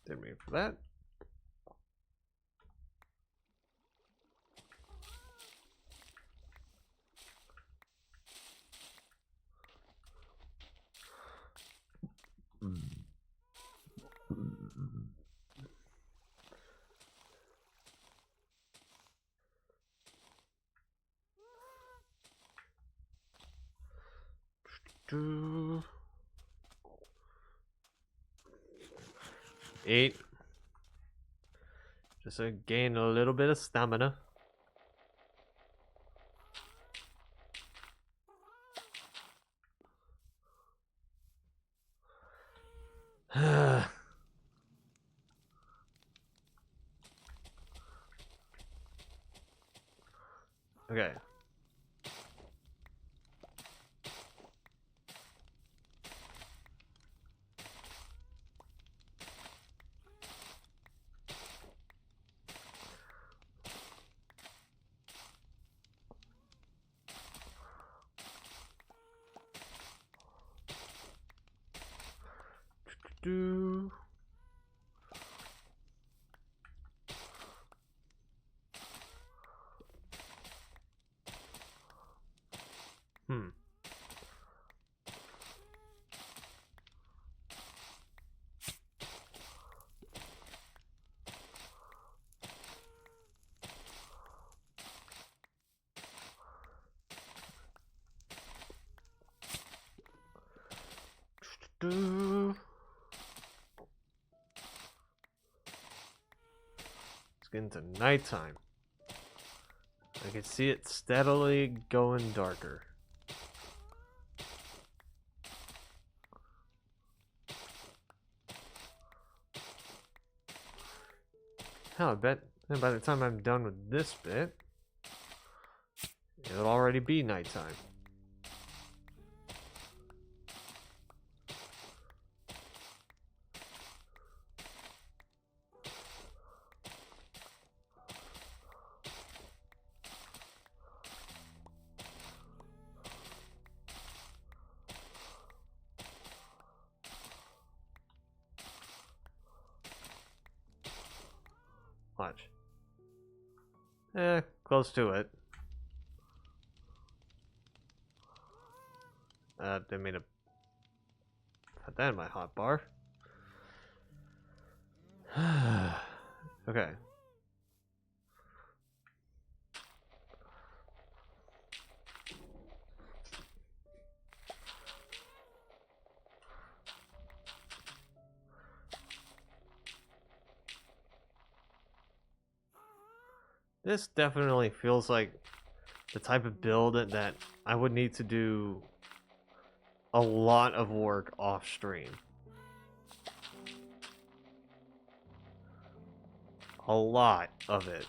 Didn't mean for that. Eat. Just to gain a little bit of stamina. Okay. Do. Hmm. Do. It's getting to nighttime. I can see it steadily going darker. Hell, I bet by the time I'm done with this bit, it'll already be nighttime. Watch. Close to it. Didn't mean to put that in my hot bar. Okay. This definitely feels like the type of build that I would need to do a lot of work off stream. A lot of it.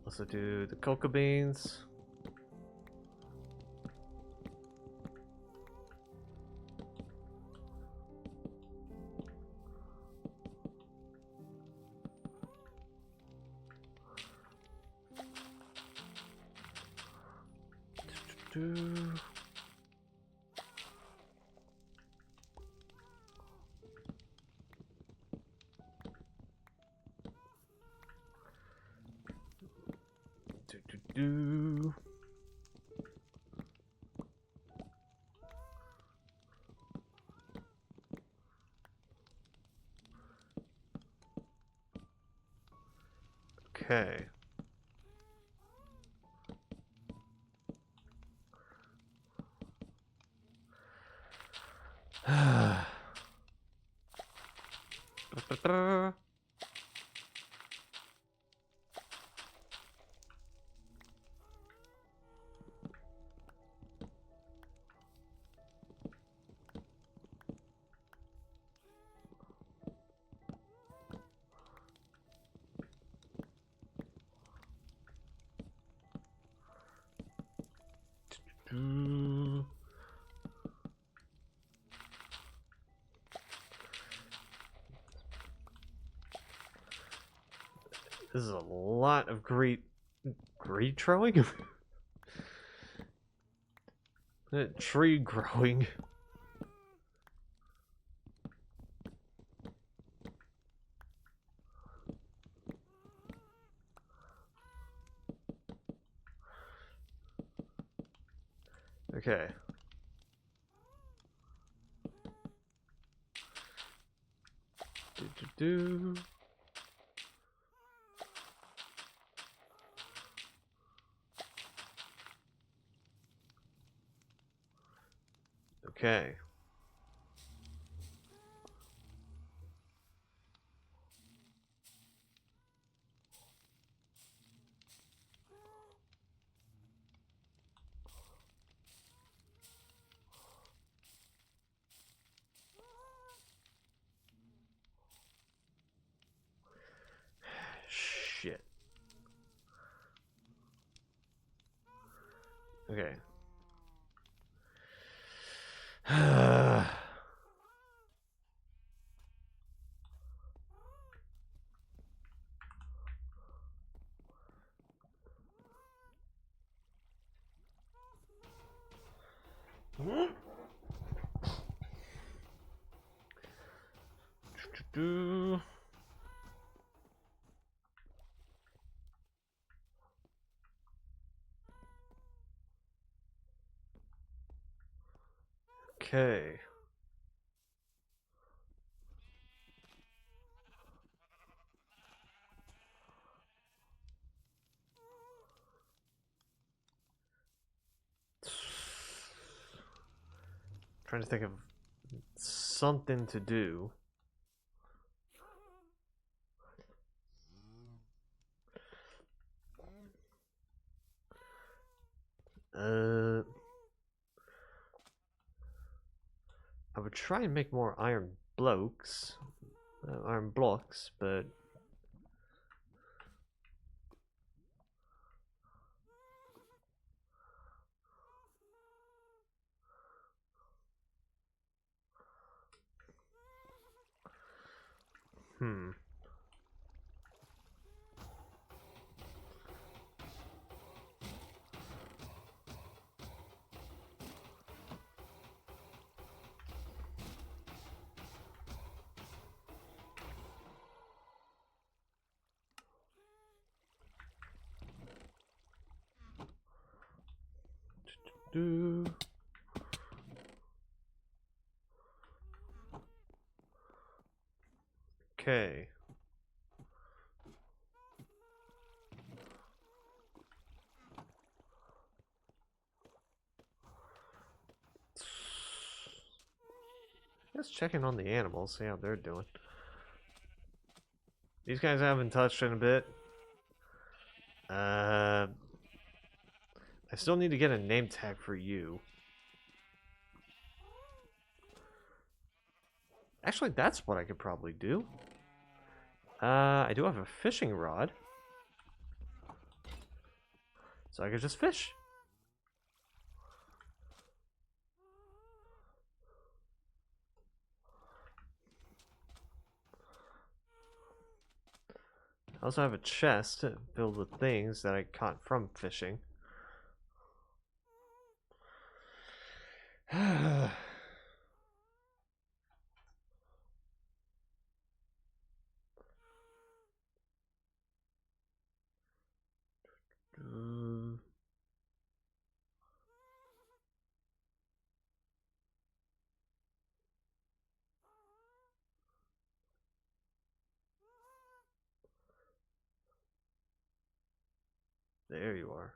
Also do the cocoa beans. Do. Do. Okay. This is a lot of great trowing? Tree growing. Okay. Do. Okay. Shit. Okay. Do. Okay. Trying to think of something to do. I would try and make more iron iron blocks, but hmm. Do. Okay. Just checking on the animals, see how they're doing. These guys haven't touched in a bit. I still need to get a name tag for you. Actually, that's what I could probably do. I do have a fishing rod. So I could just fish. I also have a chest filled with things that I caught from fishing. There you are.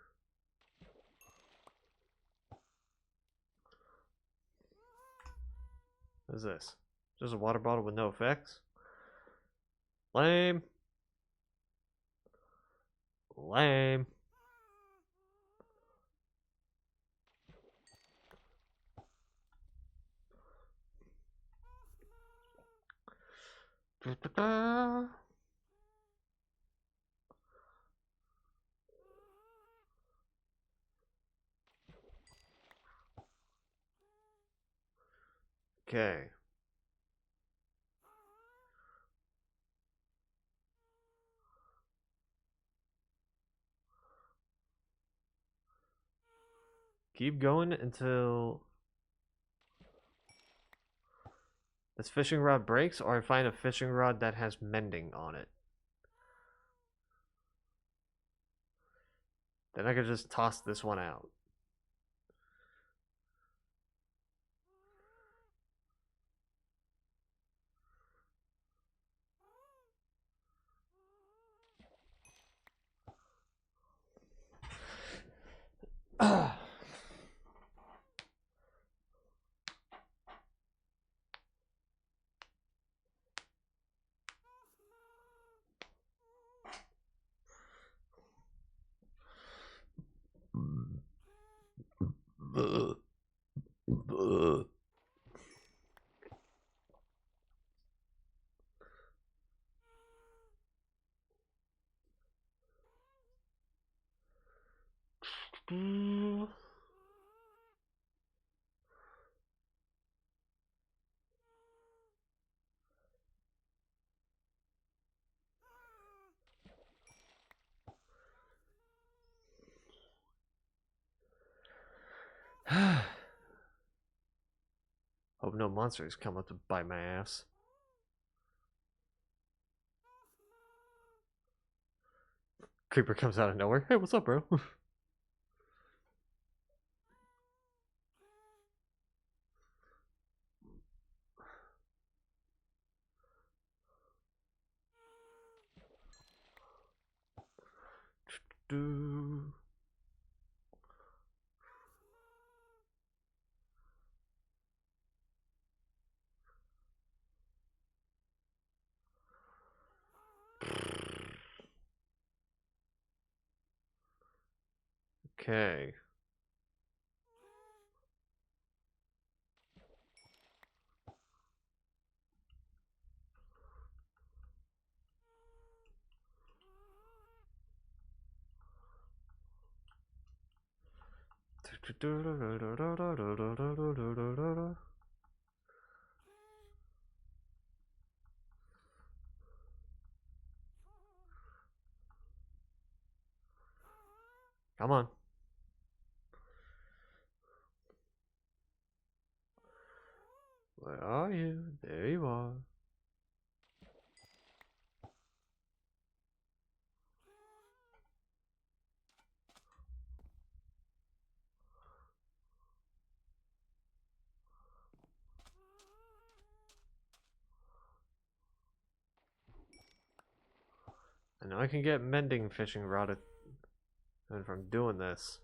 What is this? Just a water bottle with no effects? Lame. Lame. Okay. Keep going until this fishing rod breaks, or I find a fishing rod that has mending on it. Then I could just toss this one out. Hope no monsters come up to bite my ass. Creeper comes out of nowhere. Hey, what's up, bro? Do. Okay. Come on. Where are you? There you are. I know I can get mending fishing rod from doing this.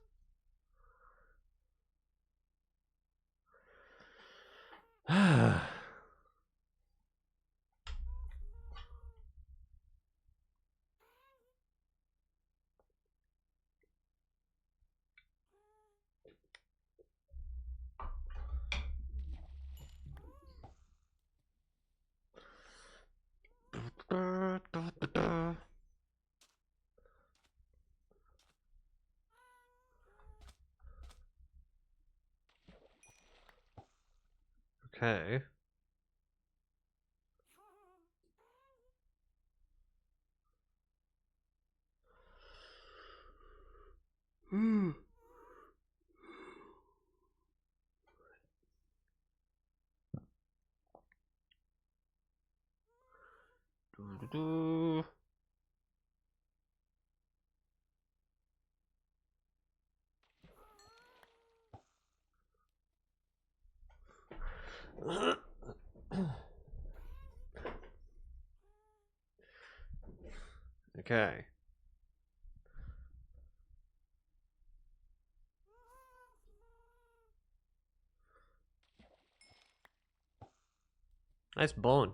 Okay. Okay. Nice bone.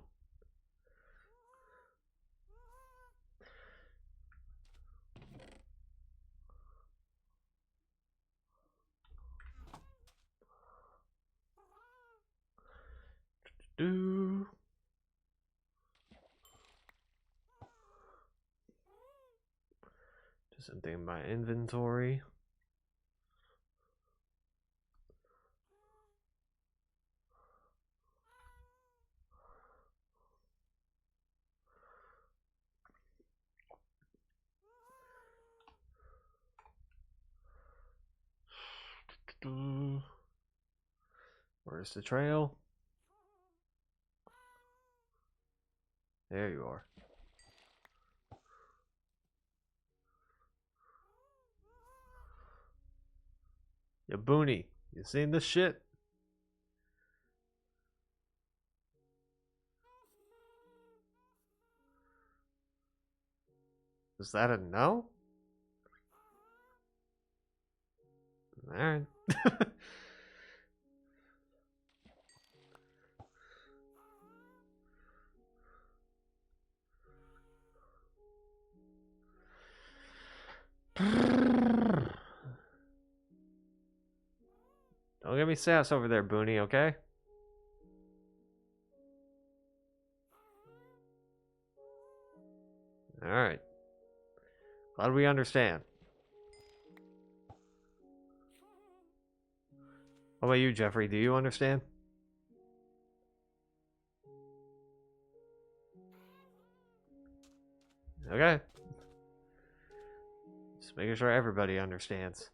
Do. Just something in my inventory. Where's the trail? There you are. Yo, Booney, you seen this shit? Is that a no? Alright. Don't get me sass over there, Booney, okay? Alright. Glad we understand. How about you, Jeffrey? Do you understand? Okay. Just making sure everybody understands.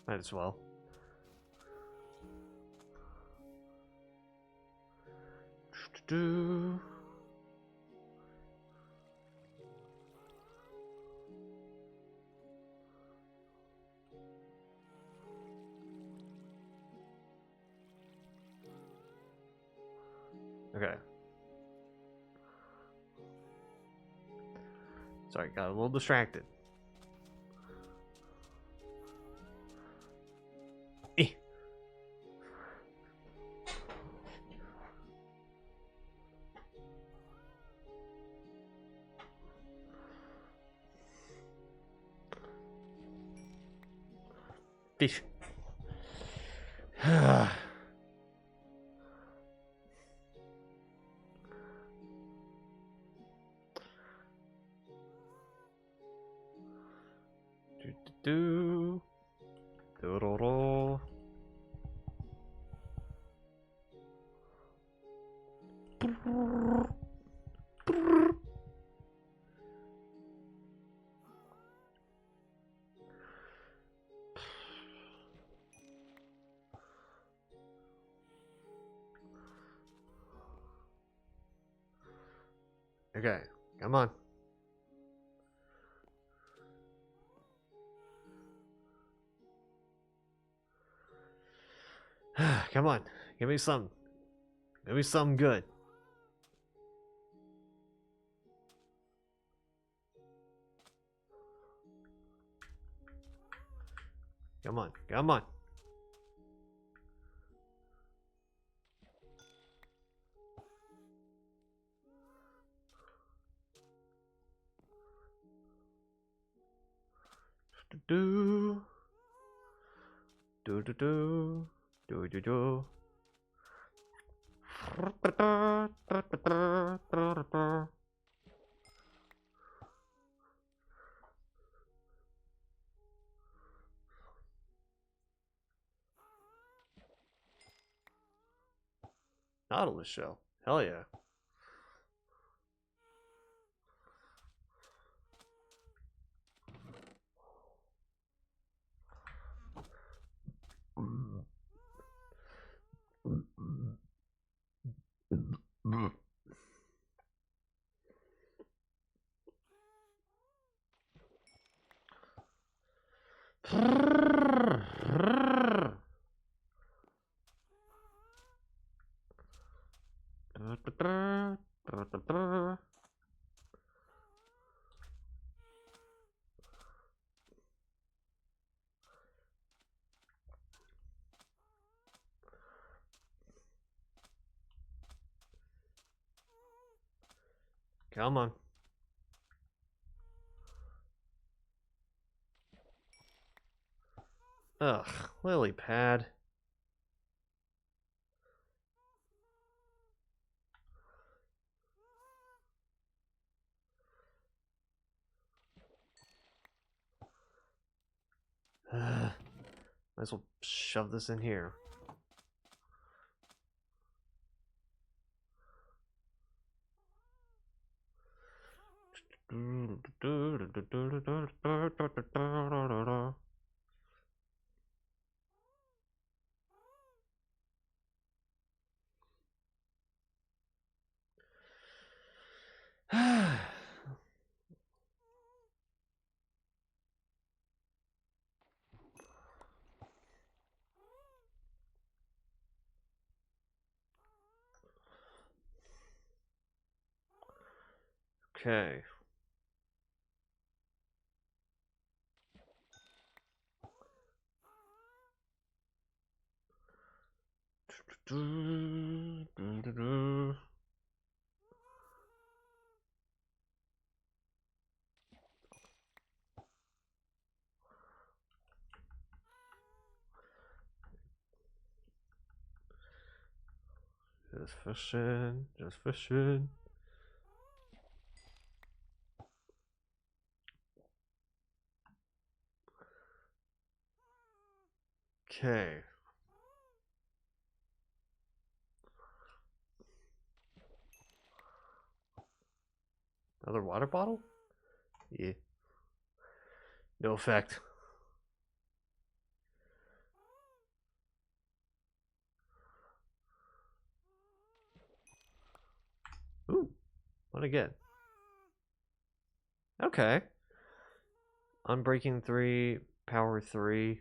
Might as well. Okay. Sorry, got a little distracted. Eh. Fish. Do do do do. Okay, come on. Come on, give me some. Give me something good. Come on, come on. Do do do do do do do. Nautilus shell. Hell yeah. Come on. Ugh, lily pad. Might as well shove this in here. Okay. Just fishing, just fishing. Okay. Another water bottle? Yeah. No effect. Ooh, what again? Okay. Unbreaking 3, power 3.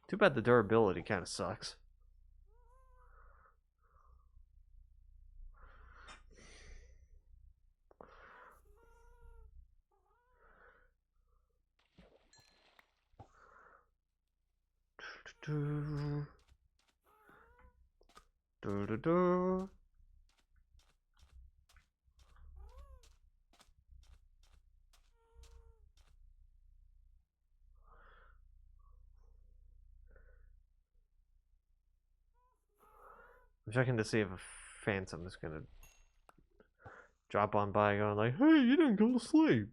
Too bad the durability kind of sucks. Do, do, do, do. I'm checking to see if a phantom is gonna drop on by going like, hey, you didn't go to sleep.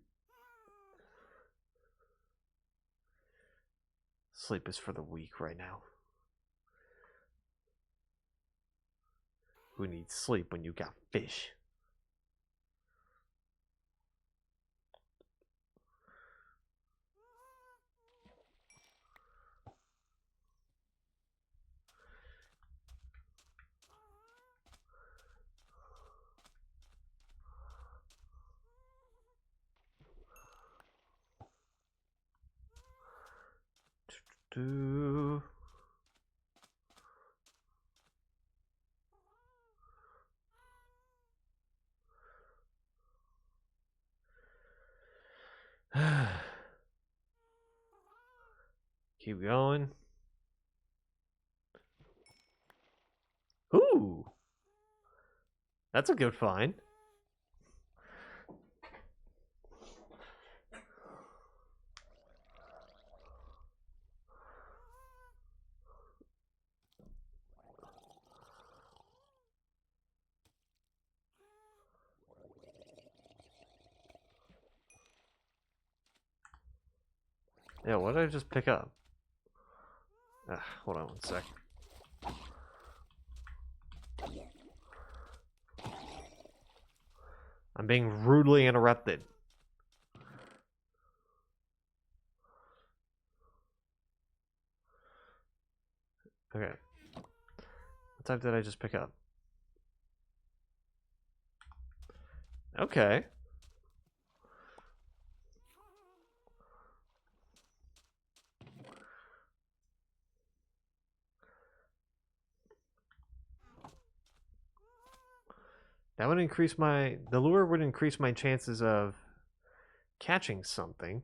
Sleep is for the weak right now. Who needs sleep when you got fish? Do. Keep going. Ooh, that's a good find. Yeah, what did I just pick up? Hold on one sec. I'm being rudely interrupted. Okay. What type did I just pick up? Okay. That would increase my... The lure would increase my chances of catching something.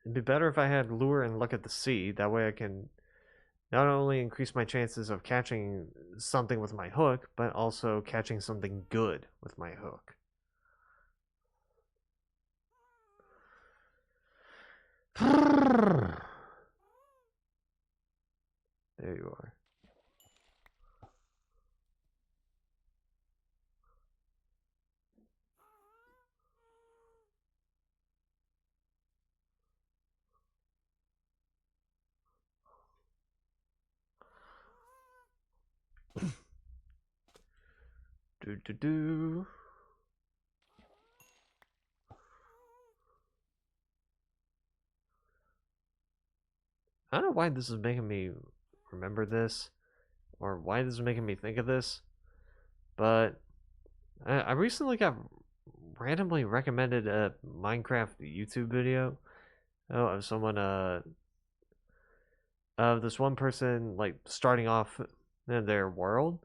It'd be better if I had lure and look at the sea. That way I can not only increase my chances of catching something with my hook, but also catching something good with my hook. There you are. Do do do. I don't know why this is making me remember this, or why this is making me think of this, but I recently got randomly recommended a Minecraft YouTube video of someone of this one person like starting off in their world.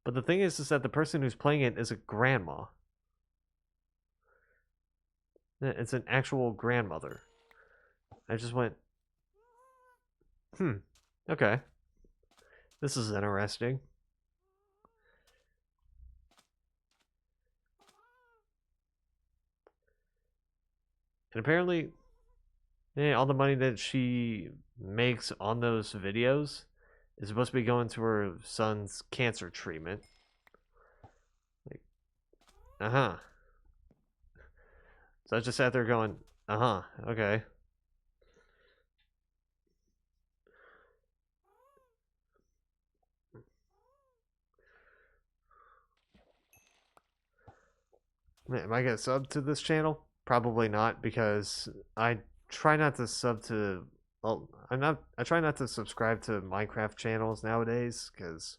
But the thing is that the person who's playing it is a grandma. It's an actual grandmother. I just went, okay. This is interesting. And apparently, Yeah, all the money that she makes on those videos is supposed to be going to her son's cancer treatment. Like, uh-huh. So I just sat there going, uh-huh, okay. Man, am I gonna sub to this channel? Probably not, because I try not to sub to. Well, I'm not. I try not to subscribe to Minecraft channels nowadays, because.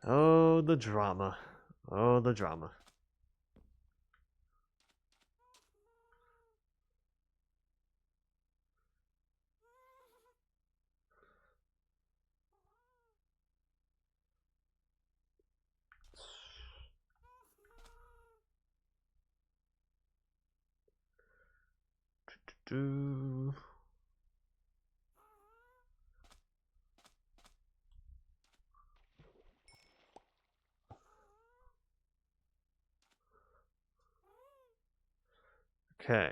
Oh, the drama. Oh, the drama. Do. Okay.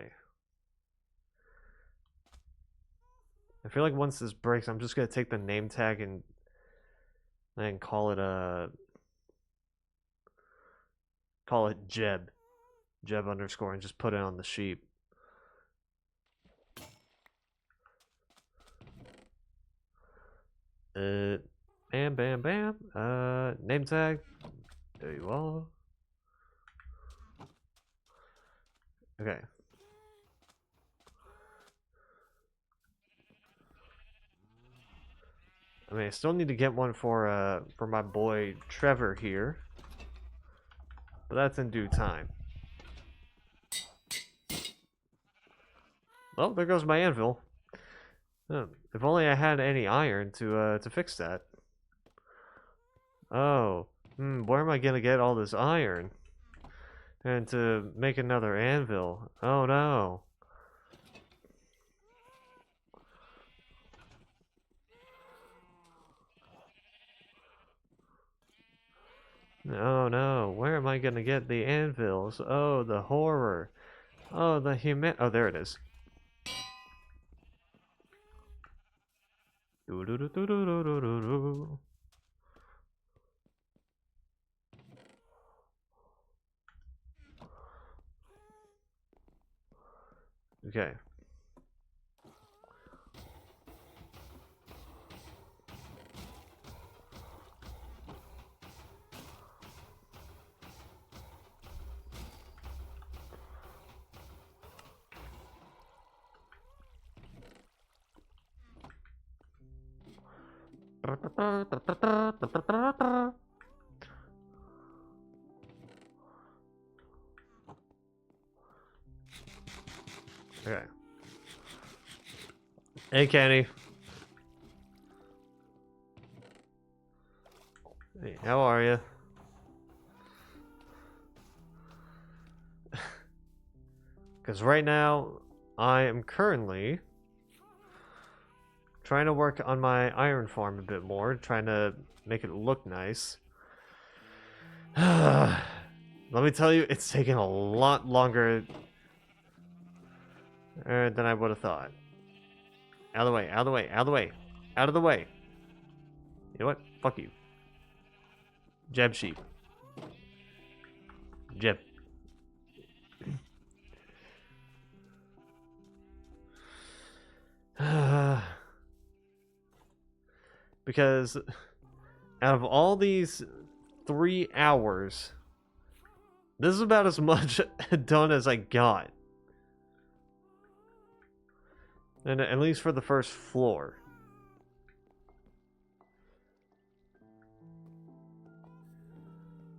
I feel like once this breaks, I'm just gonna take the name tag and call it Jeb, Jeb underscore, and just put it on the sheep. Bam, bam, bam. Name tag. There you are. Okay. I mean, I still need to get one for my boy Trevor here, but that's in due time. Well, there goes my anvil. If only I had any iron to fix that. Oh, where am I gonna get all this iron? And to make another anvil. Oh no. Oh no, where am I gonna get the anvils? Oh, the horror. Oh, the human. Oh, there it is. Okay. Okay. Hey, Kenny. Hey, how are you? Because right now, I am currently trying to work on my iron farm a bit more, trying to make it look nice. Let me tell you, it's taking a lot longer than I would have thought. Out of the way, out of the way, out of the way, out of the way. You know what? Fuck you. Jeb sheep. Jeb. Because out of all these 3 hours, this is about as much done as I got. And at least for the first floor.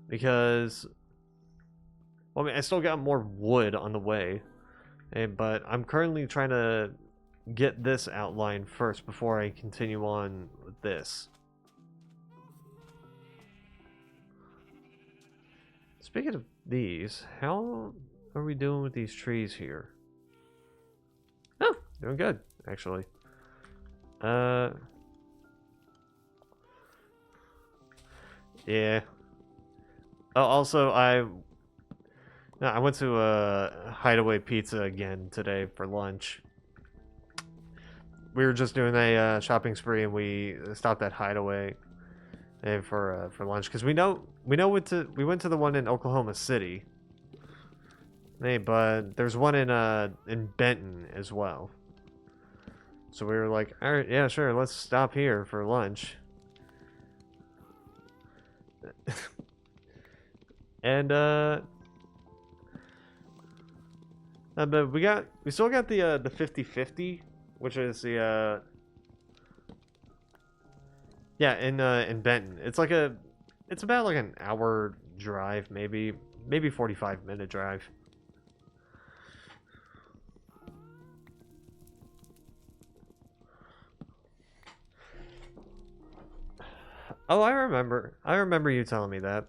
Because, well, I mean, I still got more wood on the way. But I'm currently trying to get this outline first before I continue on with this. Speaking of these, how are we doing with these trees here? Oh, doing good, actually. Yeah. Oh, also, No, I went to Hideaway Pizza again today for lunch. We were just doing a shopping spree, and we stopped at Hideaway for lunch because we went to the one in Oklahoma City. Hey, but there's one in Benton as well. So we were like, all right, yeah, sure, let's stop here for lunch. And but we still got the 50/50, which is the yeah, in Benton. It's about like an hour drive, maybe 45-minute drive. Oh, I remember. I remember you telling me that.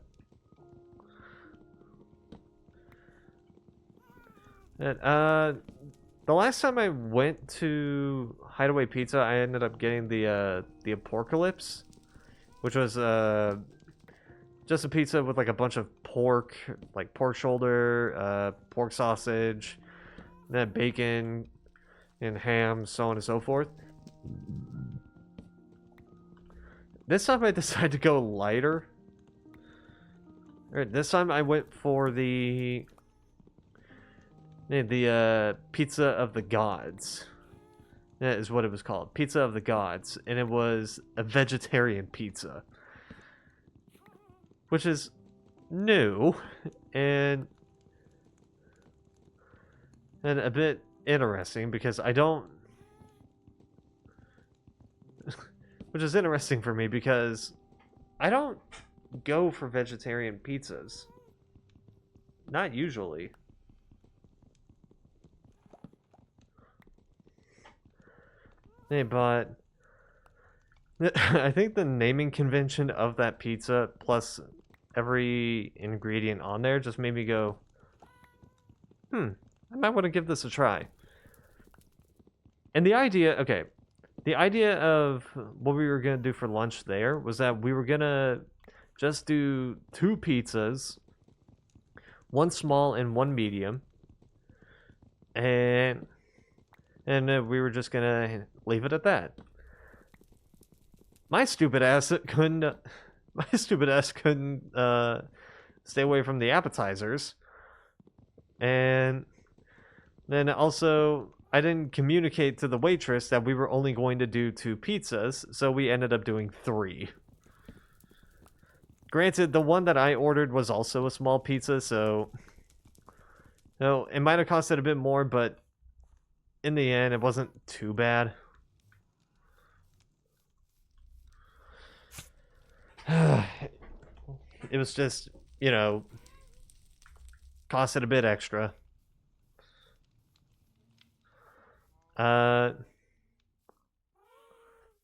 The last time I went to Hideaway Pizza, I ended up getting the Apocalypse, which was just a pizza with like a bunch of pork, like pork shoulder, pork sausage, then bacon and ham, so on and so forth. This time I decided to go lighter. Alright, this time I went for the Pizza of the Gods. That is what it was called. Pizza of the Gods. And it was a vegetarian pizza. Which is new and a bit interesting because I don't which is interesting for me because I don't go for vegetarian pizzas. Not usually. Hey, but I think the naming convention of that pizza plus every ingredient on there just made me go, I might want to give this a try. And the idea of what we were going to do for lunch there was that we were going to just do 2 pizzas, one small and one medium, and we were just going to leave it at that. My stupid ass couldn't stay away from the appetizers, and then also I didn't communicate to the waitress that we were only going to do 2 pizzas, so we ended up doing 3. Granted, the one that I ordered was also a small pizza, so it might have costed a bit more, but in the end, it wasn't too bad. It was just, costed a bit extra. They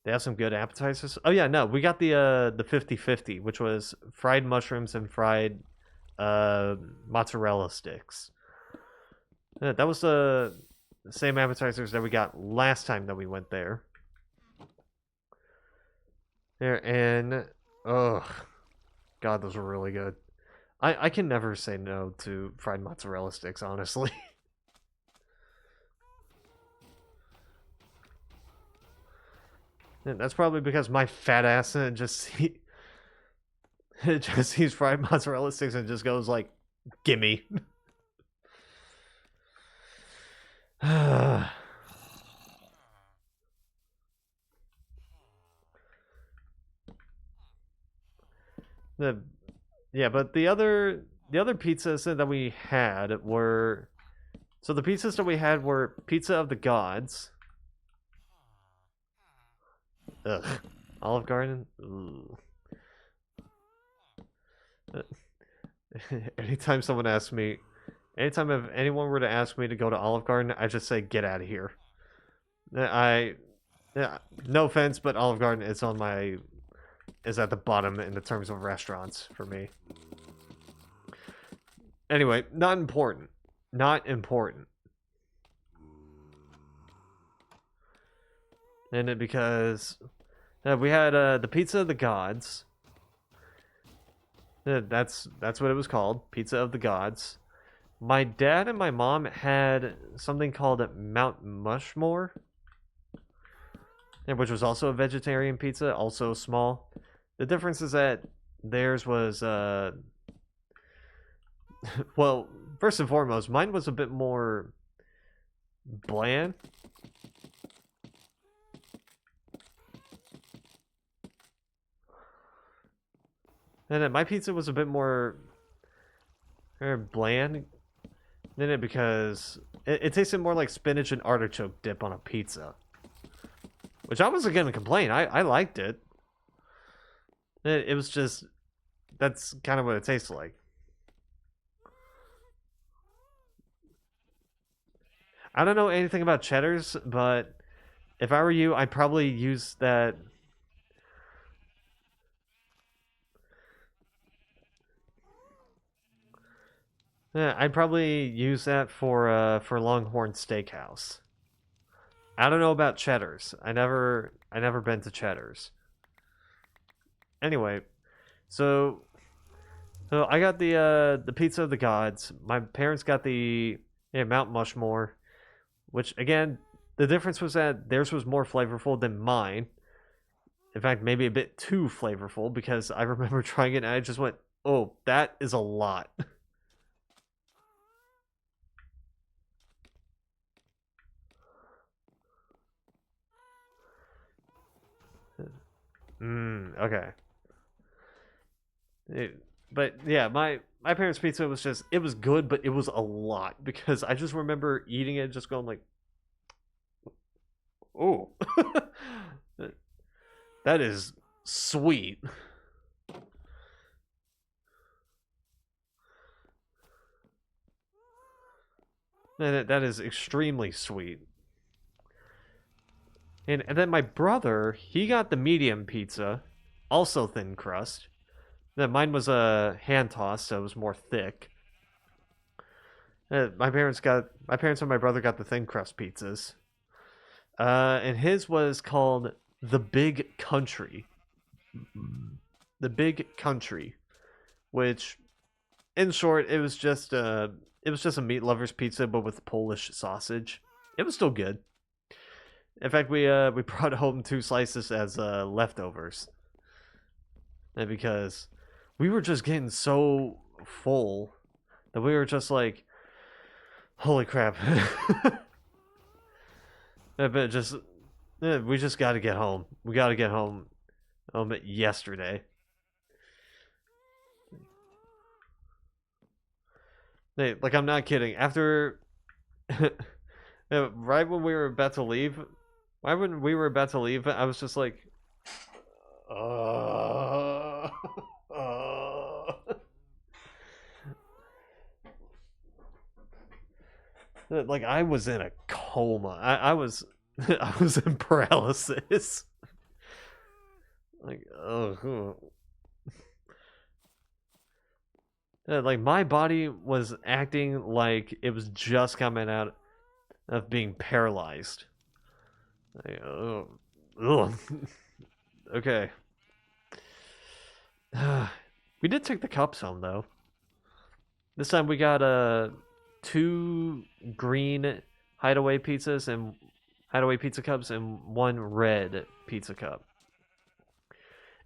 have some good appetizers. Oh yeah, no, we got the 50/50, which was fried mushrooms and fried mozzarella sticks. That was the same appetizers that we got last time that we went there. And oh god, those were really good. I can never say no to fried mozzarella sticks, honestly. That's probably because my fat ass just sees fried mozzarella sticks and just goes like, "Gimme." But the other pizzas that we had were, so the pizzas that we had were Pizza of the Gods. Ugh. Olive Garden? Ooh. Anytime if anyone were to ask me to go to Olive Garden, I just say, get out of here. No offense, but Olive Garden is at the bottom in the terms of restaurants for me. Anyway, not important. And because we had the Pizza of the Gods. That's what it was called, Pizza of the Gods. my dad and my mom had something called Mount Mushmore, which was also a vegetarian pizza, also small. The difference is that theirs was, well, first and foremost, mine was a bit more bland. And then my pizza was a bit more bland than it because it tasted more like spinach and artichoke dip on a pizza. Which I wasn't going to complain. I liked it. It was just, that's kind of what it tastes like. I don't know anything about cheddars, but if I were you, I'd probably use that. Yeah, I'd probably use that for Longhorn Steakhouse. I don't know about cheddars. I never been to cheddars. Anyway, so I got the pizza of the gods. My parents got the Mount Mushmore, which again, the difference was that theirs was more flavorful than mine. In fact, maybe a bit too flavorful because I remember trying it and I just went, "Oh, that is a lot." Okay. But yeah, my parents' pizza was just, it was good, but it was a lot because I just remember eating it, just going like, "Oh, that is sweet." That is extremely sweet. And then my brother, he got the medium pizza, also thin crust. Then mine was a hand toss, so it was more thick. My parents and my brother got the thin crust pizzas. And his was called the Big Country. The Big Country, which, in short, it was just a meat lover's pizza, but with Polish sausage. It was still good. In fact, we brought home 2 slices as leftovers, and because we were just getting so full that we were just like, "Holy crap!" But just we just got to get home. We got to get home yesterday. Like, I'm not kidding. After right when we were about to leave, right when we were about to leave, I was just like, uh, uh. Like, I was in a coma. I was I was in paralysis. Like, oh, like my body was acting like it was just coming out of being paralyzed. Like, oh, ugh. Okay. We did take the cups home though. This time we got 2 green hideaway pizzas and hideaway pizza cups and 1 red pizza cup.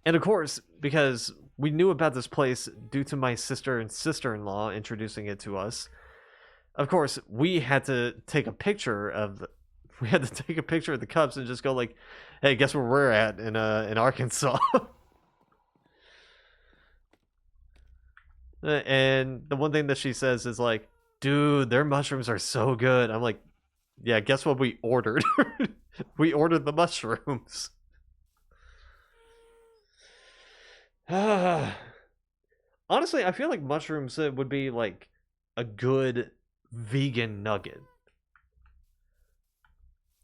And of course, because we knew about this place due to my sister and sister-in-law introducing it to us, of course, we had to take a picture of the cups and just go like, "Hey, guess where we're at in Arkansas?" And the one thing that she says is like, "Dude, their mushrooms are so good." I'm like, "Yeah, guess what we ordered?" We ordered the mushrooms. Honestly, I feel like mushrooms would be like a good vegan nugget.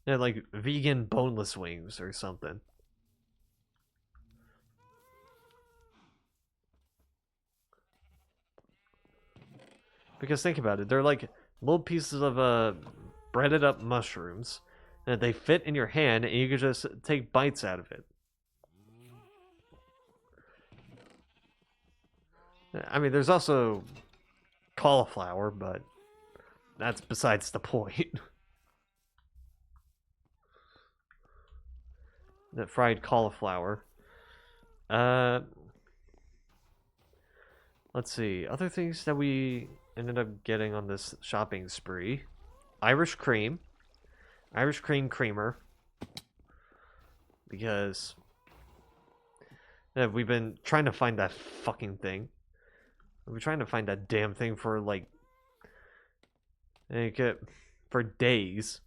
Yeah, like vegan boneless wings or something. Because think about it, they're like little pieces of breaded up mushrooms, and they fit in your hand, and you can just take bites out of it. I mean, there's also cauliflower, but that's besides the point. The fried cauliflower. Let's see. Other things that we ended up getting on this shopping spree. Irish cream. Irish cream creamer. Because we've been trying to find that fucking thing. We've been trying to find that damn thing for like for days.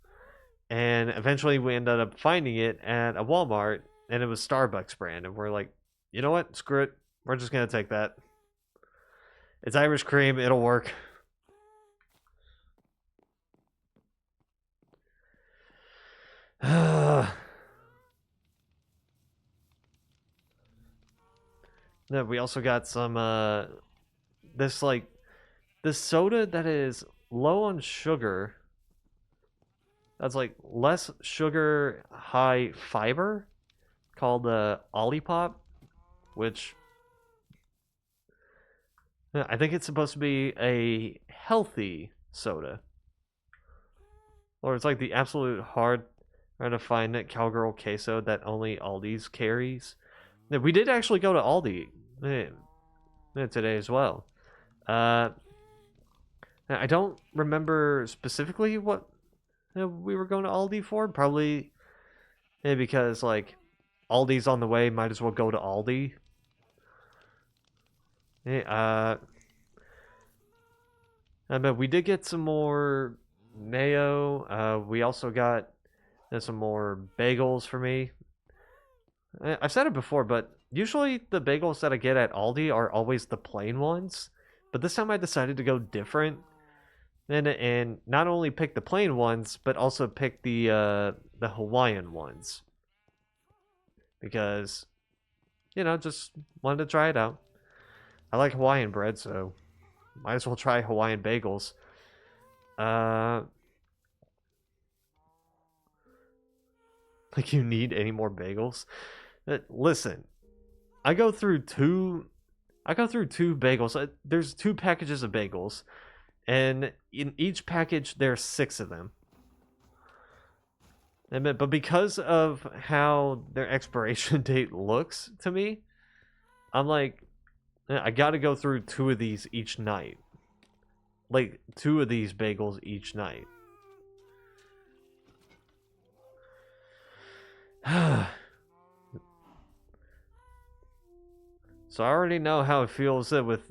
And eventually we ended up finding it at a Walmart, and it was Starbucks brand, and we're like, you know what? Screw it. We're just gonna take that. It's Irish cream, it'll work. Then we also got some this soda that is low on sugar. That's like less sugar, high fiber, called Olipop, which I think it's supposed to be a healthy soda. Or it's like the absolute hard trying to find that cowgirl queso that only Aldi's carries. We did actually go to Aldi today as well. I don't remember specifically what we were going to Aldi for. Probably because like Aldi's on the way, might as well go to Aldi. But we did get some more mayo. We also got some more bagels for me. I've said it before, but usually the bagels that I get at Aldi are always the plain ones. But this time I decided to go different. And not only pick the plain ones, but also pick the Hawaiian ones. Because, just wanted to try it out. I like Hawaiian bread, so might as well try Hawaiian bagels. Like you need any more bagels? Listen, I go through two bagels. There's 2 packages of bagels, and in each package there's 6 of them. But because of how their expiration date looks to me, I'm like, I gotta go through 2 of these each night. Like 2 of these bagels each night. So I already know how it feels with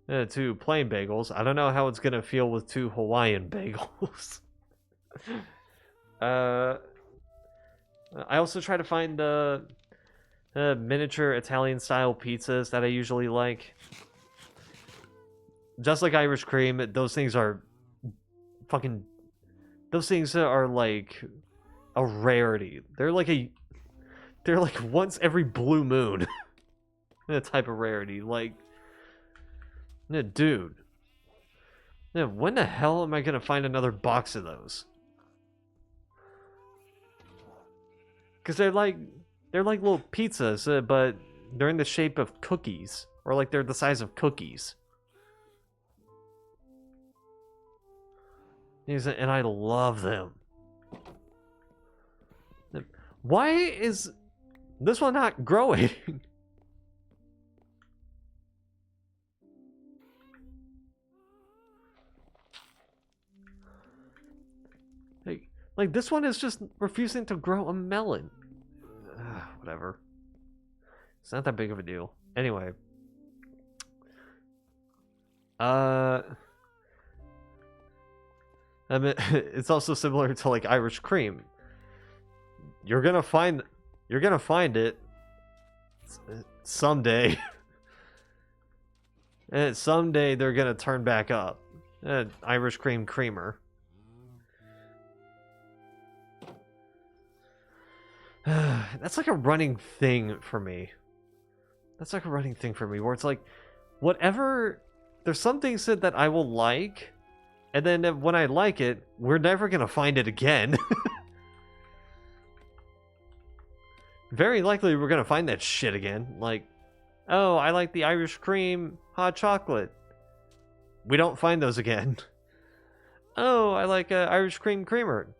2 plain bagels. I don't know how it's gonna feel with 2 Hawaiian bagels. I also try to find the miniature Italian style pizzas that I usually like. Just like Irish cream, those things are like a rarity. They're like once every blue moon type of rarity. Like, dude, when the hell am I gonna find another box of those? Because they're like little pizzas, but they're in the shape of cookies, or like they're the size of cookies. And I love them. Why is this one not growing? Like this one is just refusing to grow a melon. Whatever. It's not that big of a deal. Anyway. I mean, it's also similar to like Irish cream. You're gonna find it someday. And someday they're gonna turn back up. Irish cream creamer. That's like a running thing for me. Where it's like, whatever. There's some things that I will like, and then when I like it, we're never gonna find it again. Very likely we're gonna find that shit again. Like, oh, I like the Irish cream hot chocolate. We don't find those again. Oh, I like Irish cream creamer.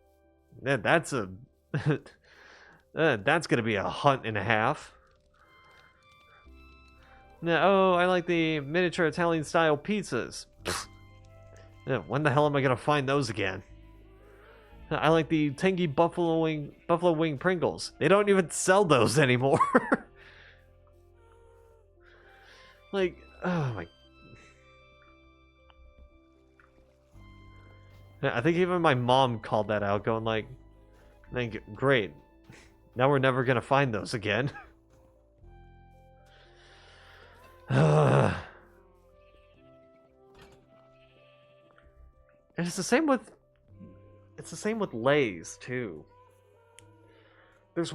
Yeah, that's a that's gonna be a hunt and a half. No, oh, I like the miniature Italian style pizzas. Yeah, when the hell am I gonna find those again? I like the tangy buffalo wing Pringles. They don't even sell those anymore. Like, oh my. I think even my mom called that out, going like, great. Now we're never gonna find those again. And it's the same with Lay's too. There's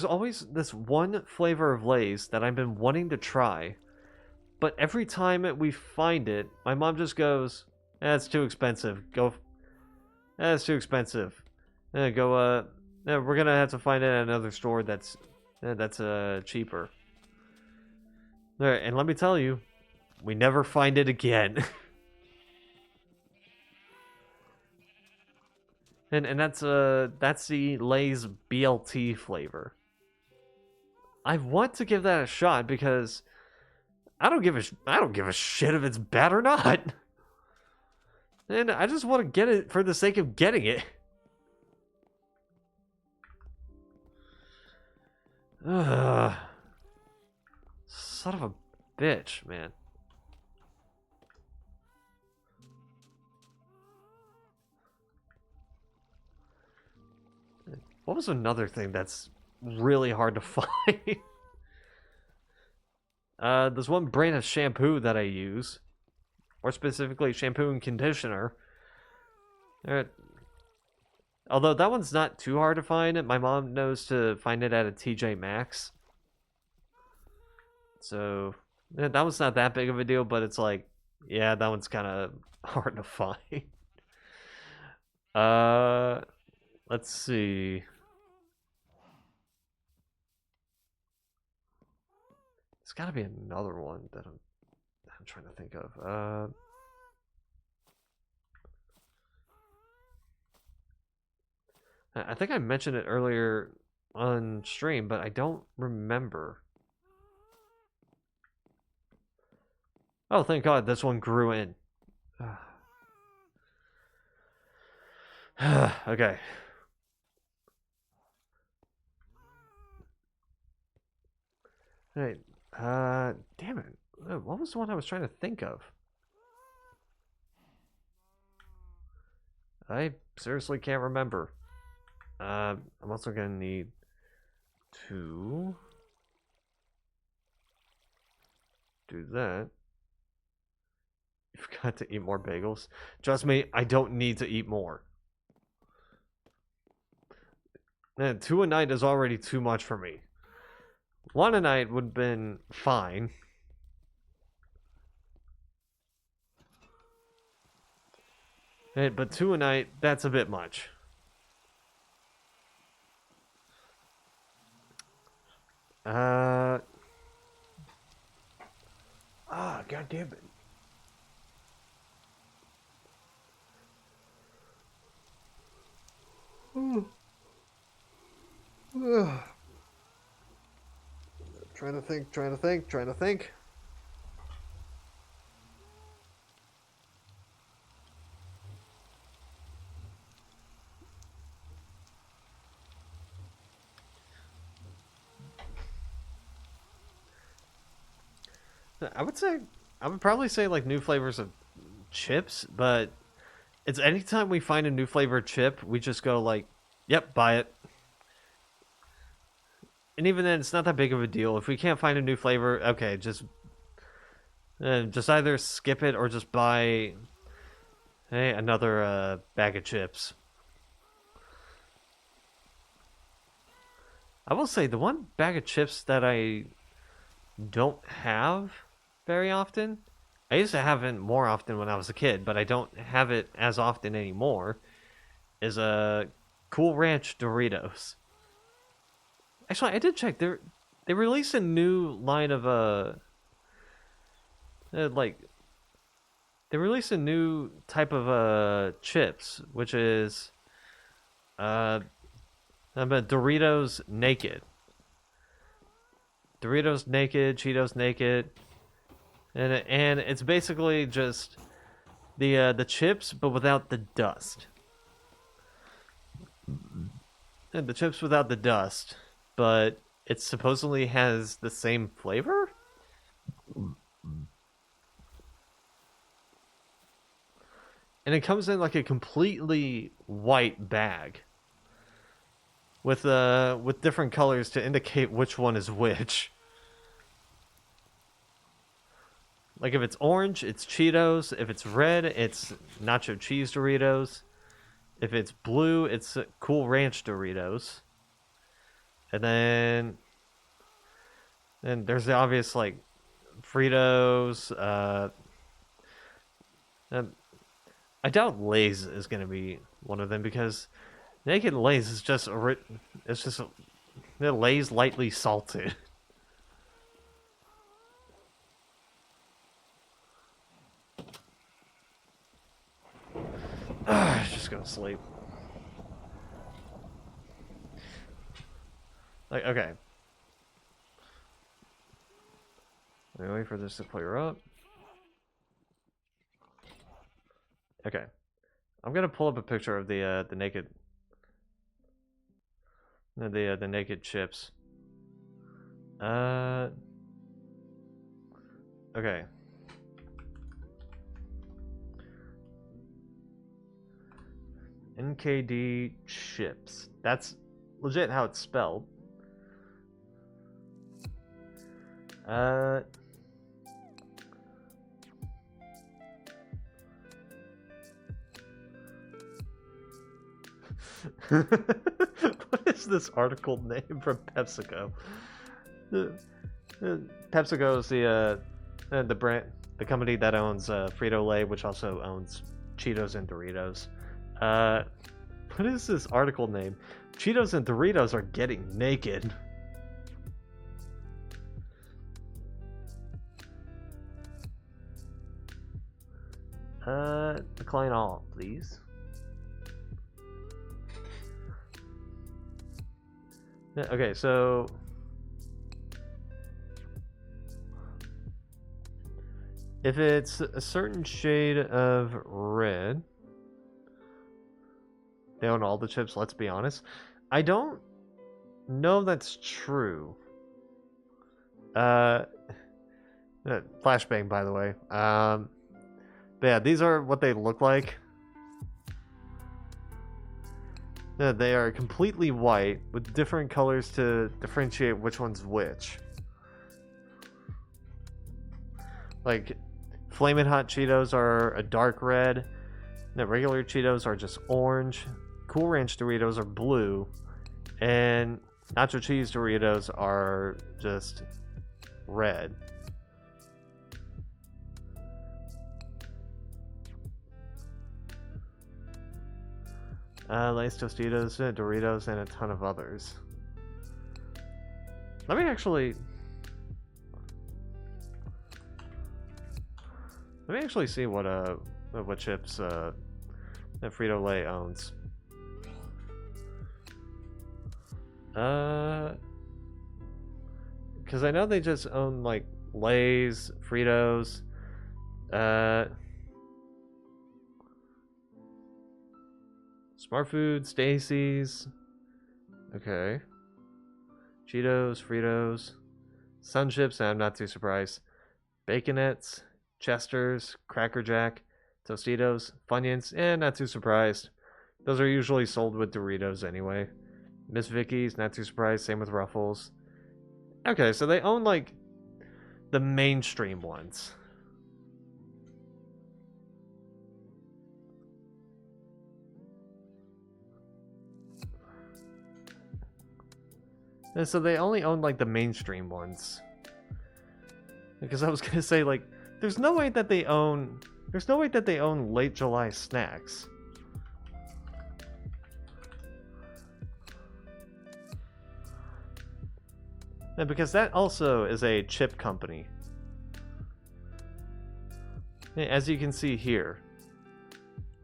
always this one flavor of Lay's that I've been wanting to try, but every time we find it, my mom just goes, "That's too expensive. Go. That's too expensive. Go. We're gonna have to find it at another store that's cheaper." All right, and let me tell you, we never find it again. And that's the Lay's BLT flavor. I want to give that a shot because I don't give a shit if it's bad or not. And I just want to get it for the sake of getting it. Son of a bitch, man. What was another thing that's really hard to find? There's one brand of shampoo that I use. More specifically, shampoo and conditioner. Although that one's not too hard to find. My mom knows to find it at a TJ Maxx. So, yeah, that one's not that big of a deal, but it's like, yeah, that one's kind of hard to find. Let's see. There's got to be another one that I'm trying to think of. I think I mentioned it earlier on stream, but I don't remember. Oh, thank God, this one grew in. Okay. Hey, damn it. What was the one I was trying to think of? I seriously can't remember. I'm also gonna need to do that. You've got to eat more bagels. Trust me, I don't need to eat more. Man, 2 a night is already too much for me. 1 a night would have been fine. But 2 a night, that's a bit much. God damn it. Trying to think. I would probably say like new flavors of chips, but it's anytime we find a new flavored chip, we just go like, yep, buy it. And even then, it's not that big of a deal. If we can't find a new flavor, okay, just either skip it or just buy, hey, another bag of chips. I will say the one bag of chips that I don't have very often. I used to have it more often when I was a kid, but I don't have it as often anymore. Is a Cool Ranch Doritos. Actually, I did check. They released a new line of like they released a new type of chips, which is uh Doritos Naked. Doritos Naked, Cheetos Naked, and it's basically just the chips but without the dust. And the chips without the dust, but it supposedly has the same flavor? And it comes in like a completely white bag with different colors to indicate which one is which. Like if it's orange, it's Cheetos. If it's red, it's nacho cheese Doritos. If it's blue, it's Cool Ranch Doritos. And then there's the obvious like Fritos. I doubt Lay's is gonna be one of them because Naked Lay's is just the Lay's lightly salted. Just gonna sleep. Like, okay. Let me wait for this to clear up. Okay. I'm gonna pull up a picture of the naked the naked chips. Okay. NKD chips. That's legit how it's spelled. What is this article name from PepsiCo? PepsiCo is the brand, the company that owns Frito-Lay, which also owns Cheetos and Doritos. What is this article name? Cheetos and Doritos are getting naked. Decline all, please. Okay, so if it's a certain shade of red, they own all the chips, let's be honest. I don't know that's true. Flashbang, by the way. But yeah, these are what they look like. Yeah, they are completely white with different colors to differentiate which one's which. Like, Flamin' Hot Cheetos are a dark red. The regular Cheetos are just orange. Cool Ranch Doritos are blue. And Nacho Cheese Doritos are just red. Lay's, Tostitos, Doritos, and a ton of others. Let me actually see what chips that Frito-Lay owns. Because I know they just own like Lay's, Fritos, Smart Food, Stacy's, okay, Cheetos, Fritos, Sun Chips, and I'm not too surprised, Baconettes, Chester's, Cracker Jack, Tostitos, Funyuns, and not too surprised. Those are usually sold with Doritos anyway. Miss Vicky's, not too surprised, same with Ruffles. Okay, so they own like the mainstream ones. And so they only own like the mainstream ones. Because I was gonna say like, there's no way that they own Late July snacks. And because that also is a chip company. as you can see here.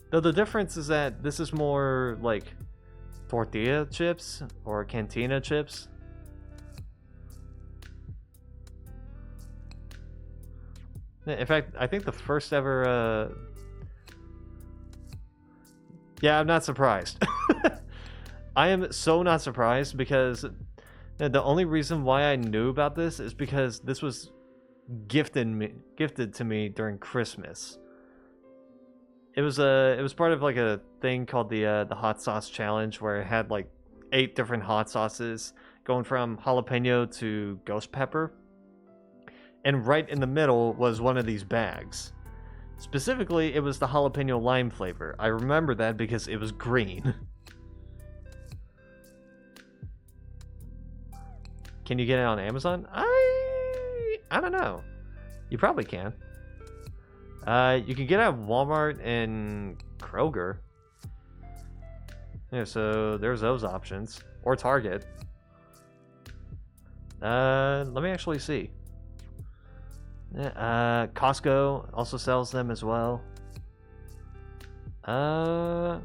Though the difference is that this is more like tortilla chips or cantina chips. In fact, I think the first ever yeah, I'm not surprised. I am so not surprised because the only reason why I knew about this is because this was gifted to me during Christmas. It was part of like a thing called the hot sauce challenge where it had like 8 different hot sauces going from jalapeno to ghost pepper. And right in the middle was one of these bags. Specifically, it was the jalapeno lime flavor. I remember that because it was green. Can you get it on Amazon? I don't know. You probably can. You can get it at Walmart and Kroger. Yeah, so there's those options. Or Target. Let me actually see. Costco also sells them as well. I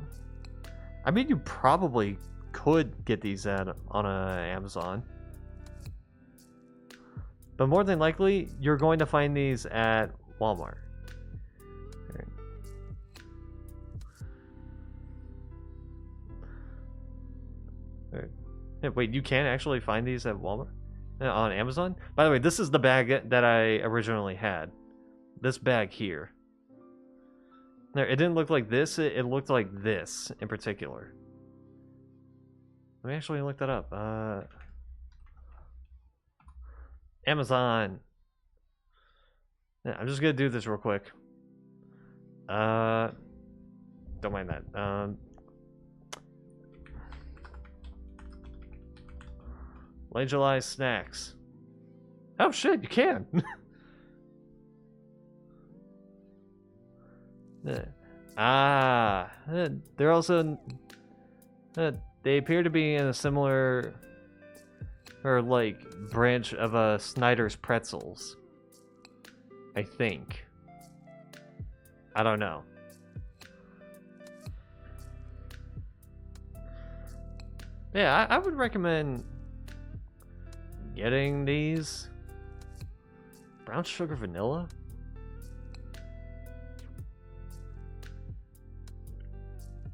mean, you probably could get these on Amazon. But more than likely, you're going to find these at Walmart. Yeah, wait, you can actually find these at Walmart? On Amazon? By the way, this is the bag that I originally had. This bag here. No, it didn't look like this. It looked like this in particular. Let me actually look that up. Amazon. Yeah, I'm just gonna do this real quick. Don't mind that. Late July snacks. Oh shit, you can. They're also they appear to be in a similar or like branch of Snyder's Pretzels. I think. I don't know. Yeah, I would recommend getting these. Brown sugar vanilla?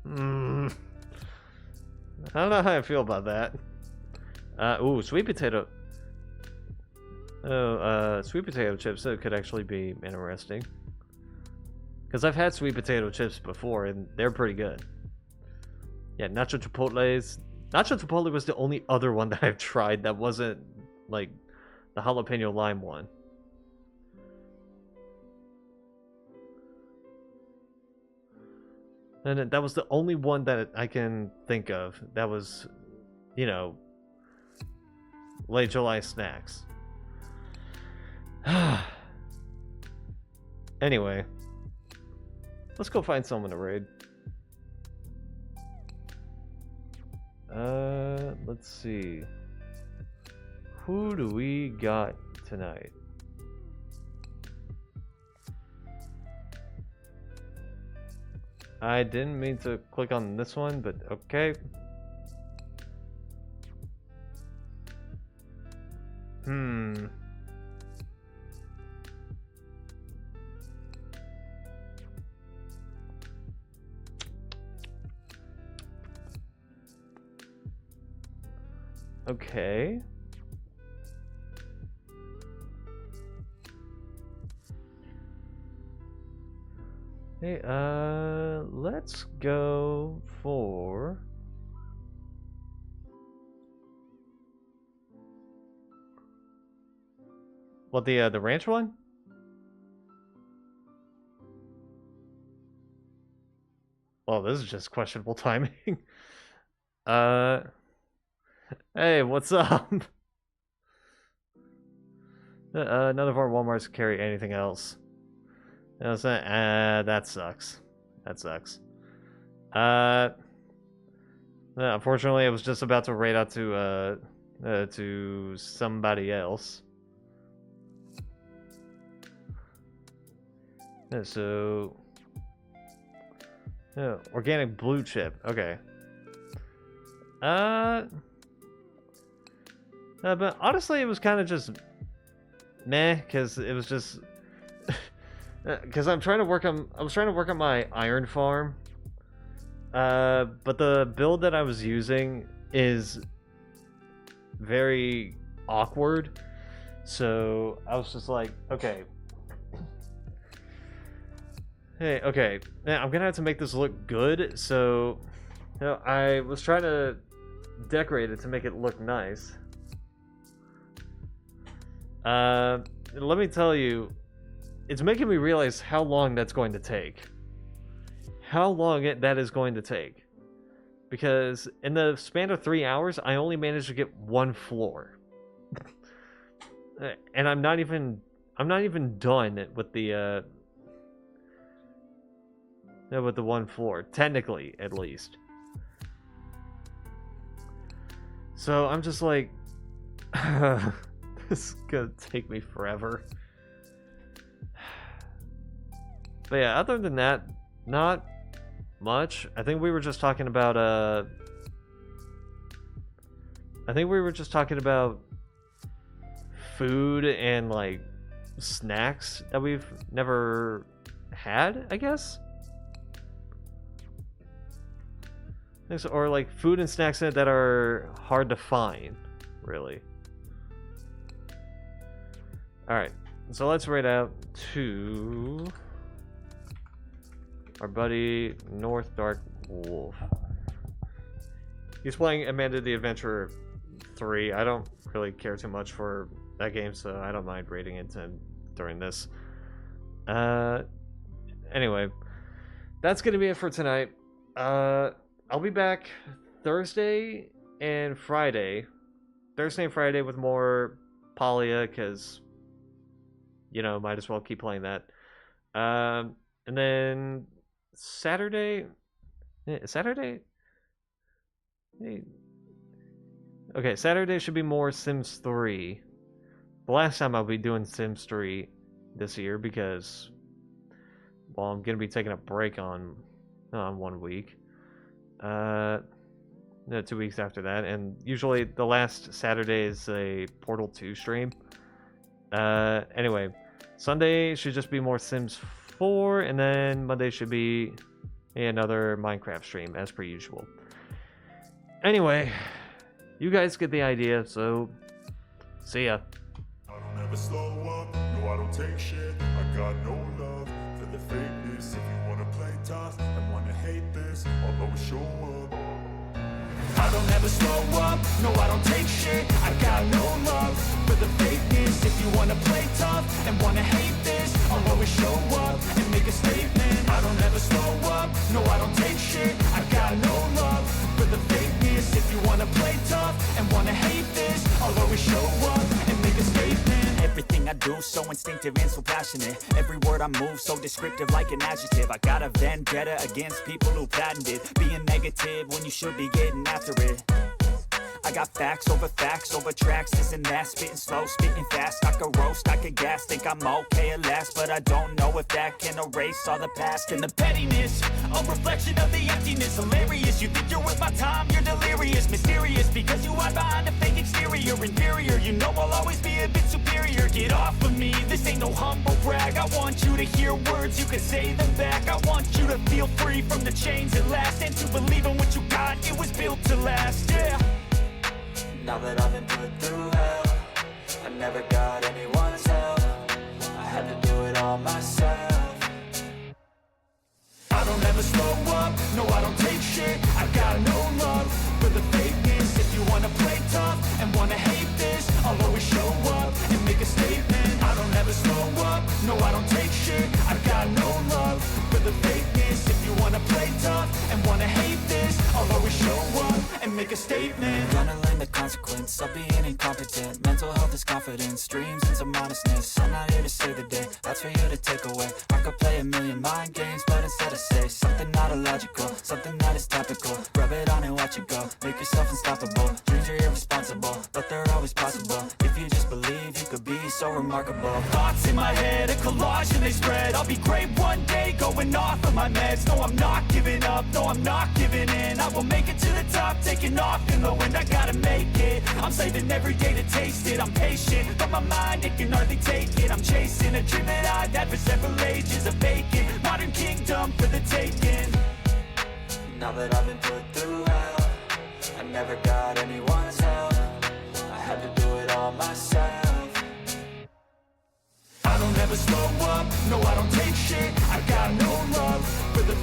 I don't know how I feel about that. Ooh, sweet potato. Oh, sweet potato chips, that could actually be interesting. Because I've had sweet potato chips before, and they're pretty good. Yeah, nacho chipotles. Nacho chipotle was the only other one that I've tried that wasn't, like, the jalapeno lime one. And that was the only one that I can think of that was, you know, late July snacks. Anyway, let's go find someone to raid. Let's see. Who do we got tonight? I didn't mean to click on this one, but okay. Okay. Hey, let's go for... What, the ranch one? Well, this is just questionable timing. Hey, what's up? None of our Walmarts carry anything else. That sucks. That sucks. Unfortunately, I was just about to raid out to somebody else. Yeah, so yeah, organic blue chip. Okay. But honestly, it was kind of just meh, because it was just because I was trying to work on my iron farm. But the build that I was using is very awkward, so I was just like, okay. Hey, okay, now I'm gonna have to make this look good, so I was trying to decorate it to make it look nice. Let me tell you, it's making me realize how long that's going to take. How long that is going to take. Because in the span of 3 hours, I only managed to get one floor. And I'm not even done with the one floor, technically at least. So I'm just like, this is gonna take me forever. But yeah, other than that, not much. I think we were just talking about food and like snacks that we've never had, I guess. Or like food and snacks that are hard to find, really. Alright, so let's raid out to our buddy North Dark Wolf. He's playing Amanda the Adventurer 3. I don't really care too much for that game, so I don't mind raiding it during this. Anyway, that's gonna be it for tonight. I'll be back Thursday and Friday. Thursday and Friday with more Palia, because, you know, might as well keep playing that. And then Saturday... Saturday? Okay, Saturday should be more Sims 3. The last time I'll be doing Sims 3 this year, because, well, I'm going to be taking a break on 1 week. 2 weeks after that, and usually the last Saturday is a Portal 2 stream. Anyway, Sunday should just be more Sims 4, and then Monday should be another Minecraft stream, as per usual. Anyway, you guys get the idea, so see ya. I don't ever slow up, no I don't take shit. I got no love for the fakeness. If you wanna play tough and wanna hate this, I'll always show up. I don't ever slow up, no I don't take shit. I got no love for the fakeness. If you wanna play tough and wanna hate this, I'll always show up and make a statement. I don't ever slow up, no I don't take shit. I got no love for the fakeness. If you wanna play tough and wanna hate this, I'll always show up and make a statement. Everything I do so instinctive and so passionate. Every word I move so descriptive like an adjective. I got a vendetta against people who patented being negative when you should be getting after it. I got facts over tracks, this and that. Spitting slow, spitting fast. I could roast, I could gas. Think I'm okay at last, but I don't know if that can erase all the past. And the pettiness, a reflection of the emptiness. Hilarious, you think you're worth my time, you're delirious. Mysterious, because you hide behind a fake exterior. Inferior, you know I'll always be a bit superior. Get off of me, this ain't no humble brag. I want you to hear words, you can say them back. I want you to feel free from the chains at last, and to believe in what you got, it was built to last, yeah. Now that I've been put through hell, I never got anyone's help. I had to do it all myself. I don't ever slow up, no I don't take shit. I got no love for the fakeness. If you wanna play tough and wanna hate this, I'll always show up and make a statement. I don't ever slow up, no I don't take shit. I got no love for the fakeness. If you wanna play tough and wanna hate this, I'll always show up and make a statement. Gonna learn the consequence of being incompetent. Mental health is confidence, dreams and some honestness. I'm not here to save the day, that's for you to take away. I could play a million mind games, but instead I say something not illogical, something that is topical. Rub it on and watch it go, make yourself unstoppable. Dreams are irresponsible, but they're always possible. If you just believe, you could be so remarkable. remarkable. Thoughts in my head, a collage and they spread. I'll be great one day, going off of my meds. No, I'm not giving up, no, I'm not giving in. I will make it to the top, taking off in the wind. I gotta make it, I'm saving every day to taste it. I'm patient, but my mind, it can hardly take it. I'm chasing a dream that I've had for several ages. A vacant, modern kingdom for the taking. Now that I've been put through hell, I never got anyone's help. I had to do it all myself. I don't ever slow up, no I don't take shit. I got no love for the